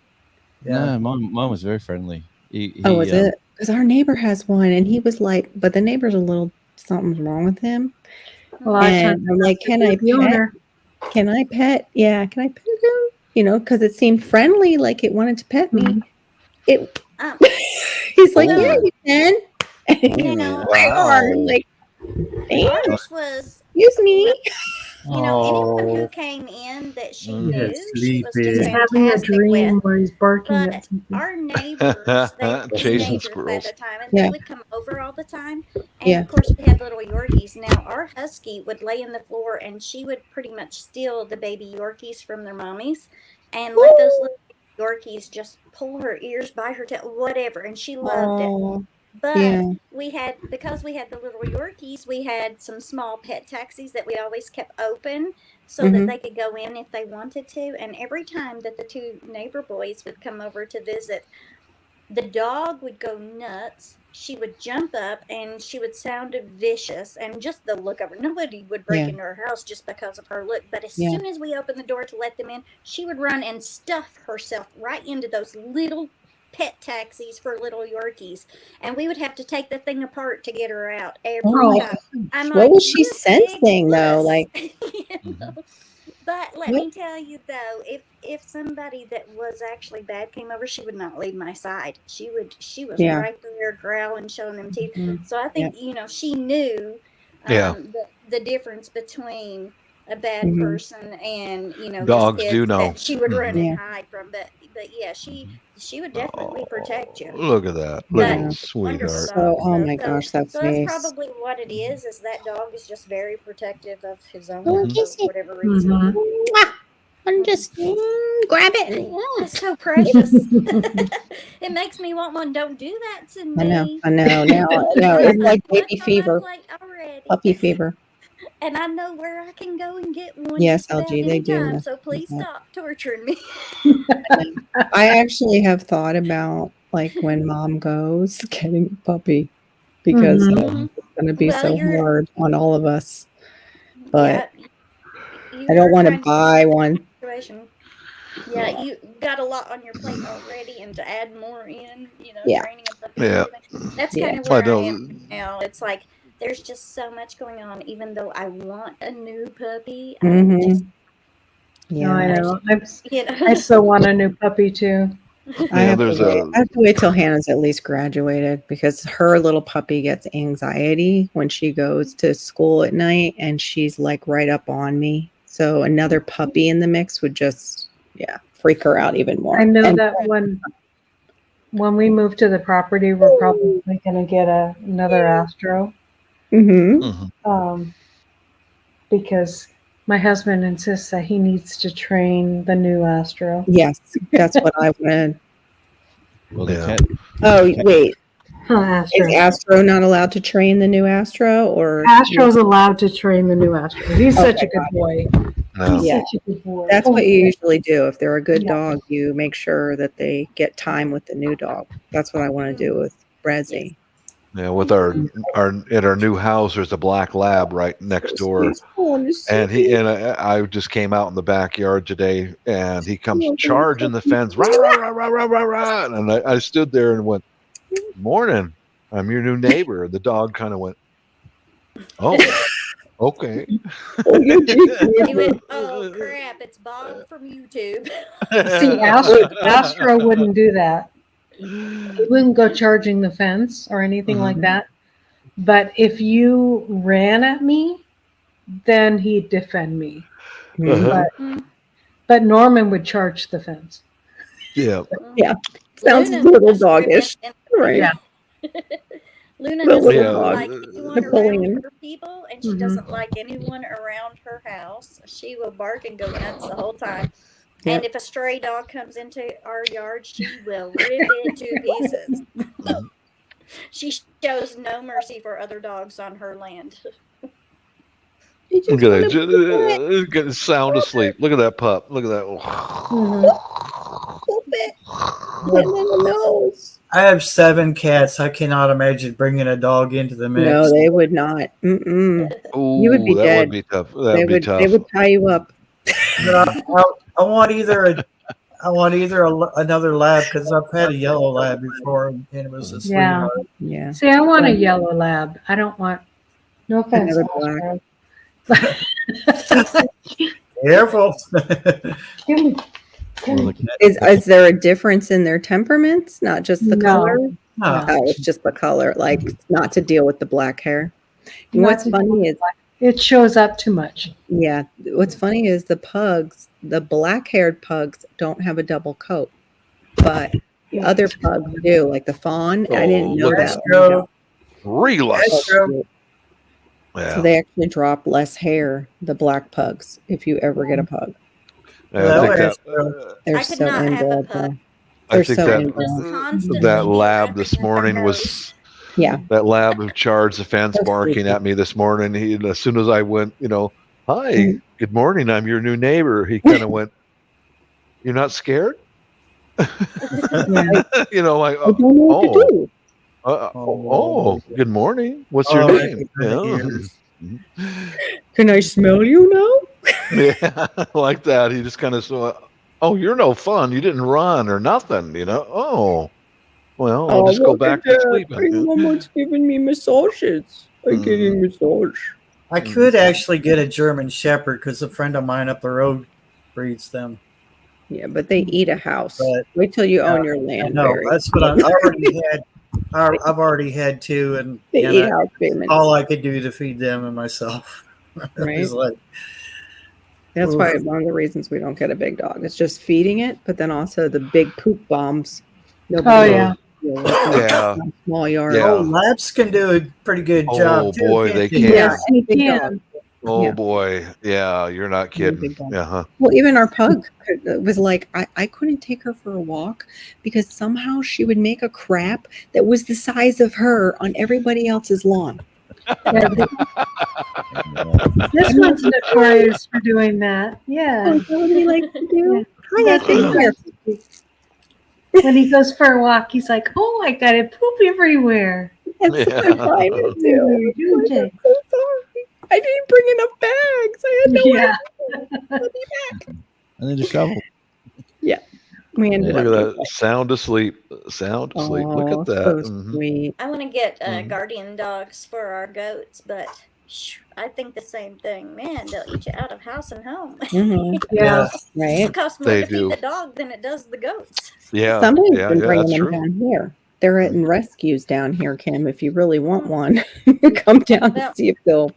Yeah. No, mine was very friendly. Oh, was it? Because our neighbor has one, and he was like, but the neighbor's a little something's wrong with him. A lot of And times I'm like, that's can the I owner. pet? Can I pet? Yeah, can I pet him? you know, because it seemed friendly, like it wanted to pet me. Mhm. It. Um, He's like, Well, yeah, you can. Now, I'm like, damn, ours was, excuse me. you know, anyone who Oh, came in that she Mm. yeah, knew, she was just He's sleepy. having a fantastic dream with. where he's barking at But something. our neighbors, they were Chasing teenagers by squirrels. the time, and Yeah. they would come over all the time. And Yeah. of course, we had little Yorkies. Now, our husky would lay in the floor, and she would pretty much steal the baby Yorkies from their mommies, and let those little Yorkies just pull her ears, bite her tail, whatever. And she loved it. Oh, But yeah. because we had the little Yorkies, we had some small pet taxis that we always kept open so that Mm-hmm. they could go in if they wanted to. And every time that the two neighbor boys would come over to visit, the dog would go nuts. She would jump up and she would sound vicious, and just the look of her. Nobody would break Yeah. into her house just because of her look. But as Yeah. soon as we opened the door to let them in, she would run and stuff herself right into those little pet taxis for little Yorkies. And we would have to take the thing apart to get her out every Oh, time. I'm what like, was she "You big sensing though? wuss." Like, You know? But let what? me tell you though, if somebody that was actually bad came over, she would not leave my side. She was Yeah. right there growling, showing them teeth. Mhm. So I think she knew Yeah. the difference between a bad Mhm. person and just Dogs do kids know. that she would run Mhm. Yeah. and hide from. But yeah, she would definitely protect you. Oh, look at that. Look at But the wonderful sweetheart. So, dog. oh So my so gosh, that's so that's nice. probably what it is. Is that dog is just very protective of his own Oh, Mhm. kiss for it. whatever reason. Mhm. Mwah. And just grab it. That's so precious. It makes me want one. Don't do that to I know. me. I know. Now, I've no, got it's enough like lunch baby on my fever, plate already. puppy fever. And I know where I can go and get one Yes, just about LG, they any do. time. So please that. stop torturing me. I actually have thought about like when mom goes getting a puppy because Mhm. it's going to be Well, so you're hard on all of us. But you I don't are want to trying to buy one. situation. Yeah, you got a lot on your plate already, and to add more in, Yeah. training a puppy and Yeah. everything. That's Yeah. kind of I where I don't. am now. It's like there's just so much going on. Even though I want a new puppy, Mhm. No, I Yeah. know. you I know. still want a new puppy too. I Yeah, have to there's wait. a. I have to wait till Hannah's at least graduated because her little puppy gets anxiety when she goes to school at night and she's like right up on me. So another puppy in the mix would just freak her out even more. I know And that when we move to the property, we're probably going to get another Astro Mhm. Mhm. because my husband insists that he needs to train the new Astro. Yes, that's what I wanted. Well, the Yeah. cat. Oh, the cat- wait. Astro. Is Astro not allowed to train the new Astro or Astro's allowed to train the new Astro. He's such a good boy. No. He's Yeah. such a good boy. That's what you usually do. If they're a good Yeah. dog, you make sure that they get time with the new dog. That's what I want to do with Brezzy. Yeah, with our new house, there's a black lab right next door, and I just came out in the backyard today, and he comes charging the fence, rah rah rah rah rah rah rah, and I stood there and went, "Morning, I'm your new neighbor." The dog kind of went, "Oh, okay." He went, oh crap! It's Bob from YouTube. See, Astro wouldn't do that. He wouldn't go charging the fence or anything like Mhm. that. But if you ran at me, then he'd defend me. Uh-huh. But Norman would charge the fence. Yeah. Yeah. Sounds a Luna little just ran doggish. in- Right. Yeah. Luna The doesn't little Yeah. like dog. anyone Napoleon. around her people, and she Mhm. doesn't like anyone around her house. She will bark and go nuts the whole time. Yep. And if a stray dog comes into our yard, she will rip it to pieces. She shows no mercy for other dogs on her land. You just Look at wanna that. poop it, Getting sound asleep. Look at that pup. Look at that. poop it. Get in the nose. I have 7 cats. I cannot imagine bringing a dog into the mix. No, they would not. Mm-mm. Ooh, You would be that dead. would be tough. That They would be would. tough. They would tie you up. But I want either another lab because I've had a yellow lab before and it was a Yeah. sweetheart. Yeah. See, I want a yellow lab. I don't want. No offense, Another black. Astro. Careful. Is there a difference in their temperaments? Not just the No. color? No. Oh, it's just the color, like not to deal with the black hair. And Not what's to deal funny with is, it shows up too much. yeah, what's funny is the pugs, the black-haired pugs don't have a double coat, but the other pugs do, like the fawn. I didn't know look that. at Go. Relus. Extra. Yeah. So they actually drop less hair, the black pugs, if you ever get a pug. Yeah, I think that. They're I could so not have a inbred, pug. though. I They're think so that inbred. Just constantly that be lab wrapping this at their morning nose. was Yeah. that lab who charged the fence That's barking creepy. at me this morning. He, as soon as I went, hi, Mm. good morning, I'm your new neighbor. He kind of went, "You're not scared?" Yeah. Like, I don't know what to do. Good morning. What's your Oh, name? that's good Can I smell you now? Yeah, like that. He just kind of saw, "Oh, you're no fun. You didn't run or nothing, Oh, well, I'll just go back to sleeping." Mama's giving me massages. I'm getting massage. I could actually get a German Shepherd because a friend of mine up the road breeds them. Yeah, but they eat a house. But, Wait till you own your I land. know. Barry. That's what I already had. I've already had two, and They eat I- house payments. all I could do to feed them and myself. Right. It's like, That's why one of the reasons we don't get a big dog. It's just feeding it, but then also the big poop bombs. Nobody yeah. Yeah. Small yard. Yeah. oh, labs can do a pretty good job. Too, boy, can't they they? can. Yes, he Big can. Oh Yeah. boy, yeah, you're not kidding. Big dog. Yeah, Well, even our pug was like, I couldn't take her for a walk because somehow she would make a crap that was the size of her on everybody else's lawn. Yeah, this one's notorious for doing that. Yeah. That's what he likes to do. Hi, That's I've been here. When he goes for a walk, he's like, "Oh, I got it poop everywhere." That's what I'm trying to do. I'm so sorry. I didn't bring enough bags. I had no Yeah. I'll be back. And then the shovel. We ended Look up at that. Sound asleep. Sound asleep. Look Oh, at that. so Mhm. sweet. I want to get Mhm. guardian dogs for our goats, but I think the same thing. Man, they'll eat you out of house and home. Mhm. Yeah. Right. It costs more They to do. feed the dog than it does the goats. Yeah. Somebody's Yeah, been yeah, bringing that's them true. down here. They're in rescues down here, Kim. If you really want one, come down Well- and see if they'll.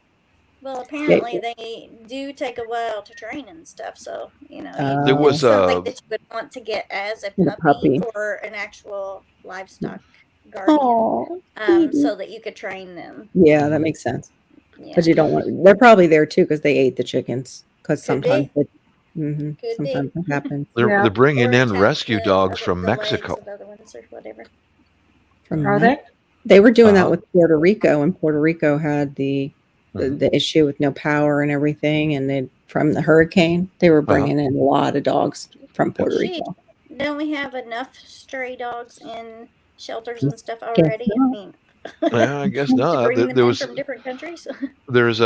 Well, apparently they do take a while to train and stuff, so There was it's something that you would want to get as a a puppy, puppy. for an actual livestock guardian, Oh, so that you could train them. yeah, that makes sense. Yeah. Because you don't want. They're probably there too because they ate the chickens. Because Could be. sometimes it, Could be. sometimes it happens. They're Yeah. they're bringing Or in attack rescue the- dogs the from legs Mexico. of other ones or whatever. From Are that. they? They were doing that Uh-huh. with Puerto Rico, and Puerto Rico had the Mhm. the issue with no power and everything, and then from the hurricane, they were bringing in a lot of dogs from Puerto Gee, Rico. don't we have enough stray dogs in shelters and stuff Guess already? I not. mean, Yeah, I guess to not. bring them There in was from different countries. there's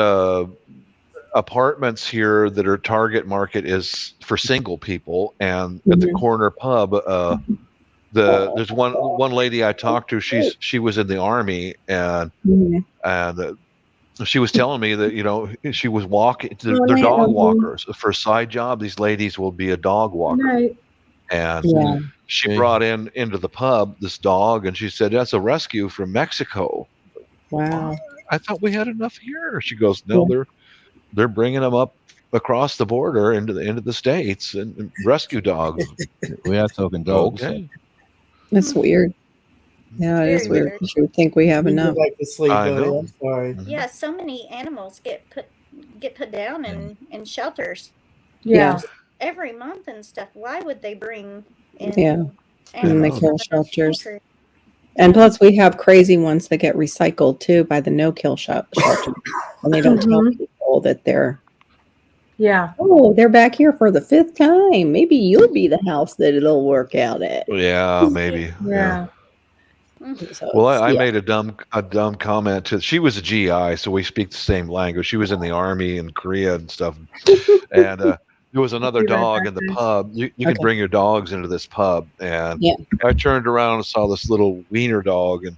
apartments here that are target market is for single people, and at the Mhm. corner pub, there's one lady I talked to. She was in the army, and Mhm. she was telling me that she was walking. Oh, They're dog yeah. walkers for a side job. These ladies will be a dog walker, Right. and Yeah. she Okay. brought into the pub this dog, and she said that's a rescue from Mexico. Wow. I thought we had enough here. She goes, no, they're bringing them up across the border into the states and rescue dogs. We are talking dogs. Okay, That's weird. Yeah, it is Very weird. weird. 'Cause you would think we have you enough. go back to sleep, I buddy. know. I'm sorry. Mhm. Yeah, so many animals get put down in shelters Yeah. every month and stuff. Why would they bring in Yeah. And they animals kill from another shelters. country? And plus, we have crazy ones that get recycled too by the no-kill shelter, and they don't tell Mhm. people that Yeah. they're back here for the 5th time. Maybe you'll be the house that it'll work out at. Yeah, maybe. Yeah. So Well, it's- I yeah. made a dumb comment to. She was a GI, so we speak the same language. She was in the army in Korea and stuff, and there was another Be right dog back, in the guys. pub. You Okay. can bring your dogs into this pub, and Yeah. I turned around and saw this little wiener dog, and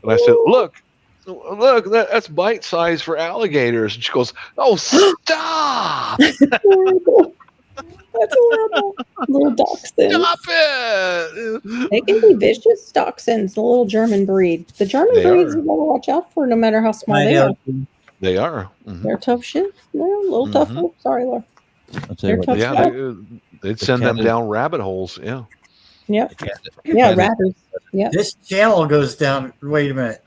I said, "Look, that's bite size for alligators." And she goes, "Oh, stop!" Horrible. That's horrible. Little dachshunds. Stop it! They can be vicious dachshunds, the little German breed. The German They breeds are. you gotta watch out for no matter how small I they know. are. They are. Mhm. They're tough shit. They're a little tough. Mhm. Oh, sorry, Laura. I'll tell you They're what. tough Yeah, stuff. they'd The send them cat- down rabbit holes. Yeah. Yep. the cat- Yeah, cat is- rabbits. Yep. This channel goes down. Wait a minute.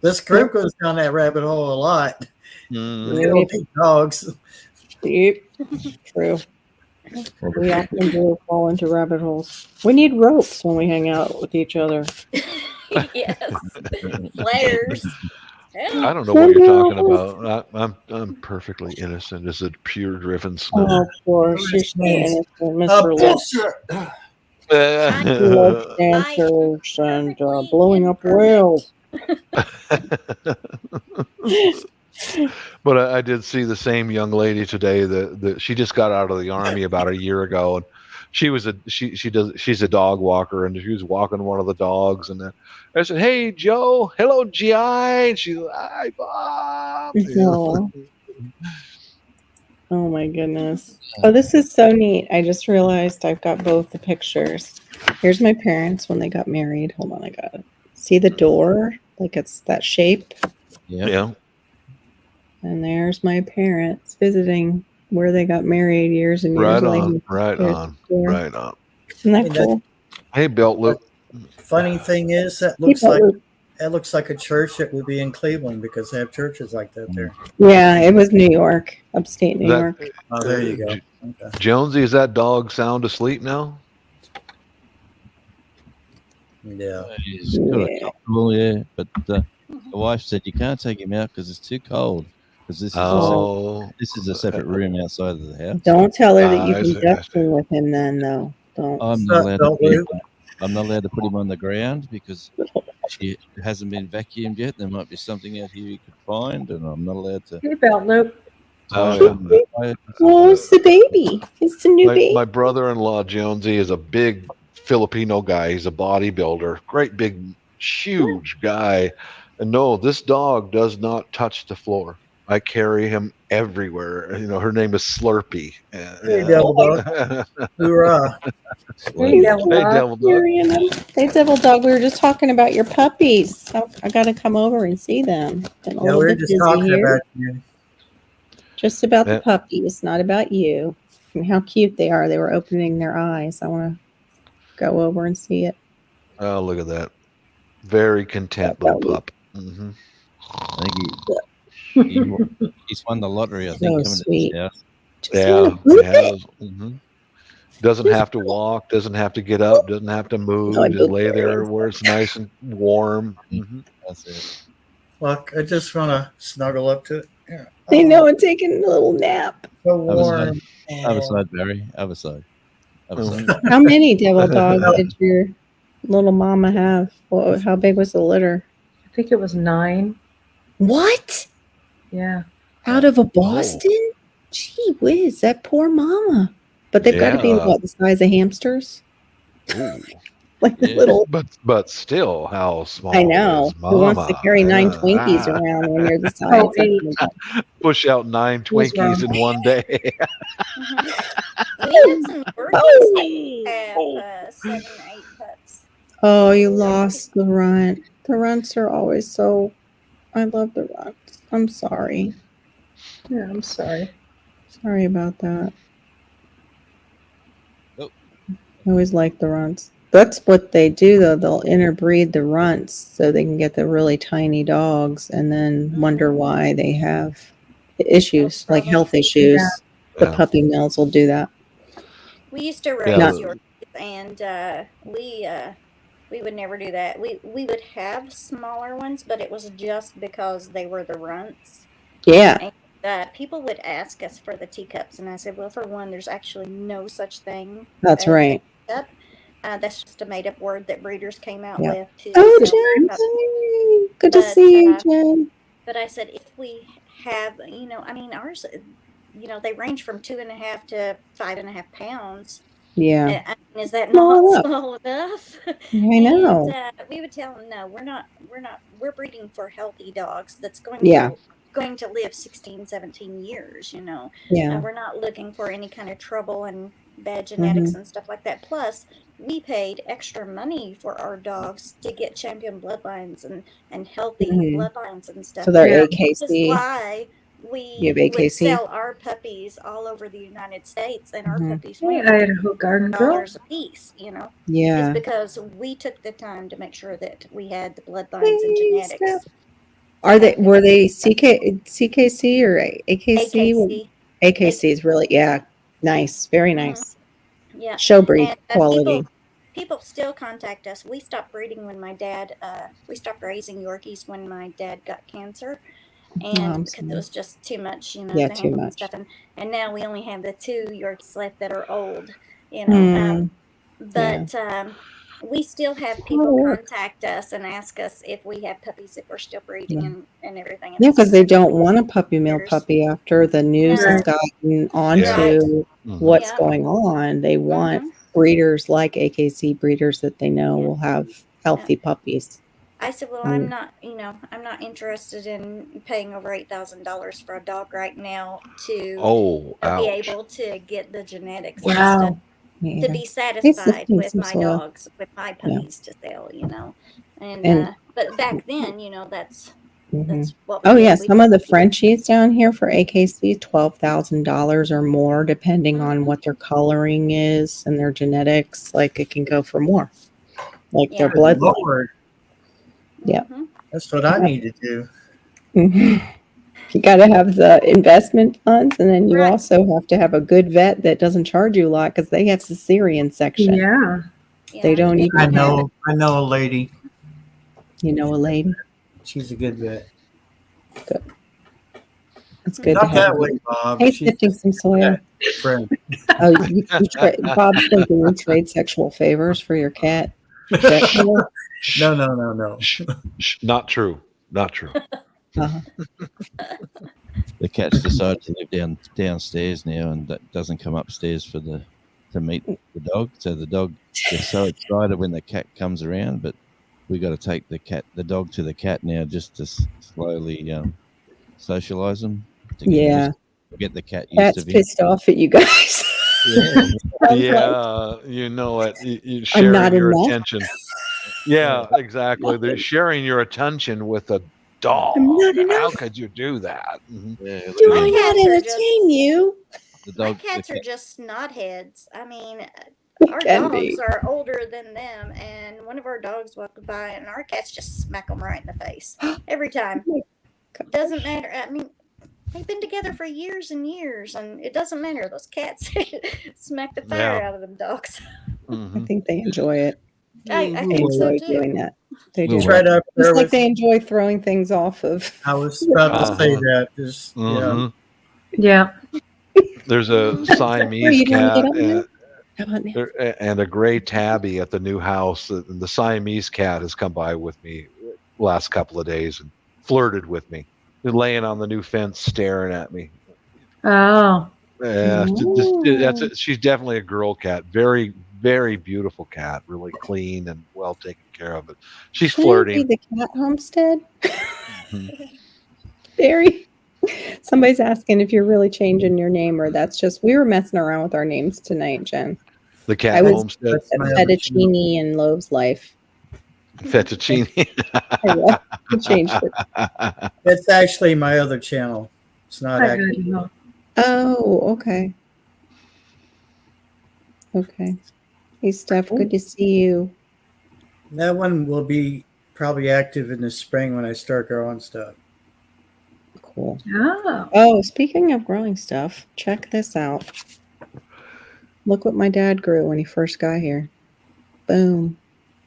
This group goes down that rabbit hole a lot. Mhm. They don't need dogs. Yep. True. well, We often do fall into rabbit holes. We need ropes when we hang out with each other. Yes. Flares. I don't know what you're talking about. I'm perfectly innocent as a pure driven Oh, snow. of course. You're so innocent, Mr. Love. Bullshit. Love dancers and blowing up whales. But I did see the same young lady today that she just got out of the army about a year ago, and she's a dog walker, and she was walking one of the dogs, and I said, "Hey Joe, hello GI," and she's like, "Hi Bob." Oh. Oh my goodness. Oh, this is so neat. I just realized I've got both the pictures. Here's my parents when they got married. Hold on, I got it. See the door? Like it's that shape. Yeah. And there's my parents visiting where they got married years and years Right later. on. Right There's on. the door. Right on. Isn't that cool? Hey, Belt Loop. Funny thing is, that looks like a church that would be in Cleveland because they have churches like that there. Yeah, it was New York, upstate New York. Oh, there you go. Okay. Jonesy, is that dog sound asleep now? Yeah. He's got a comfortable, yeah. But the wife said you can't take him out because it's too cold. Because this is a separate room outside of the house. Don't tell her that you I can see. dusting with him then, though. Don't. I'm not allowed to put him on the ground because she hasn't been vacuumed yet. There might be something out here you could find, and I'm not allowed to. Hey, Belt Loop. Oh, it's the baby. It's the new baby. My brother-in-law Jonesy is a big Filipino guy. He's a bodybuilder, great big, huge guy. And no, this dog does not touch the floor. I carry him everywhere. You know, her name is Slurpee. Hey, Devil Dog. Hoorah. Hey, Devil Dog. Hey, Devil Dog. We were just talking about your puppies. I got to come over and see them. Been a Yeah, little we were bit just busy talking here. about you. Just about the puppies, not about you. And how cute they are. They were opening their eyes. I want to go over and see it. Oh, look at that. Very content little pup. Mm-hmm. I think he's won the lottery, I think, coming sweet. to this house. Yeah, he has. Mm-hmm. Doesn't have to walk, doesn't have to get up, doesn't have to move. Just lay there where it's nice and warm. Mm-hmm. That's it. Look, I just want to snuggle up to it. Yeah. They know I'm taking a little nap. So warm. Other side, Barry. Other side. How many Devil Dogs did your little mama have? How big was the litter? I think it was 9. What? Yeah. Out of a Boston? Gee whiz, that poor mama. But they've got to be what, the size of hamsters? Like the little. But still, how small? I know. Is Who wants to Mama? carry 9 Twinkies around when you're the size? Push out 9 Twinkies in one day. We had some birdies that have 7 or 8 pups. Oh, you lost the runt. The runts are always so. I love the runts. I'm sorry. Yeah, I'm sorry. Sorry about that. Oh. I always like the runts. That's what they do, though. They'll interbreed the runts so they can get the really tiny dogs and then wonder why they have issues, like health issues. Yeah. The puppy mills will do that. We used to raise Yorkies, and we would never do that. We would have smaller ones, but it was just because they were the runts. Yeah. And, people would ask us for the teacups, and I said, well, for one, there's actually no such thing. That's right. Teacup. That's just a made-up word that breeders came out Yeah. with. Oh, Jen! Good to see you, Jen. But I said, if we have, I mean, ours, they range from 2.5 to 5.5 pounds. Yeah. I mean, is that not small enough? I know. And, we would tell them, no, we're breeding for healthy dogs that's going to live 16, 17 years, Yeah. And we're not looking for any kind of trouble and bad genetics and stuff like that. Plus, we paid extra money for our dogs to get champion bloodlines and healthy bloodlines and stuff. So they're Yeah. Which is AKC. why You we have would AKC? sell our puppies all over the United States, and our puppies Hey, went Idaho Garden Girl. $100 a piece, you know. Yeah. It's because we took the time to make sure that we had the bloodlines and genetics. Were they CKC or AKC? AKC. AKC is really, nice. Very nice. Yeah. Show breed And quality. people still contact us. We stopped breeding when my dad, we stopped raising Yorkies when my dad got cancer. And because it was just too much, you know, Yeah, to too handle and much. stuff. And now we only have the 2 Yorkies left that are old, you know. But we still have people contact us and ask us if we have puppies, if we're still breeding and everything. Yeah, because they don't want a puppy mill puppy after the news has gotten onto what's going on. They want breeders like AKC breeders that they know will have healthy puppies. I said, well, I'm not interested in paying over $8,000 for a dog right now to be able to get the genetics and stuff, to be satisfied with my dogs, with my puppies to sell, you know. And but back then, you know, that's what we did. Some of the Frenchies down here for AKC, $12,000 or more, depending on what their coloring is and their genetics. Like it can go for more, like their blood. Yeah, that's what I need to do. You got to have the investment funds, and then you also have to have a good vet that doesn't charge you a lot because they have cesarean section. Yeah, they don't even. I know a lady. You know a lady. She's a good vet. Good. It's good Not to have that way, Bob. Hey, sifting some soil. Friend. Oh, Bob's thinking you trade sexual favors for your cat. No. Not true. Not true. The cat's decided to live downstairs now, and that doesn't come upstairs to meet the dog. So the dog is so excited when the cat comes around, but we got to take the dog to the cat now just to slowly socialize them. Get the cat used Cat's to being pissed off at you guys. Yeah, you know it. You sharing your attention. Yeah, exactly. They're sharing your attention with a dog. How could you do that? You're not entertain you. My cats are just snotheads. I mean, our dogs are older than them, and one of our dogs walked by, and our cats just smack them right in the face every time. Doesn't matter. I mean, they've been together for years and years, and it doesn't matter. Those cats smack the fire out of them dogs. I think they enjoy it. I They think so enjoy too. doing that. They do. Right up there Just like they enjoy throwing things off of. I was about to say that. Just yeah. There's a Siamese cat and a gray tabby at the new house. And the Siamese cat has come by with me last couple of days and flirted with me. Been laying on the new fence staring at me. Oh. Yeah, she's definitely a girl cat. Very, very beautiful cat. Really clean and well taken care of. But she's flirting. Be the cat Homestead. Very. Somebody's asking if you're really changing your name, or that's just we were messing around with our names tonight, Jen. The cat Homestead. Fettuccine and Love's Life. Fettuccine. I changed it. That's actually my other channel. It's not active. Oh, okay. Okay. Hey, Steph, good to see you. That one will be probably active in the spring when I start growing stuff. Cool. Oh. Oh, speaking of growing stuff, check this out. Look what my dad grew when he first got here. Boom.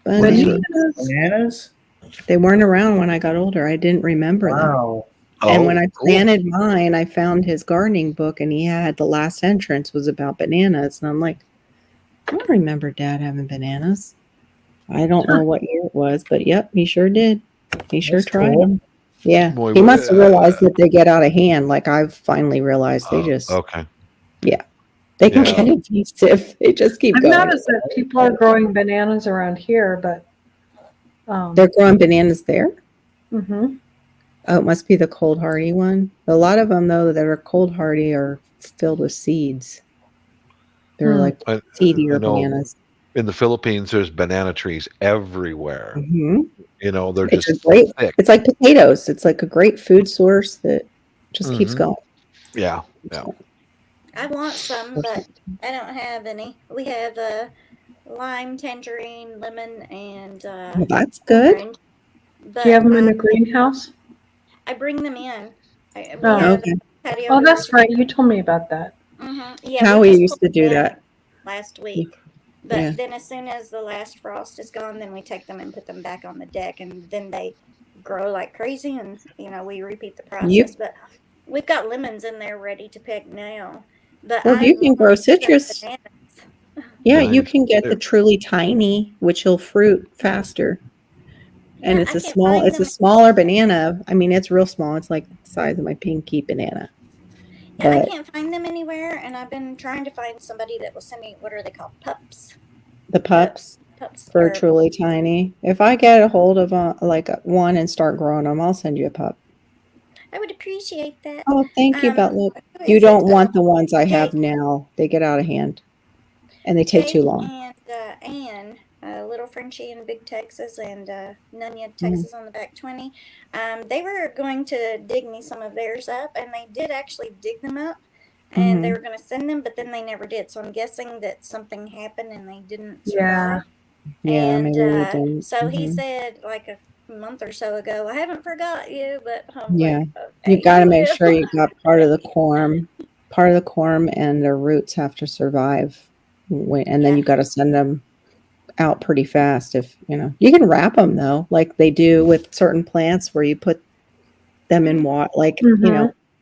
Bananas? They weren't around when I got older. I didn't remember them. And when I planted mine, I found his gardening book, and he had the last entrance was about bananas. And I'm like, I don't remember Dad having bananas. I don't know what year it was, but yep, he sure did. He sure tried them. Yeah. Boy, he must have realized that they get out of hand. Like I've finally realized they just. Okay. Yeah. They can get invasive. They just keep going. I've noticed that people are growing bananas around here, but. They're growing bananas there? Mm-hmm. Oh, it must be the cold hardy one. A lot of them, though, that are cold hardy are filled with seeds. They're like seedier I know bananas. in the Philippines, there's banana trees everywhere. Hmm. They're It's a just great. thick. It's like potatoes. It's like a great food source that just keeps Mhm. going. Yeah, yeah. I want some, but I don't have any. We have lime, tangerine, lemon, and Well, that's good. orange. Do you have But them in the greenhouse? I bring them in. We Oh. have Okay. a patio Oh, door. that's right. You told me about that. Yeah, How we we just used to pulled do them in that. last week. But Yeah. then as soon as the last frost is gone, then we take them and put them back on the deck, and then they grow like crazy, and we repeat the process. But we've got lemons in there ready to pick now. But Well, if I you can grow love citrus, bananas. yeah, you Nice. can get the truly tiny, which will fruit faster. And Yeah, it's I a can't small, find it's a them. smaller banana. I mean, it's real small. It's like the size of my pinky banana. Yeah, I But can't find them anywhere, and I've been trying to find somebody that will send me, what are they called, pups? the pups Pups for or truly tiny. If I get a hold of one and start growing them, I'll send you a pup. I would appreciate that. Oh, thank you, Butler. Who You is it? don't want the ones I have Jake. now. They get out of hand, and they take Jake too long. and Ann, Little Frenchie in Big Texas, and Nunya, Mm. Texas on the back 20. They were going to dig me some of theirs up, and they did actually dig them up, and they were going to send them, but then they never did. So I'm guessing that something happened and they didn't survive. Yeah, And maybe they didn't. so he said, like a month or so ago, I haven't forgot you, but I'm Yeah, like, you okay, got to you make will. sure you got part of the corm, and their roots have to survive. And then Yeah. you got to send them out pretty fast. If you can wrap them though, like they do with certain plants, where you put them in water, like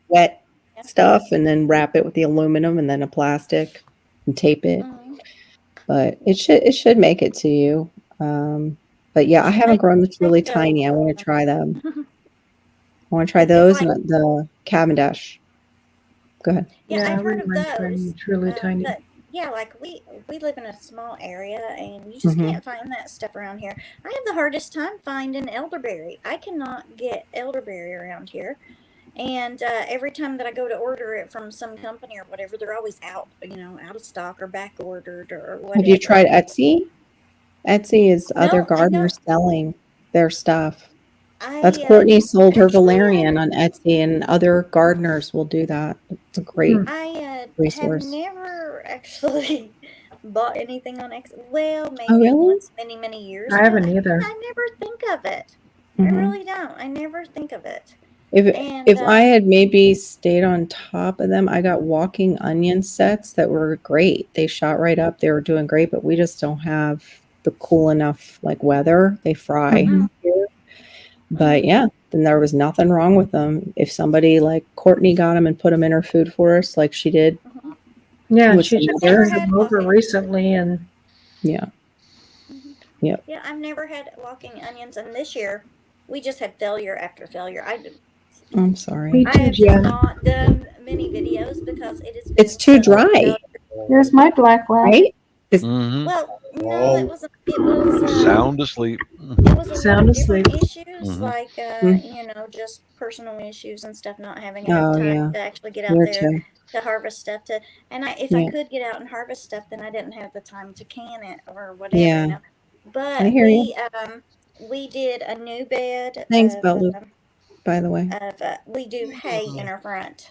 wet stuff, and then wrap it with the aluminum and then a plastic and tape it. But it should make it to you. But yeah, I haven't grown the truly tiny. I want to try them. I want to try those and the Cavendish. Go ahead. Yeah, I've heard of those. Truly tiny. But yeah, like we live in a small area, and you just can't find that stuff around here. I have the hardest time finding elderberry. I cannot get elderberry around here. And every time that I go to order it from some company or whatever, they're always out of stock or back ordered or whatever. Have you tried Etsy? Etsy is other No, I gardeners don't. selling their stuff. That's I Courtney sold her actually valerian on Etsy, and other gardeners will do that. It's a great have resource. never actually bought anything on X. Well, maybe Oh, really? once many years I ago. haven't either. I never think of it. I really don't. I never think of it. If I had maybe stayed on top of them, I got walking onion sets that were great. They shot right up. They were doing great, but we just don't have the cool enough weather. They fry here. But yeah, then there was nothing wrong with them. If somebody like Courtney got them and put them in her food for us, like she did. Yeah, she just turned them over recently, and yeah. Yeah, I've never had walking onions, and this year we just had failure after failure. I'm sorry. I have not done many videos because it's too dry. Here's my black lab. Right? Well, no, it wasn't. It was sound asleep. It was a lot of different issues, like just personal issues and stuff. Not having enough time to actually get out there to harvest stuff. And if I could get out and harvest stuff, then I didn't have the time to can it or whatever. Yeah. But I hear you. we did a new bed. Thanks, Belu, by the way. We do hay in our front,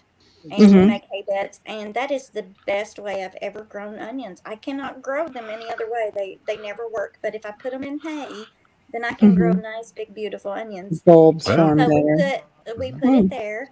and we make hay beds, and that is the best way I've ever grown onions. I cannot grow them any other way. They never work. But if I put them in hay, then I can grow nice, big, beautiful onions. Bulbs form So better. we put it there,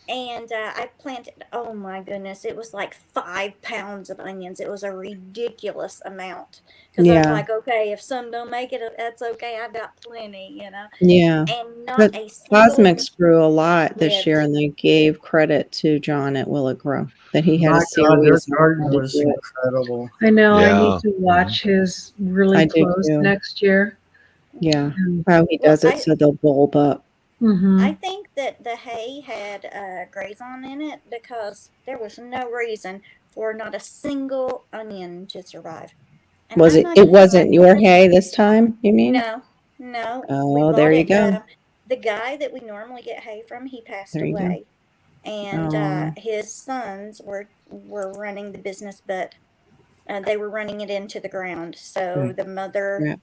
and I planted. Oh my goodness! It was like 5 pounds of onions. It was a ridiculous amount. Because I was like, okay, if some don't make it, that's okay. I've got plenty, Yeah. And not but a single Cosmics grew a lot this lived. year, and they gave credit to John at Will It Grow that he had My a God, series. their garden on how to was do it. incredible. I know. I Yeah. need to watch his really I do close too. next year. Yeah, how he does it so they'll bulb up. I think that the hay had grazon in it because there was no reason for not a single onion to survive. And Was I'm it? not It even wasn't like- your hay this time. You mean? No. We Oh, bought there you it, go. the guy that we normally get hay from, he passed There you go. away, and Oh. his sons were running the business, but they were running it into the ground. So the mother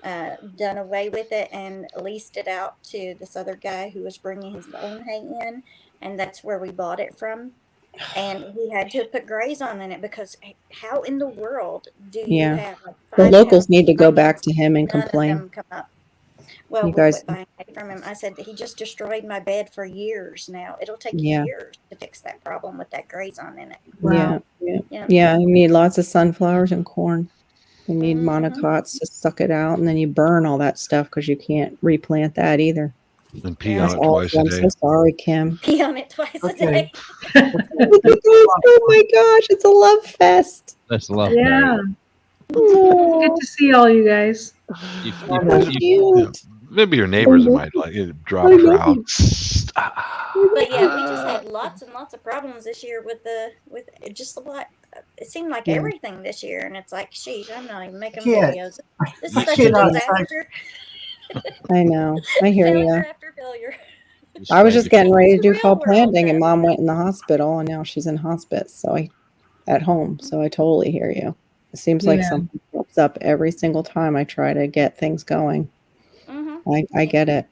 done away with it and leased it out to this other guy who was bringing his own hay in, and that's where we bought it from. And he had to put grays on in it because how in the world do you have like the 5 locals pounds need to of go onions, back to him and none complain. of them come up? Well, You we guys- quit buying hay from him. I said that he just destroyed my bed for years now. It'll take Yeah. years to fix that problem with that grays on in it. Wow. Yeah, you need lots of sunflowers and corn. You need Mhm. monocots to suck it out, and then you burn all that stuff because you can't replant that either. And pee That's on it awful. twice a I'm day. so sorry, Kim. Pee on it twice a day. Oh my gosh, it's a love fest. That's love. Yeah. Oh, Good to see all you guys. cute. Maybe your neighbors might like it, drop I know. crowds. But yeah, we just had lots and lots of problems this year with just a lot. It seemed like everything this year, and it's like, sheesh, I'm not even making videos. This is such a disaster. I know. I hear Failure you. after failure. I was just getting ready to It's do the fall real world, planting, and then. Mom went in the hospital, and now she's in hospice. So at home. So I totally hear you. It seems like Yeah. something pops up every single time I try to get things going. I get it.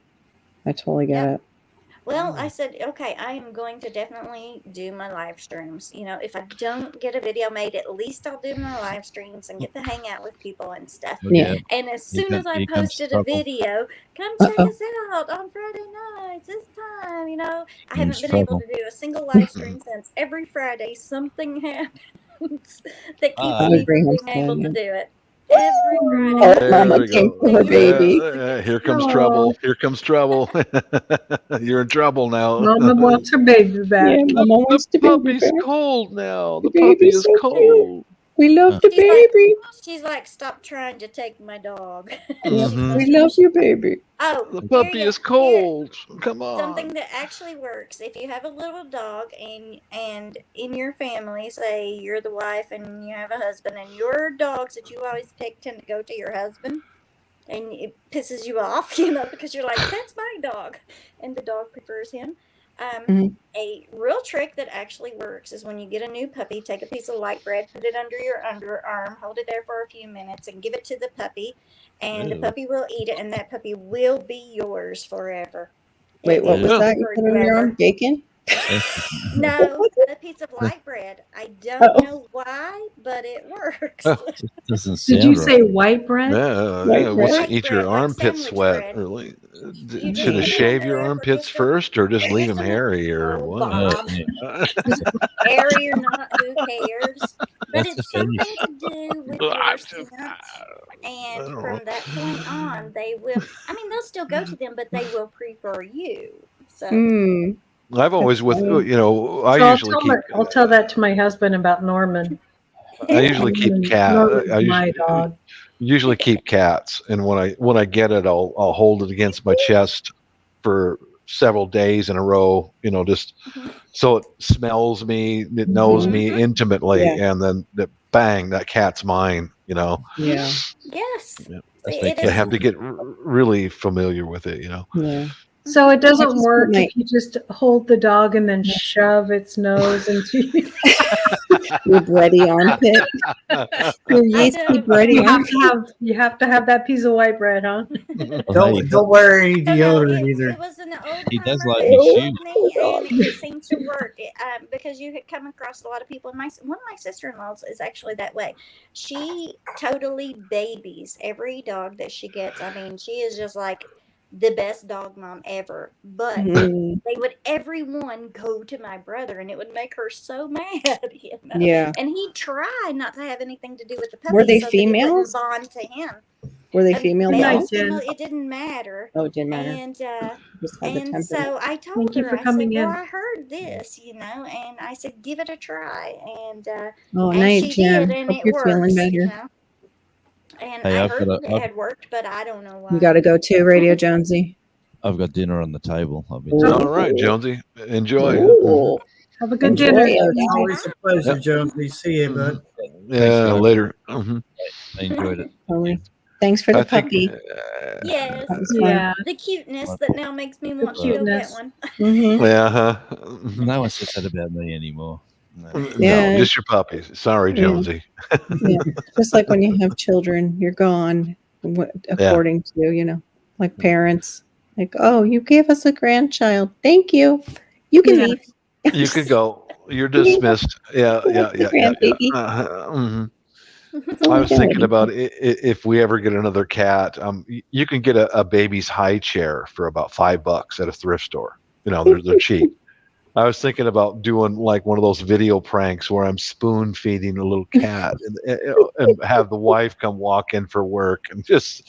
I totally get it. Well, I said, okay, I am going to definitely do my live streams. You know, if I don't get a video made, at least I'll do my live streams and get to hang out with people and stuff. Yeah. And as soon as I Here comes posted a trouble. video, come check us out on Friday nights this time. You know, I haven't been able to do a single live stream since. Every Friday, something happens that keeps me from being able to do it. Every Friday. Oh, Mama came for her baby. Here comes trouble. Here comes trouble. You're in trouble now. Mama wants her baby back. Yeah, Mama wants The the baby puppy's back. cold now. The The puppy baby's is so cold. We love the She's like- baby. She's like, stop trying to take my dog. Mhm. We love you, baby. Oh, The here puppy you- is cold. Come on. Something that actually works. If you have a little dog and in your family, say you're the wife and you have a husband, and your dogs that you always pick tend to go to your husband, and it pisses you off, you know, because you're like, that's my dog, and the dog prefers him. A real trick that actually works is when you get a new puppy, take a piece of light bread, put it under your underarm, hold it there for a few minutes, and give it to the puppy, and the puppy will eat it, and that puppy will be yours forever. Wait, what was It that? You will put on your forever. arm? Bacon? No, a piece of light bread. I don't know why, but it works. Doesn't Did sound you right. say white bread? Yeah, White yeah. What's bread. eat White your bread, like armpit sandwich sweat? bread. Or like, You just should put I it shave in your there for armpits just a- first, or just leave just them a- hairy, or Oh, what? Bob. Hairy or not, who cares? But That's it's a fetish. something to do with your scent. And from that point on, they will, I mean, they'll still go to them, but they will prefer you. So, Mm. I've always with funny. you know I So usually keep I'll tell that to my husband about Norman. I usually keep cat. Norman's I my dog. usually keep cats, and when I get it, I'll hold it against my chest for several days in a row. You know, just so it smells me, it knows me intimately, Yeah. and then bang, that cat's mine. You know, Yeah. yes. Yeah. It you is have to get really familiar with it. You know. Yeah. So it doesn't just work put my- if you just hold the dog and then shove its nose into you. Your bready armpit. Your yeasty bready armpit. You have to have that piece of white bread, huh? Don't wear any No, deodorant it either. was an old He does timer like that his told me, and it seems to work because you had come across a lot of people. And one of my sister-in-laws is actually that way. She totally babies every dog that she gets. I mean, she is just like the best dog mom ever. But Mm. they would everyone go to my brother, and it would make her so mad. You know? Yeah. And he'd try not to have anything to do with the puppy. Were they so that it wouldn't females? bond to him. Were they And female male, dogs? female, it didn't matter. Oh, it didn't matter. And Just had the and temperament. so I told Thank you her, for I said, coming well, in. I heard this, you know, and I said, give it a try. And Oh, and night, she Jen. did, and Hope it you're works, feeling better. you know. And Hey, I I've heard got that it had worked, but I don't know why. You got to go too, Radio Jonesy. I've got dinner on the table. I've been Ooh. All right, Jonesy, enjoy. Ooh. Have a good Enjoy dinner. it. It's always a pleasure, Yep. Jonesy. See you, bud. Yeah, guys. later. Mhm. I enjoyed it. Totally. Thanks for the I think, puppy. Yes, That was fun. Yeah. the cuteness that now makes me want to go cuteness. get one. Mm-hmm. yeah. No one says that about me anymore. Yeah. No, just your puppies. Sorry, Yeah. Jonesy. Yeah. Just like when you have children, you're gone, according to, like parents. Like, oh, you gave us a grandchild. Thank you. You can leave. You could go. You're dismissed. Yeah. Grandbaby. Mhm. all I we was got. thinking about if we ever get another cat, you can get a baby's high chair for about $5 at a thrift store. They're cheap. I was thinking about doing like one of those video pranks where I'm spoon feeding a little cat and have the wife come walk in for work and just,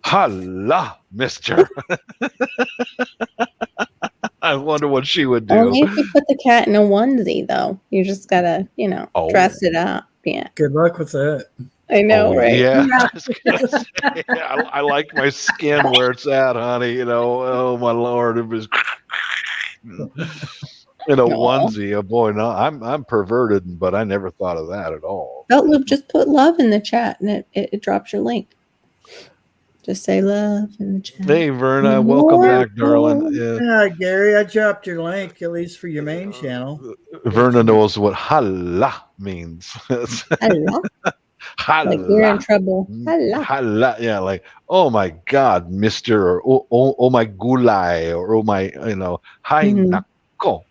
holla, mister. I wonder what she would do. Only if you put the cat in a onesie, though. You just gotta, dress it up. Yeah. Good luck with that. I know, right? Yeah. I was gonna say, I like my skin where it's at, honey. Oh my Lord, it was in a onesie. Oh boy, no, I'm perverted, but I never thought of that at all. Belt Loop, just put love in the chat and it drops your link. Just say love in the chat. Hey, Verna, welcome back, darling. Yeah, Gary, I dropped your link, at least for your main channel. Verna knows what holla means. Holla. Holla. Like you're in trouble. Holla. Holla. Yeah, like, oh my God, mister, or oh my gulai, or oh my, hi nako.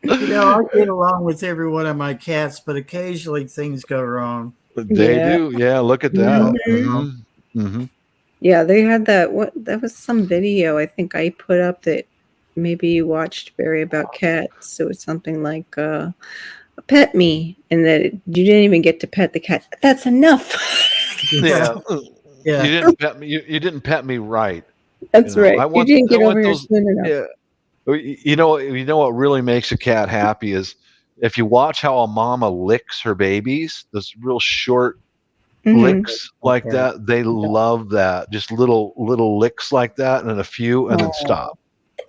I get along with every one of my cats, but occasionally things go wrong. They do. Yeah, look at that. Yeah, they had that was some video I think I put up that maybe you watched, Barry, about cats. It was something like pet me, and that you didn't even get to pet the cat. That's enough. Yeah. You didn't pet me. You didn't pet me right. That's right. You didn't get over your spoon enough. Yeah. You know what really makes a cat happy is if you watch how a mama licks her babies, those real short licks like that. They love that. Just little licks like that, and a few, and then stop.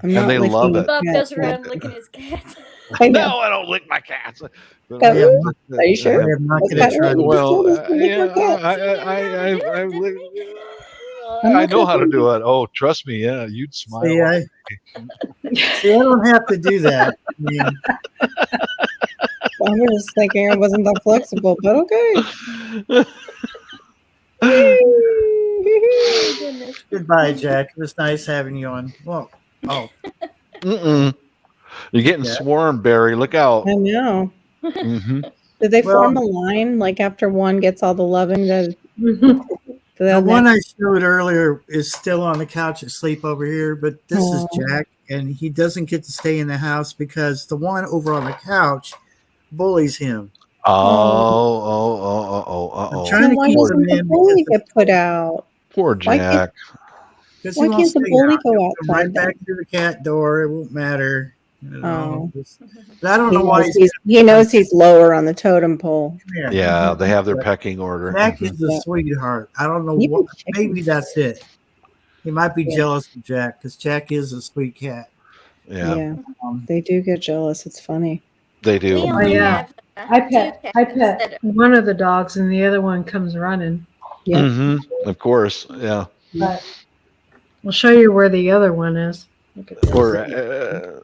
And they love it. Bob goes around licking his cats. No, I don't lick my cats. Are you sure? Well, I know how to do it. Oh, trust me. Yeah, you'd smile. See, I don't have to do that. I was just thinking I wasn't that flexible, but okay. Goodbye, Jack. It was nice having you on. Well, You're getting swarmed, Barry. Look out. I know. Did they form a line like after one gets all the loving? The one I showed earlier is still on the couch asleep over here, but this is Jack, and he doesn't get to stay in the house because the one over on the couch bullies him. Oh. Why doesn't the bully get put out? Poor Jack. Why can't the bully go outside? Right back through the cat door. It won't matter. But I don't know why he knows he's lower on the totem pole. Yeah, they have their pecking order. Jack is a sweetheart. I don't know what. Maybe that's it. He might be jealous of Jack because Jack is a sweet cat. Yeah. They do get jealous. It's funny. They do. Oh, yeah. I pet one of the dogs and the other one comes running. Yeah. Of course. Yeah. But we'll show you where the other one is. Look at this. Or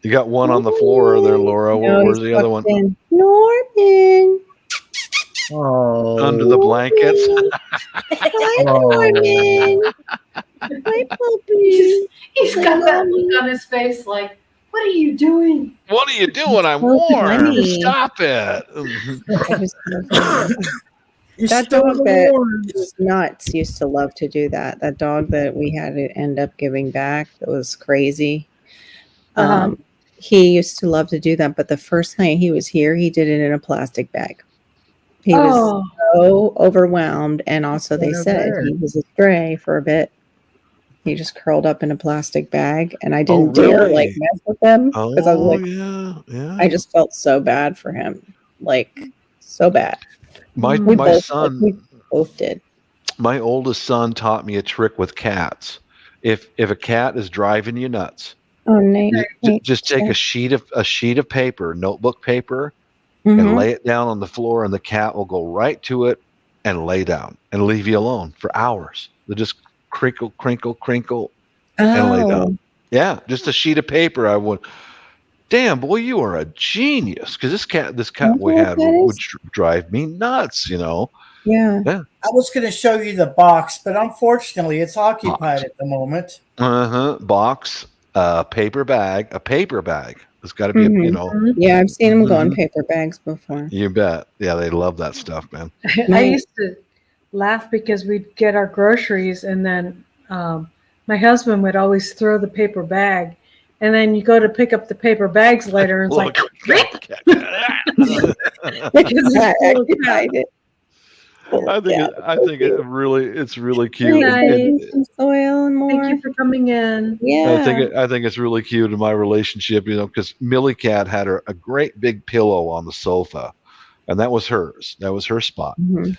you got one on the floor there, Laura. Where's the other one? Norman. Under the blankets. Hi, Norman. Hi, puppy. He's got that look on his face like, what are you doing? What are you doing? I'm warm. Stop it. That dog that was nuts used to love to do that. That dog that we had to end up giving back, that was crazy. He used to love to do that, but the first night he was here, he did it in a plastic bag. He was so overwhelmed, and also they said he was a stray for a bit. He just curled up in a plastic bag, and I didn't dare like mess with him because I was like, I just felt so bad for him, like so bad. My son, we both did. My oldest son taught me a trick with cats. If a cat is driving you nuts, just take a sheet of paper, notebook paper, and lay it down on the floor, and the cat will go right to it and lay down and leave you alone for hours. They'll just crinkle, and lay down. Yeah, just a sheet of paper. I would. Damn, boy, you are a genius. Because this cat we had would drive me nuts. Yeah. Yeah. I was going to show you the box, but unfortunately, it's occupied at the moment. Box, paper bag, a paper bag. It's got to be, Yeah, I've seen them go in paper bags before. You bet. Yeah, they love that stuff, man. I used to laugh because we'd get our groceries, and then my husband would always throw the paper bag, and then you go to pick up the paper bags later, and it's like, because it's full of cat. I think it's really cute. Good night. Some soil and more. Thank you for coming in. Yeah. I think it's really cute in my relationship, because Millie Cat had a great big pillow on the sofa, and that was hers. That was her spot. Mm-hmm.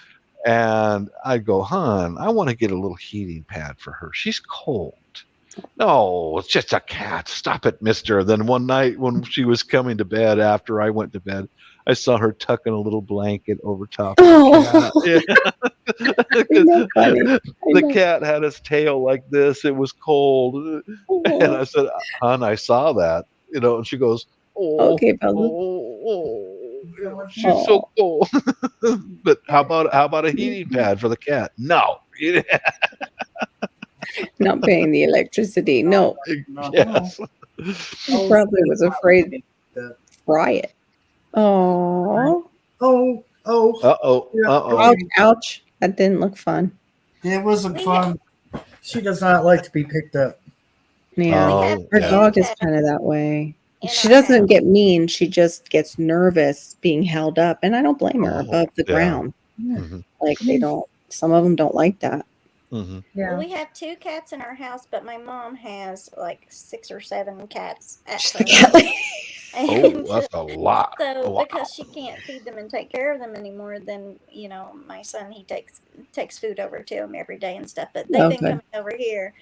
And I'd go, hon, I want to get a little heating pad for her. She's cold. No, it's just a cat. Stop it, mister. Then one night when she was coming to bed after I went to bed, I saw her tucking a little blanket over top of the cat. Yeah. The cat had its tail like this. It was cold. And I said, hon, I saw that. And she goes, okay, she's so cold. But how about a heating pad for the cat? No. Not paying the electricity. No. Yes. He probably was afraid to try it. Oh. Ouch. That didn't look fun. It wasn't fun. She does not like to be picked up. Yeah. Her dog is kind of that way. She doesn't get mean. She just gets nervous being held up. And I don't blame her above the ground. Mm-hmm. Like some of them don't like that. Mm-hmm. Yeah. Well, we have 2 cats in our house, but my mom has like 6 or 7 cats at home. That's a lot. So because she can't feed them and take care of them anymore, then my son, he takes food over to them every day and stuff. But they've been coming over here,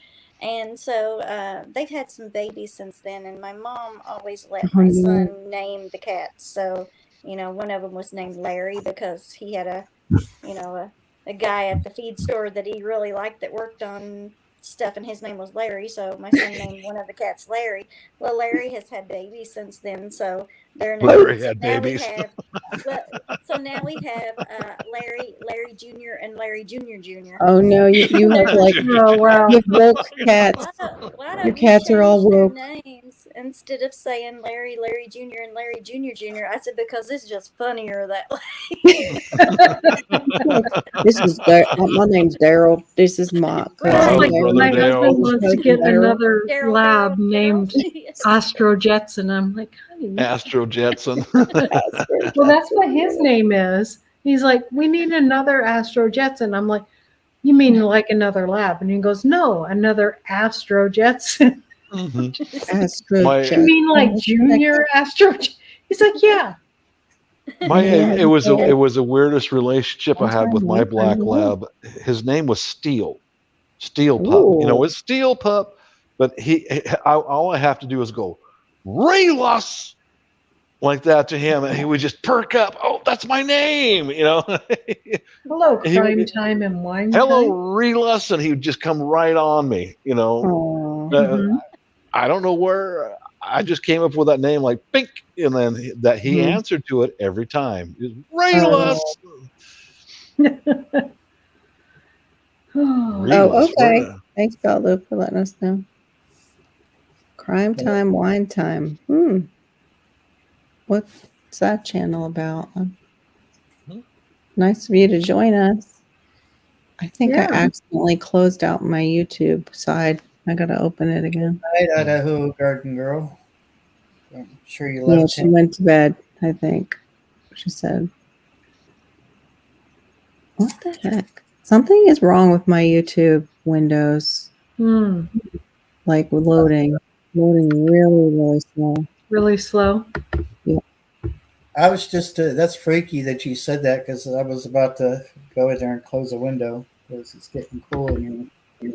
and so they've had some babies since then. And my mom always let my son name the cats. So one of them was named Larry because he had a guy at the feed store that he really liked that worked on stuff, and his name was Larry, so my son named one of the cats Larry. Well, Larry has had babies since then, so they're now, Larry had babies. So now we have Larry Jr. and Larry Jr. Oh no, you have like you have woke cats. Why Your cats are all woke. Names instead of saying Larry Jr. and Larry Jr. I said because it's just funnier that way. This is my name's Daryl. This is my my husband wants to get another lab named Astro Jetson. I'm like, honey. Astro Jetson. Well, that's what his name is. He's like, we need another Astro Jetson. I'm like, you mean like another lab? And he goes, no, another Astro Jetson. Mm-hmm. Astro You mean like Junior Astro? He's like, yeah. It was the weirdest relationship I had with my black lab. His name was Steel Pup. It's Steel Pup, but all I have to do is go Raylos like that to him, and he would just perk up. Oh, that's my name, Hello, crime time and wine. Hello, Relus, and he would just come right on me. I don't know where. I just came up with that name like Pink, and then that he answered to it every time. Raylos. Oh, okay. Thanks, Bellu, for letting us know. Crime time, wine time. What's that channel about? Nice of you to join us. I think I accidentally closed out my YouTube side. I gotta open it again. Hi, Idaho Garden Girl. I'm sure you left. Yeah, she went to bed, I think. She said. What the heck? Something is wrong with my YouTube windows. Like loading really, really slow. Really slow? Yeah. I was just, that's freaky that you said that because I was about to go in there and close the window because it's getting cool in here.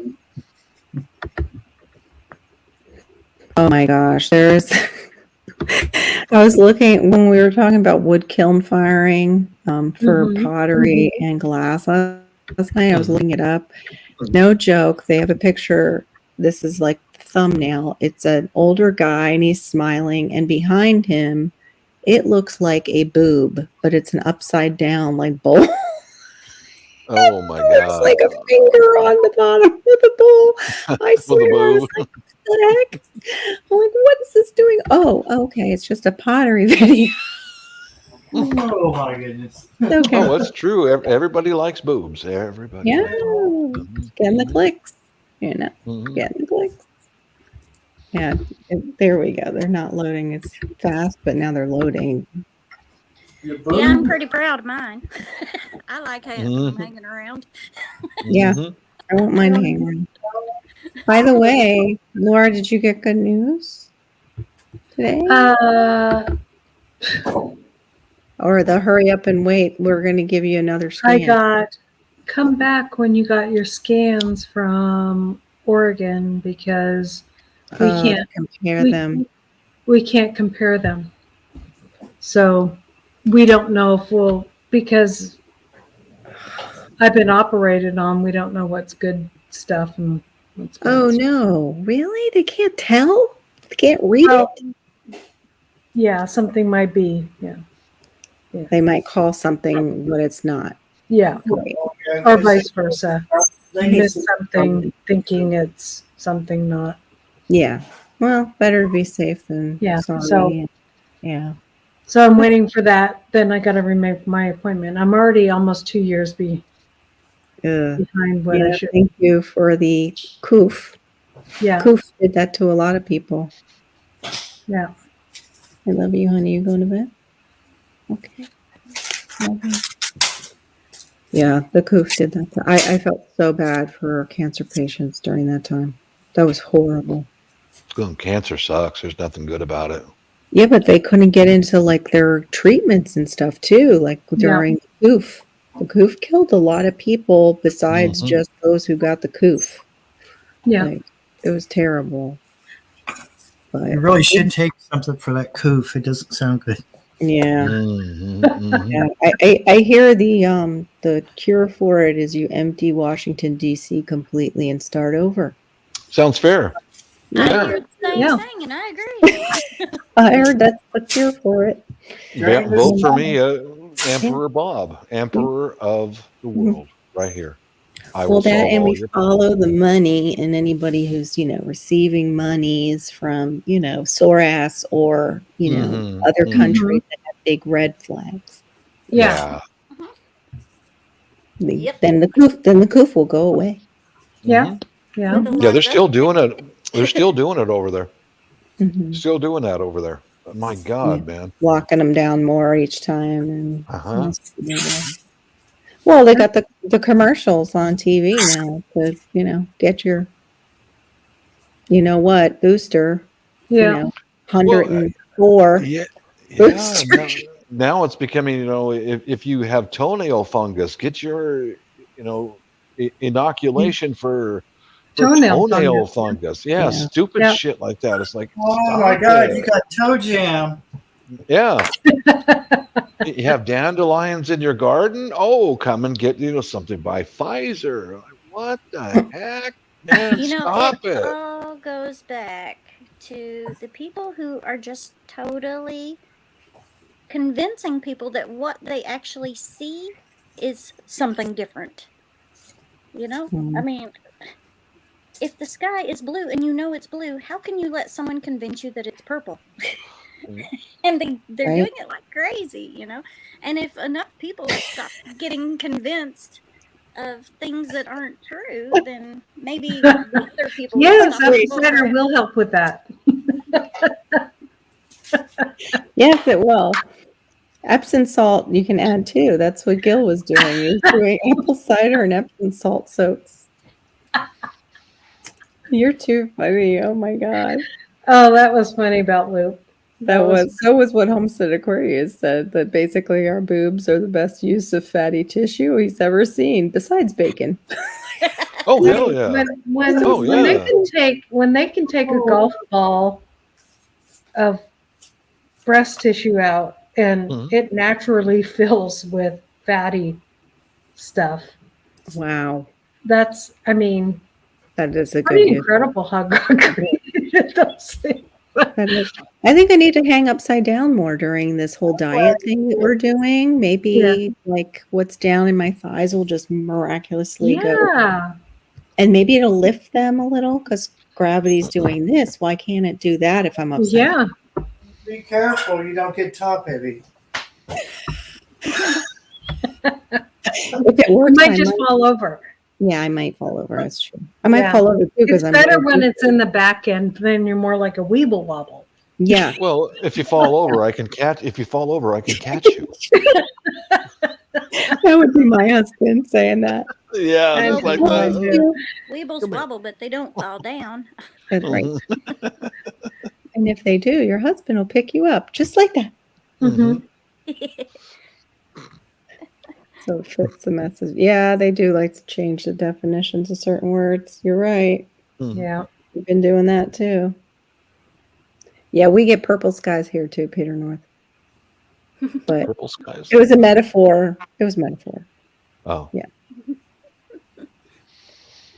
Oh my gosh, I was looking when we were talking about wood kiln firing for pottery and glass last night. I was looking it up. No joke. They have a picture. This is like thumbnail. It's an older guy and he's smiling, and behind him, it looks like a boob, but it's an upside down like bowl. Oh my There's God. like a finger on the bottom of the bowl. I With swear, the I was boob. like, what the heck? I'm like, what is this doing? Oh, okay, it's just a pottery video. Oh my goodness. Okay. Oh, it's true. Everybody likes boobs. Everybody. Yeah, likes boobs. getting the clicks. You know, Mhm. getting the clicks. Yeah, there we go. They're not loading as fast, but now they're loading. Yeah, I'm pretty proud of mine. I like having them Mhm. hanging around. Yeah, Mhm. I won't mind hanging around. By the way, Laura, did you get good news today? Or the hurry up and wait, we're going to give you another scan. I got come back when you got your scans from Oregon because we can't compare them. We can't compare them. So we don't know if we'll, because I've been operated on, we don't know what's good stuff and what's good Oh stuff. no, really? They can't tell? They can't read it? Yeah, something might be. Yeah. They might call something what it's not. Yeah. Right. Or vice versa. They Miss need something thinking it's something not. Yeah. Well, better to be safe than sorry. So yeah. So I'm waiting for that. Then I got to remake my appointment. I'm already almost 2 years behind what I should. Thank you for the COOF. Yeah. COOF did that to a lot of people. Yeah. I love you, honey. You going to bed? Okay. Yeah, the COOF did that. I felt so bad for cancer patients during that time. That was horrible. Cancer sucks. There's nothing good about it. Yeah, but they couldn't get into like their treatments and stuff too, like during the COOF. The COOF killed a lot of people besides just those who got the COOF. Yeah. Like, it was terrible. But You really should take something for that coof. It doesn't sound good. Yeah. Yeah. I hear the cure for it is you empty Washington D.C. completely and start over. Sounds fair. I Yeah. heard the same thing, and I agree. I heard that's the cure for it. Vote for me, Emperor Bob, Emperor of the world, right here. I will Well, that solve and all we your follow the money, and anybody who's receiving monies from SORAS or other countries that have big red flags. Yeah. Then the COOF will go away. Yeah. Yeah. Yeah, they're still doing it. They're still doing it over there. Mm-hmm. Still doing that over there. My God, man. Locking them down more each time. And well, they got the commercials on TV now to get your booster. Yeah. 104 booster. Now it's becoming, if you have toenail fungus, get your, inoculation for toenail fungus. Yeah, stupid shit like that. It's like, oh my God, you got toe jam. Yeah. You have dandelions in your garden? Oh, come and get, something by Pfizer. Like, what the heck? Man, stop it. It all goes back to the people who are just totally convincing people that what they actually see is something different. I mean, if the sky is blue and it's blue, how can you let someone convince you that it's purple? And they're doing it like crazy, And if enough people stop getting convinced of things that aren't true, then maybe other people Yes, Center will help with that. Yes, it will. Epsom salt you can add too. That's what Gil was doing. He was doing apple cider and Epsom salt soaks. You're too funny. Oh my God. Oh, that was funny about Luke. So was what Homestead Aquarius said, that basically our boobs are the best use of fatty tissue he's ever seen, besides bacon. Oh hell yeah! When they can take a golf ball of breast tissue out and it naturally fills with fatty stuff. Wow. That is a good incredible how God created those things. I think I need to hang upside down more during this whole diet thing that we're doing. Maybe like what's down in my thighs will just miraculously go. Yeah. And maybe it'll lift them a little because gravity's doing this. Why can't it do that if I'm upside down? Yeah. Be careful you don't get top heavy. If it You works, might just fall over. Yeah, I might fall over. That's true. I might fall over too It's because I'm better when it's in the back end. Then you're more like a weeble wobble. Yeah. Well, if you fall over, I can catch. If you fall over, I can catch you. That would be my husband saying that. Yeah, Well, just like weebles wobble, but they don't fall down. That's right. And if they do, your husband will pick you up just like that. Mm-hmm. So it fits the message. Yeah, they do like to change the definitions of certain words. You're right. Yeah. We've been doing that too. Yeah, we get purple skies here too, Peter North. But purple skies. it was a metaphor. It was a metaphor. Oh. Yeah.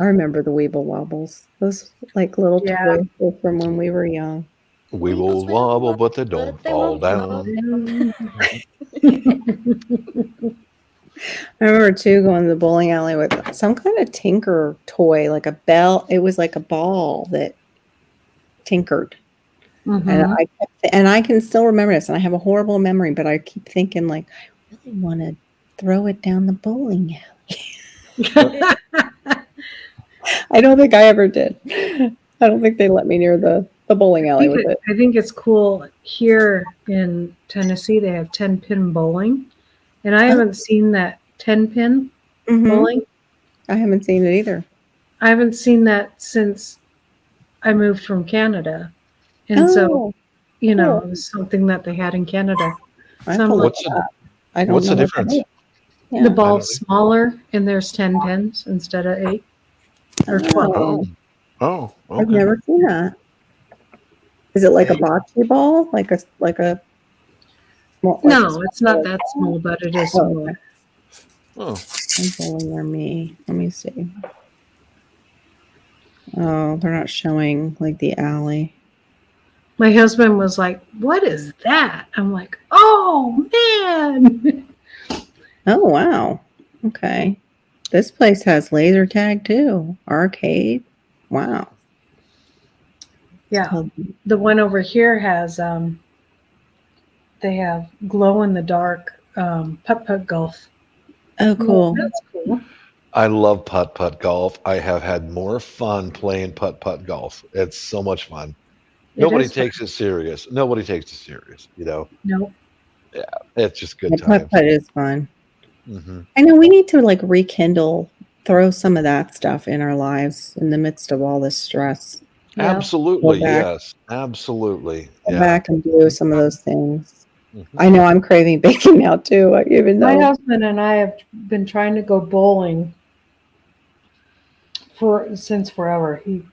I remember the Weeble Wobbles. Those like little toys were from when we were young. We will wobble, but they don't fall down. I remember too going to the bowling alley with some kind of tinker toy, like a bell. It was like a ball that tinkered. Mm-hmm. And I can still remember this, and I have a horrible memory, but I keep thinking like, I really want to throw it down the bowling alley. I don't think I ever did. I don't think they let me near the bowling alley with it. I think it's cool here in Tennessee. They have 10-pin bowling, and I haven't seen that 10-pin bowling. I haven't seen it either. I haven't seen that since I moved from Canada, and so it was something that they had in Canada. What's the difference? The ball's smaller, and there's 10 pins instead of 8 or 12. Oh, okay. I've never seen that. Is it like a bocce ball? Like a no, it's not that small, but it is small. Okay. Oh. I'm bowling near me. Let me see. Oh, they're not showing like the alley. My husband was like, "What is that?" I'm like, "Oh man!" Oh wow. Okay. This place has laser tag too. Arcade. Wow. Yeah. The one over here has they have glow in the dark putt-putt golf. Oh cool. That's cool. I love putt-putt golf. I have had more fun playing putt-putt golf. It's so much fun. Nobody takes it serious. Nobody takes it serious, you know? Nope. Yeah, it's just good times. Putt-putt is fun. I know we need to like rekindle, throw some of that stuff in our lives in the midst of all this stress. Absolutely, yes. Absolutely. Go back and do some of those things. I know I'm craving baking now too, even though my husband and I have been trying to go bowling since forever. He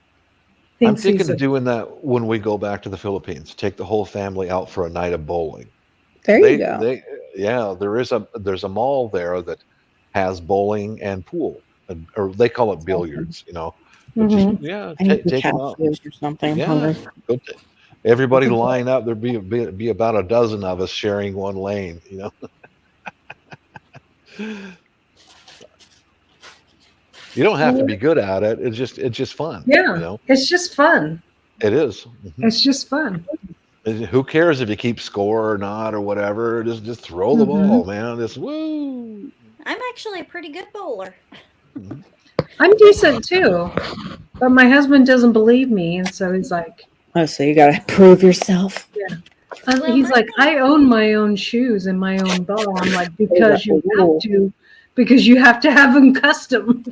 I'm thinks thinking of doing that when we go back to the Philippines. Take the whole family out for a night of bowling. There you go. There's a mall there that has bowling and pool, or they call it billiards. You know, but take them out or something. Yeah, everybody line up. There'd be about a dozen of us sharing one lane. You know. You don't have to be good at it. It's just fun. Yeah, you know? It's just fun. It is. It's just fun. Who cares if you keep score or not or whatever? Just throw the ball, man. Just woo. I'm actually a pretty good bowler. I'm decent too, but my husband doesn't believe me, and so he's like, "Oh, so you got to prove yourself." Yeah. He's like, "I own my own shoes and my own ball." I'm like, "Because you have to." Because you have to have them custom.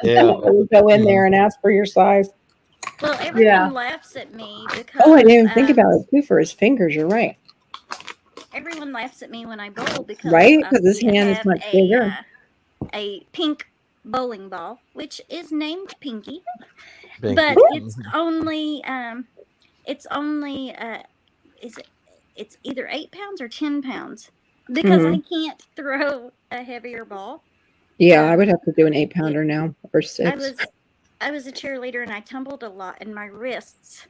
You go in there and ask for your size. Well, everyone laughs at me because. Oh, I didn't even think about it too. For his fingers, you're right. Everyone laughs at me when I bowl because because his hand is much bigger. A pink bowling ball, which is named Pinky, Pinky. but it's only it's either 8 pounds or 10 pounds. Because I can't throw a heavier ball. Yeah, I would have to do an 8-pounder now or 6. I was a cheerleader and I tumbled a lot, and my wrists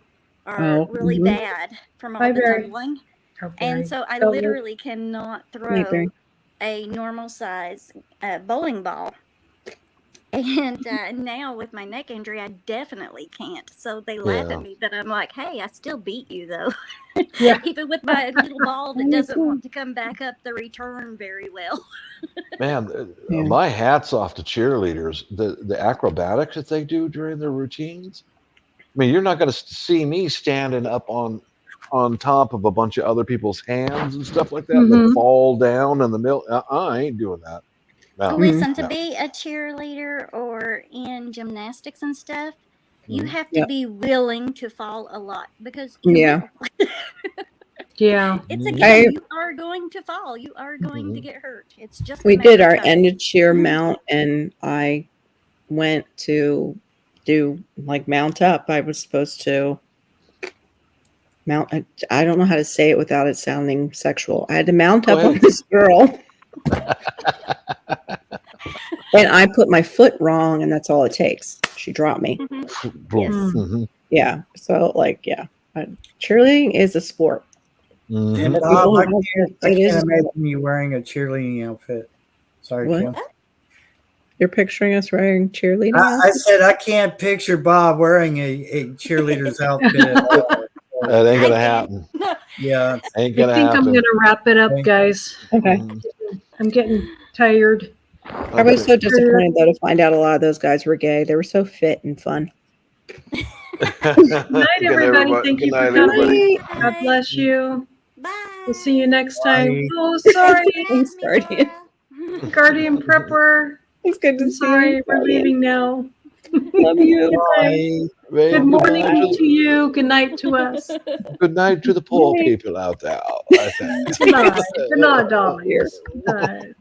are really mhm. bad from all Hi, the Barry. tumbling. Oh, And Barry. so I Oh, literally cannot Barry. throw a normal size bowling ball. And now with my neck injury, I definitely can't. So they laugh Yeah. at me, but I'm like, hey, I still beat you though. Yeah. Even with my little ball that doesn't want to come back up the return very well. Man, Yeah. my hat's off to cheerleaders. The acrobatics that they do during their routines. I mean, you're not going to see me standing up on top of a bunch of other people's hands and stuff like that that Mhm. fall down in the middle. I ain't doing that. No, Listen, to no. be a cheerleader or in gymnastics and stuff, you Mhm. have to Yep. be willing to fall a lot because you Yeah. will. Yeah. It's a Mhm. game. You are going to fall. You are going to Mhm. get hurt. It's just a We matter did of our time. end of cheer mount, and I went to do like mount up. I was supposed to mount. I don't know how to say it without it sounding sexual. I had to mount Go up on ahead. this girl, and I put my foot wrong, and that's all it takes. She dropped me. Yes. Mhm. Yeah. So cheerleading is a sport. Mhm. And For Bob, people I who can't, don't- it is a sport. imagine you wearing a cheerleading outfit. Sorry, What? Kim. You're picturing us wearing cheerleading I outfits? said I can't picture Bob wearing a cheerleader's outfit at all. That ain't gonna I happen. Yeah. Ain't I gonna think I'm happen. going to wrap it up, Thank- guys. Okay. Mhm. I'm getting tired. I was Okay. so disappointed though to find out a lot of those guys were gay. They were so fit and fun. Good night, everybody. Thank Good you for night, everybody. coming. God bless you. Bye. We'll see you next time. Bye. Oh, sorry, Thanks, Guardian. Guardian Prepper. It's good to I'm see sorry, you. we're Guardian. leaving now. Love you. Bye. Well, Good morning goodbye to you. Good night to us. good night to the poor Night. people out there. I think. Good night. Good night, Here. darlings. Good night.